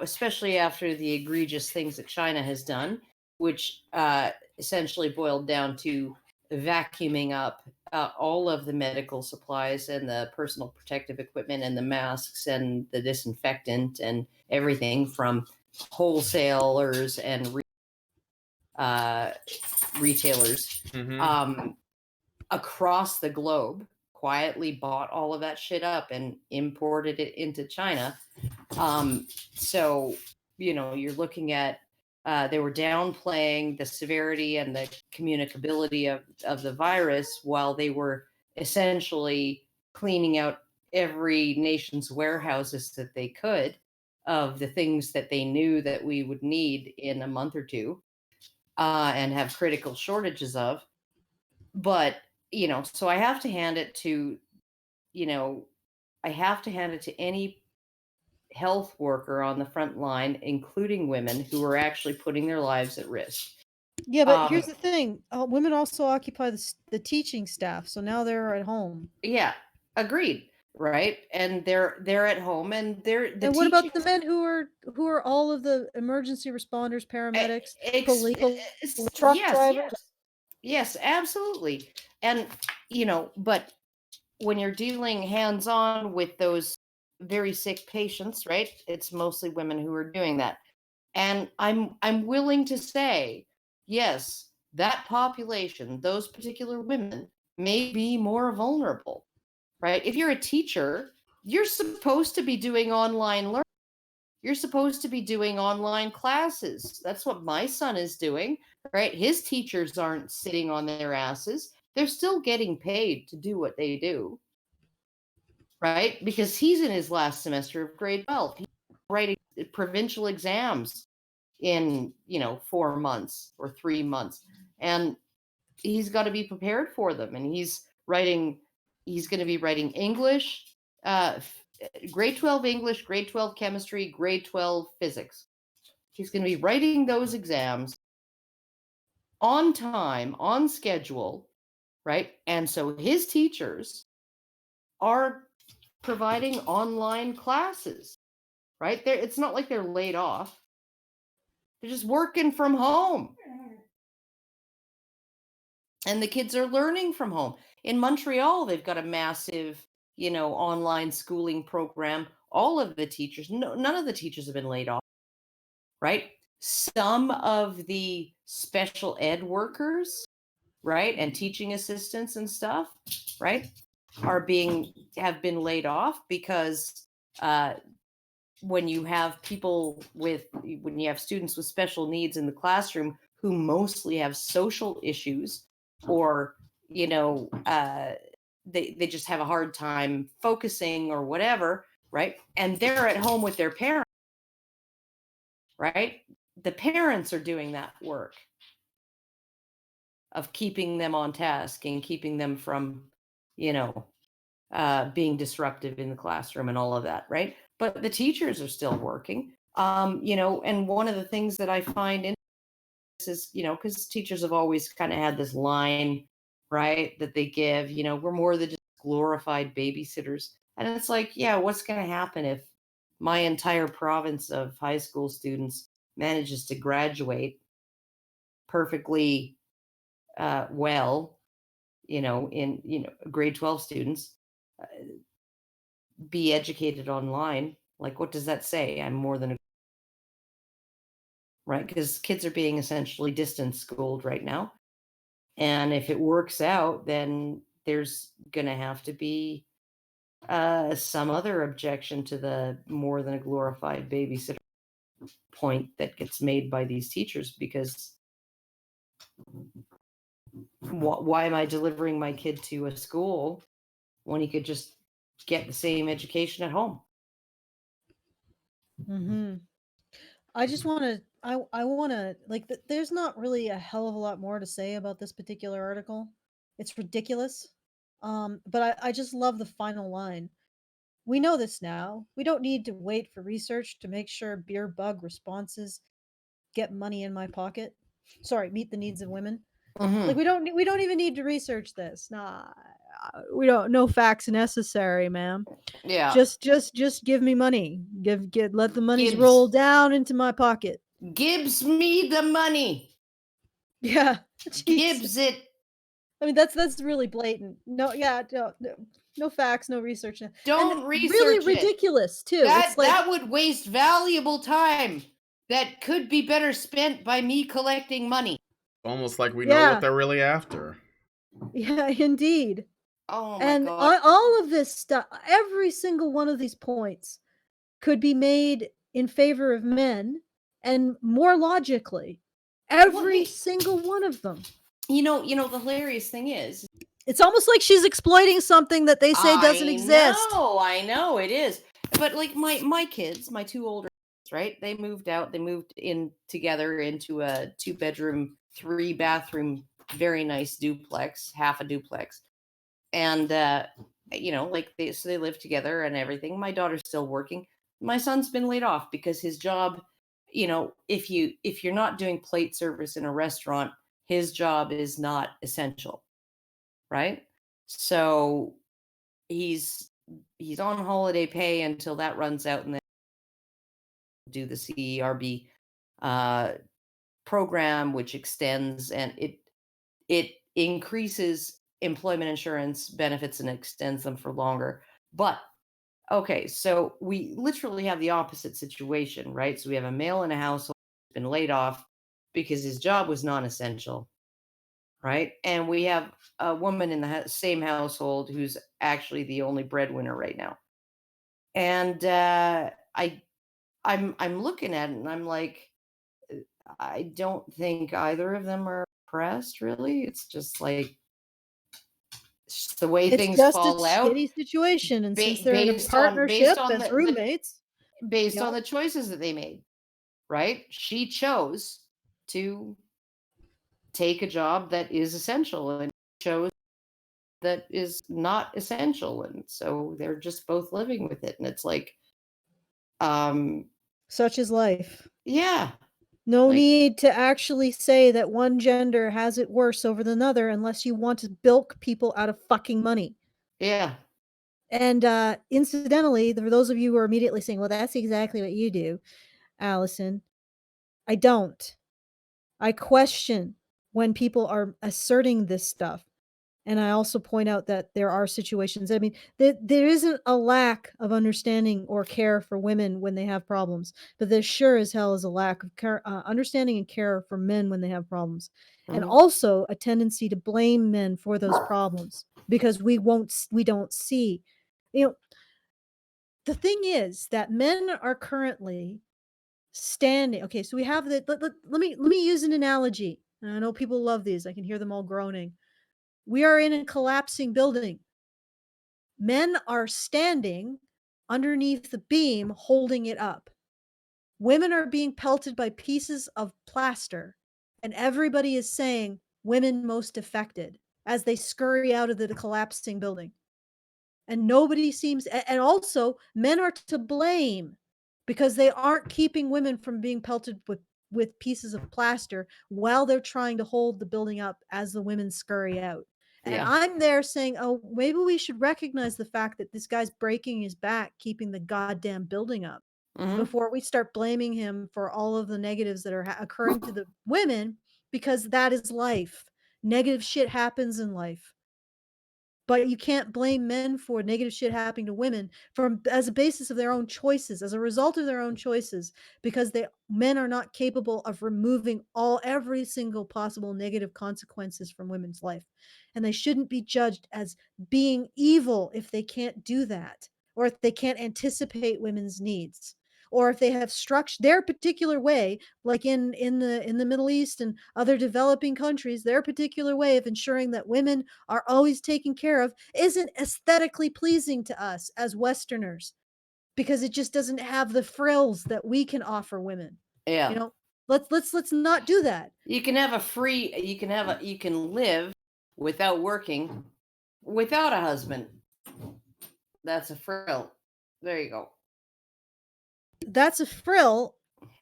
S4: especially after the egregious things that China has done, which essentially boiled down to vacuuming up all of the medical supplies and the personal protective equipment and the masks and the disinfectant and everything from wholesalers and retailers across the globe, quietly bought all of that shit up and imported it into China. So, you're looking at, they were downplaying the severity and the communicability of the virus while they were essentially cleaning out every nation's warehouses that they could of the things that they knew that we would need in a month or two, and have critical shortages of. But, so I have to hand it to, any health worker on the front line, including women who are actually putting their lives at risk.
S2: Yeah, but here's the thing. Women also occupy the teaching staff, so now they're at home.
S4: Yeah, agreed. Right, and they're at home, and
S2: and what about the men who are all of the emergency responders, paramedics, police, truck drivers?
S4: Yes, absolutely. And but when you're dealing hands-on with those very sick patients, right? It's mostly women who are doing that. And I'm willing to say, yes, that population, those particular women may be more vulnerable, right? If you're a teacher, you're supposed to be doing online learning. You're supposed to be doing online classes. That's what my son is doing, right? His teachers aren't sitting on their asses. They're still getting paid to do what they do, right? Because he's in his last semester of grade 12. He's writing provincial exams in 4 months or 3 months, and he's got to be prepared for them. And he's going to be writing English, grade 12 English, grade 12 chemistry, grade 12 physics. He's going to be writing those exams on time, on schedule, right? And so his teachers are providing online classes, right? It's not like they're laid off. They're just working from home. And the kids are learning from home. In Montreal, they've got a massive, online schooling program. All of the teachers, none of the teachers have been laid off, right? Some of the special ed workers, right, and teaching assistants and stuff, right, have been laid off because when you have students with special needs in the classroom who mostly have social issues, or they just have a hard time focusing or whatever, right? And they're at home with their parents, right? The parents are doing that work of keeping them on task and keeping them from, being disruptive in the classroom and all of that, right? But the teachers are still working. And one of the things that I find in this is, because teachers have always kind of had this line, right, that they give, we're more than just glorified babysitters. And it's like, yeah, what's going to happen if my entire province of high school students manages to graduate perfectly well, in grade 12 students, uh, be educated online. Like, what does that say? I'm more than a right? Because kids are being essentially distance schooled right now. And if it works out, then there's going to have to be some other objection to the more than a glorified babysitter point that gets made by these teachers, because why am I delivering my kid to a school when he could just get the same education at home?
S2: Mm-hmm. I just want to, I want to, like, there's not really a hell of a lot more to say about this particular article. It's ridiculous. But I just love the final line. We know this now. We don't need to wait for research to make sure beer bug responses get money in my pocket. Sorry, meet the needs of women. Like,
S4: Mm-hmm.
S2: we don't even need to research this. Nah, we don't. No facts necessary, ma'am.
S4: Yeah.
S2: Just give me money. Let the monies
S4: Gibbs.
S2: roll down into my pocket.
S4: Gibbs me the money.
S2: Yeah, Jesus.
S4: Gibbs it.
S2: I mean, that's really blatant. No, yeah, no facts, no research.
S4: Don't
S2: and
S4: research
S2: really
S4: it.
S2: ridiculous too.
S4: That
S2: It's like,
S4: that would waste valuable time that could be better spent by me collecting money.
S3: Almost like we know what they're really after.
S2: Yeah, indeed.
S4: Oh my
S2: And
S4: God.
S2: all of this stuff, every single one of these points could be made in favor of men, and more logically, every single one of them.
S4: The hilarious thing is,
S2: It's almost like she's exploiting something that they say doesn't exist.
S4: I know it is. But like my kids, my two older kids, right? They moved in together into a 2-bedroom, 3-bathroom, very nice duplex, half a duplex. And they live together and everything. My daughter's still working. My son's been laid off because his job, if you're not doing plate service in a restaurant, his job is not essential, right? So he's on holiday pay until that runs out, and then do the CERB program, which extends, and it increases employment insurance benefits and extends them for longer. But okay, so we literally have the opposite situation, right? So we have a male in a household who's been laid off because his job was non-essential, right? And we have a woman in the same household who's actually the only breadwinner right now. And I'm looking at it and I'm like, I don't think either of them are oppressed, really. It's just like the way
S2: It's
S4: things
S2: just a
S4: fall out
S2: shitty situation, and since they're in a
S4: based
S2: partnership
S4: on
S2: as roommates,
S4: based on the choices that they made, right? She chose to take a job that is essential, and chose that is not essential, and so they're just both living with it. And it's like,
S2: such is life.
S4: yeah,
S2: No need to actually say that one gender has it worse over the other unless you want to bilk people out of fucking money.
S4: yeah.
S2: And incidentally, for those of you who are immediately saying, well, that's exactly what you do, Alison, I don't. I question when people are asserting this stuff. And I also point out that there are situations, I mean, there isn't a lack of understanding or care for women when they have problems, but there sure as hell is a lack of care, understanding and care for men when they have problems. And also a tendency to blame men for those problems because we don't see. The thing is that men are currently standing. Okay, so we have let me use an analogy. And I know people love these. I can hear them all groaning. We are in a collapsing building. Men are standing underneath the beam holding it up. Women are being pelted by pieces of plaster, and everybody is saying women most affected as they scurry out of the collapsing building. And nobody seems, and also men are to blame because they aren't keeping women from being pelted with pieces of plaster while they're trying to hold the building up as the women scurry out. And I'm there saying, oh, maybe we should recognize the fact that this guy's breaking his back keeping the goddamn building up. before we start blaming him for all of the negatives that are occurring to the women, because that is life. Negative shit happens in life. But you can't blame men for negative shit happening to women from as a basis of their own choices, as a result of their own choices, because men are not capable of removing every single possible negative consequences from women's life. And they shouldn't be judged as being evil if they can't do that, or if they can't anticipate women's needs, or if they have structured their particular way, like in the Middle East and other developing countries, their particular way of ensuring that women are always taken care of isn't aesthetically pleasing to us as Westerners, because it just doesn't have the frills that we can offer women.
S4: Yeah.
S2: You know, let's not do that.
S4: You can you can live without working without a husband. That's a frill. There you go.
S2: That's a frill.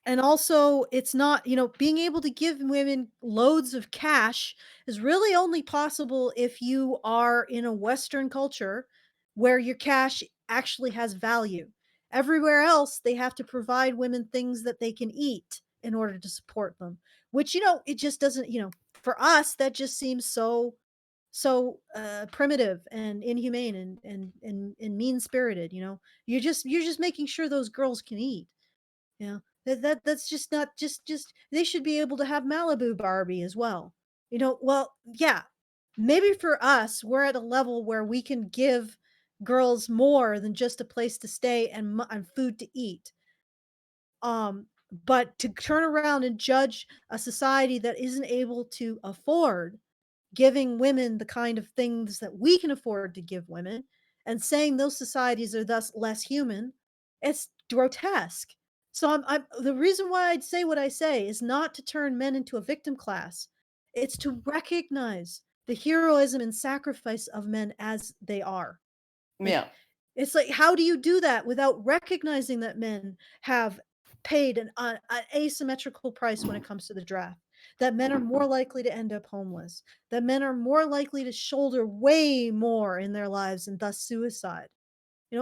S2: And also, it's not, being able to give women loads of cash is really only possible if you are in a Western culture where your cash actually has value. Everywhere else, they have to provide women things that they can eat in order to support them, which, it just doesn't, for us, that just seems so primitive and inhumane and mean spirited. You're just making sure those girls can eat. That's just not just they should be able to have Malibu Barbie as well. Well, yeah, maybe for us, we're at a level where we can give girls more than just a place to stay and food to eat. But to turn around and judge a society that isn't able to afford giving women the kind of things that we can afford to give women, and saying those societies are thus less human, it's grotesque. So I'm the reason why I'd say what I say is not to turn men into a victim class. It's to recognize the heroism and sacrifice of men as they are. Like,
S4: Yeah.
S2: it's like, how do you do that without recognizing that men have paid an asymmetrical price when it comes to the draft? That men are more likely to end up homeless. That men are more likely to shoulder way more in their lives and thus suicide.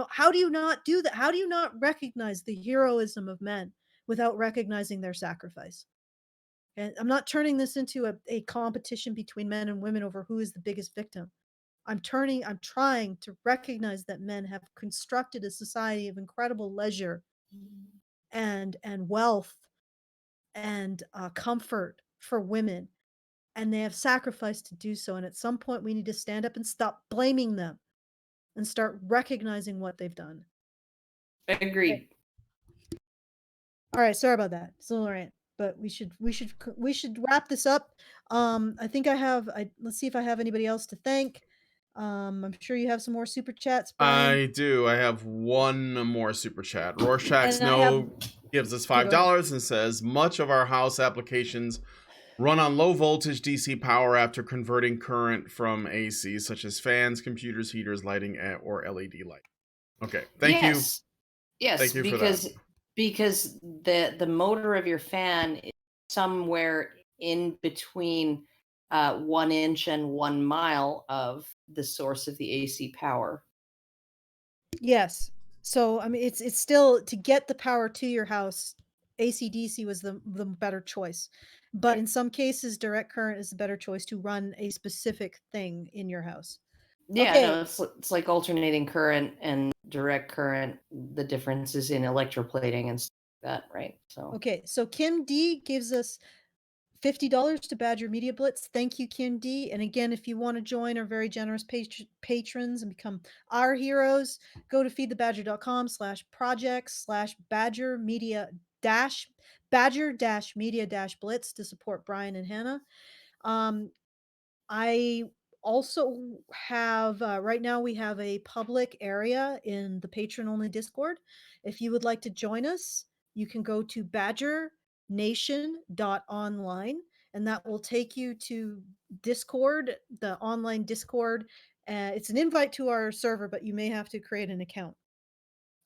S2: How do you not do that? How do you not recognize the heroism of men without recognizing their sacrifice? And I'm not turning this into a competition between men and women over who is the biggest victim. I'm trying to recognize that men have constructed a society of incredible leisure and wealth and comfort for women, and they have sacrificed to do so. And at some point, we need to stand up and stop blaming them and start recognizing what they've done.
S4: Agreed.
S2: All right, sorry about that. It's a little rant, but we should wrap this up. I think let's see if I have anybody else to thank. I'm sure you have some more super chats, Brian.
S3: I do. I have one more super chat. Rorschach
S2: And I have-
S3: Snow gives us
S2: Okay, go ahead.
S3: $5 and says, much of our house applications run on low voltage DC power after converting current from AC, such as fans, computers, heaters, lighting, or LED light. Okay, thank you.
S4: Yes,
S3: Thank you for that.
S4: because the motor of your fan is somewhere in between 1 inch and 1 mile of the source of the AC power.
S2: Yes. So I mean, it's still to get the power to your house. AC/DC was the better choice, but in some cases, direct current is the better choice to run a specific thing in your house.
S4: Yeah,
S2: Okay.
S4: no, it's like alternating current and direct current. The differences in electroplating and stuff like that, right? So
S2: Okay, so Kim D gives us $50 to Badger Media Blitz. Thank you, Kim D. And again, if you want to join our very generous patrons and become our heroes, go to feedthebadger.com/projects/badger media badger media blitz to support Brian and Hannah. I also have right now we have a public area in the patron only Discord. If you would like to join us, you can go to badgernation.online, and that will take you to Discord, the online Discord. It's an invite to our server, but you may have to create an account.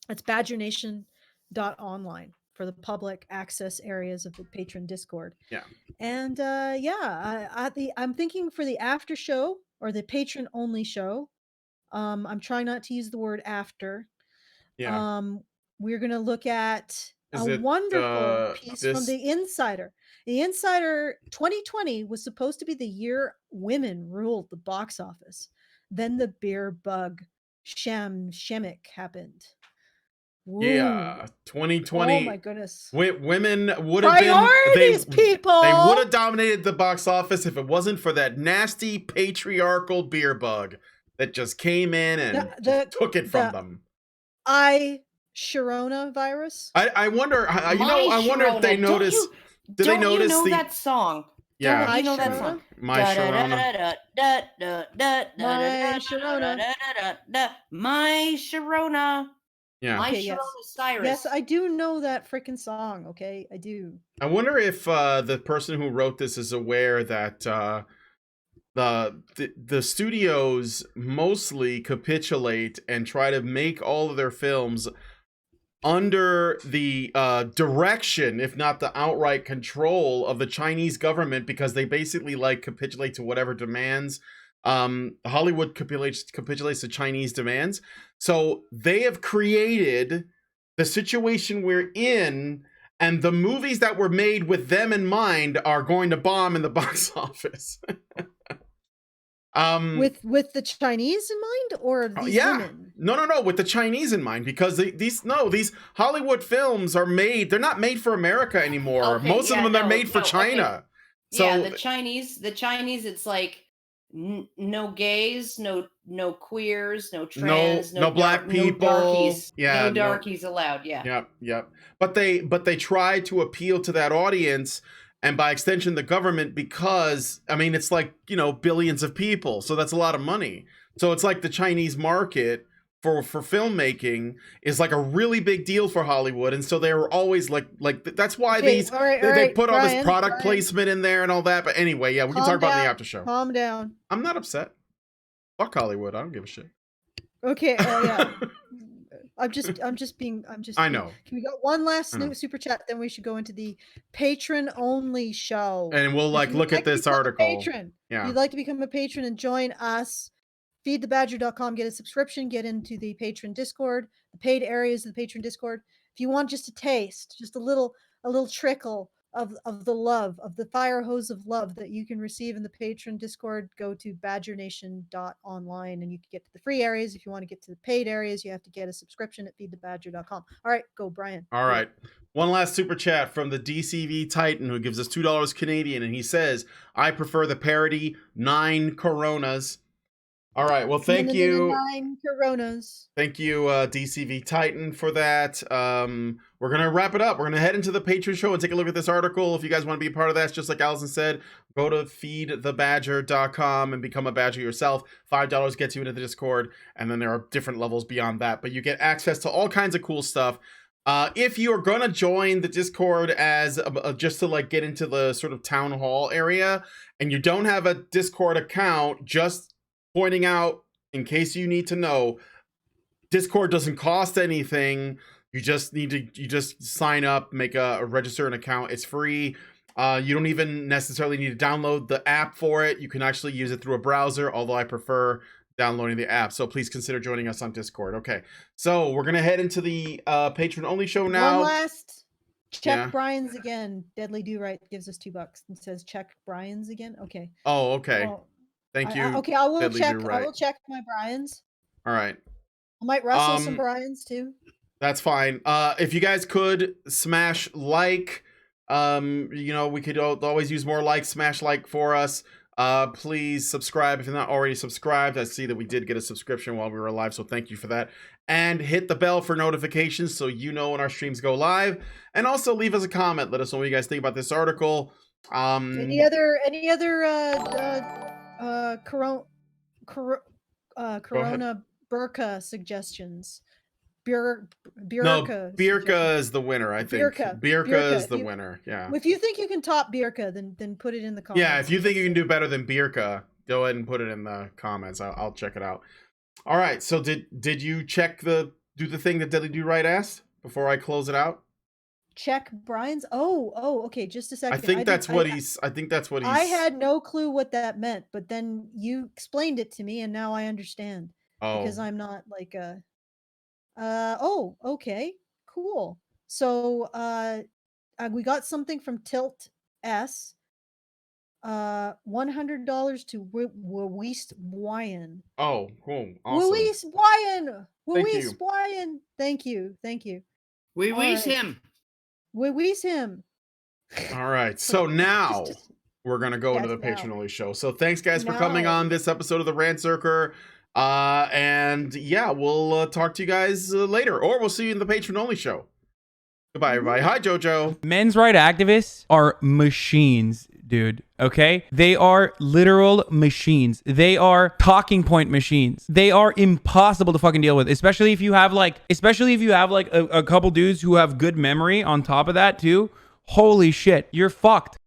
S2: It's badgernation.online for the public access areas of the patron Discord.
S3: Yeah.
S2: And I'm thinking for the after show or the patron only show. I'm trying not to use the word after.
S3: Yeah.
S2: we're going to look at
S3: Is
S2: a
S3: it
S2: wonderful piece from
S3: this?
S2: The Insider. The Insider 2020 was supposed to be the year women ruled the box office. Then the beer bug shemic happened.
S3: Yeah,
S2: Ooh.
S3: 2020.
S2: Oh my goodness.
S3: Women would have been
S2: Priorities, people.
S3: They would have dominated the box office if it wasn't for that nasty patriarchal beer bug that just came in and just took it from them.
S2: Sharona virus.
S3: I wonder. I wonder if they notice. Do they notice
S4: that song?
S3: Yeah,
S4: don't you know that song?
S3: My Sharona.
S2: My Sharona.
S4: My Sharona.
S3: Yeah.
S4: My
S2: Okay,
S4: Sharona
S2: yes.
S4: Cyrus.
S2: Yes, I do know that freaking song. Okay, I do.
S3: I wonder if the person who wrote this is aware that the studios mostly capitulate and try to make all of their films under the direction, if not the outright control, of the Chinese government, because they basically like capitulate to whatever demands. Hollywood capitulates to Chinese demands. So they have created the situation we're in, and the movies that were made with them in mind are going to bomb in the box office.
S2: With the Chinese in mind, or these women?
S3: No, with the Chinese in mind, because these Hollywood films are made. They're not made for America anymore.
S4: Okay,
S3: Most of them are made for China.
S4: Okay.
S3: So
S4: yeah, the Chinese, it's like no gays, no queers, no trans,
S3: no black people,
S4: no darkies,
S3: yeah,
S4: no darkies allowed. Yeah.
S3: Yep. But they try to appeal to that audience, and by extension the government, because I mean it's like, billions of people, so that's a lot of money. So it's like the Chinese market for filmmaking is like a really big deal for Hollywood, and so they were always like that's why they put all this product placement in there and all that. But anyway, yeah, we can talk about it in the after show.
S2: Calm down.
S3: I'm not upset. Fuck Hollywood. I don't give a shit.
S2: Okay. Yeah. I know. Can we go one last super chat? Then we should go into the patron only show.
S3: And we'll look at this article.
S2: Patron. Yeah. If you'd like to become a patron and join us, feedthebadger.com, get a subscription, get into the patron Discord, the paid areas of the patron Discord. If you want just a taste, just a little trickle of the love, of the fire hose of love that you can receive in the patron Discord, go to badgernation.online and you can get to the free areas. If you want to get to the paid areas, you have to get a subscription at feedthebadger.com. All right, go Brian.
S3: All right. One last super chat from the DCV Titan, who gives us $2 Canadian, and he says, I prefer the parody 9 Coronas. All right. Well, thank you.
S2: 9 Coronas.
S3: Thank you, DCV Titan, for that. We're going to wrap it up. We're going to head into the Patreon show and take a look at this article. If you guys want to be a part of that, just like Alison said, go to feedthebadger.com and become a badger yourself. $5 gets you into the Discord, and then there are different levels beyond that. But you get access to all kinds of cool stuff. If you are going to join the Discord as just to get into the sort of town hall area, and you don't have a Discord account, just pointing out, in case you need to know, Discord doesn't cost anything. You just sign up, make a register an account. It's free. You don't even necessarily need to download the app for it. You can actually use it through a browser, although I prefer downloading the app. So please consider joining us on Discord. Okay, so we're gonna head into the patron only show now.
S2: One last check Brian's again. Deadly Do Right gives us $2 and says check Brian's again. Okay.
S3: Oh, okay.
S2: Well,
S3: thank you.
S2: Okay, I will
S3: Deadly
S2: check.
S3: Do Right.
S2: I will check my Brian's.
S3: All right.
S2: I might rustle some Brian's too.
S3: That's fine. If you guys could smash like, we could always use more likes. Smash like for us. Please subscribe if you're not already subscribed. I see that we did get a subscription while we were live, so thank you for that. And hit the bell for notifications so you know when our streams go live. And also leave us a comment. Let us know what you guys think about this article.
S2: Any other Corona burqa suggestions?
S3: Birka is the winner, I think. Birka is the winner. Yeah.
S2: If you think you can top Birka, then put it in the comments.
S3: Yeah, if you think you can do better than Birka, go ahead and put it in the comments. I'll check it out. All right. So did you do the thing that Deadly Do Right asked before I close it out?
S2: Check Brian's. Oh, okay. Just a second.
S3: I think that's what he's.
S2: I had no clue what that meant, but then you explained it to me, and now I understand.
S3: Oh.
S2: Because I'm not like a. Okay. cool. So we got something from Tilt S. $100 to Wawist Wyan.
S3: Oh, cool. Awesome.
S2: Wawist Wyan.
S3: Thank you.
S2: Wawist Wyan. Thank you.
S4: We wish him.
S2: Wawist him.
S3: All right. So now we're going to go into the patron only show. So thanks guys for coming on this episode of the Rantzerker. And yeah, we'll talk to you guys later, or we'll see you in the patron only show. Goodbye, everybody. Hi, Jojo.
S5: Men's right activists are machines, dude. Okay? They are literal machines. They are talking point machines. They are impossible to fucking deal with, especially if you have like a couple dudes who have good memory on top of that too. Holy shit, you're fucked.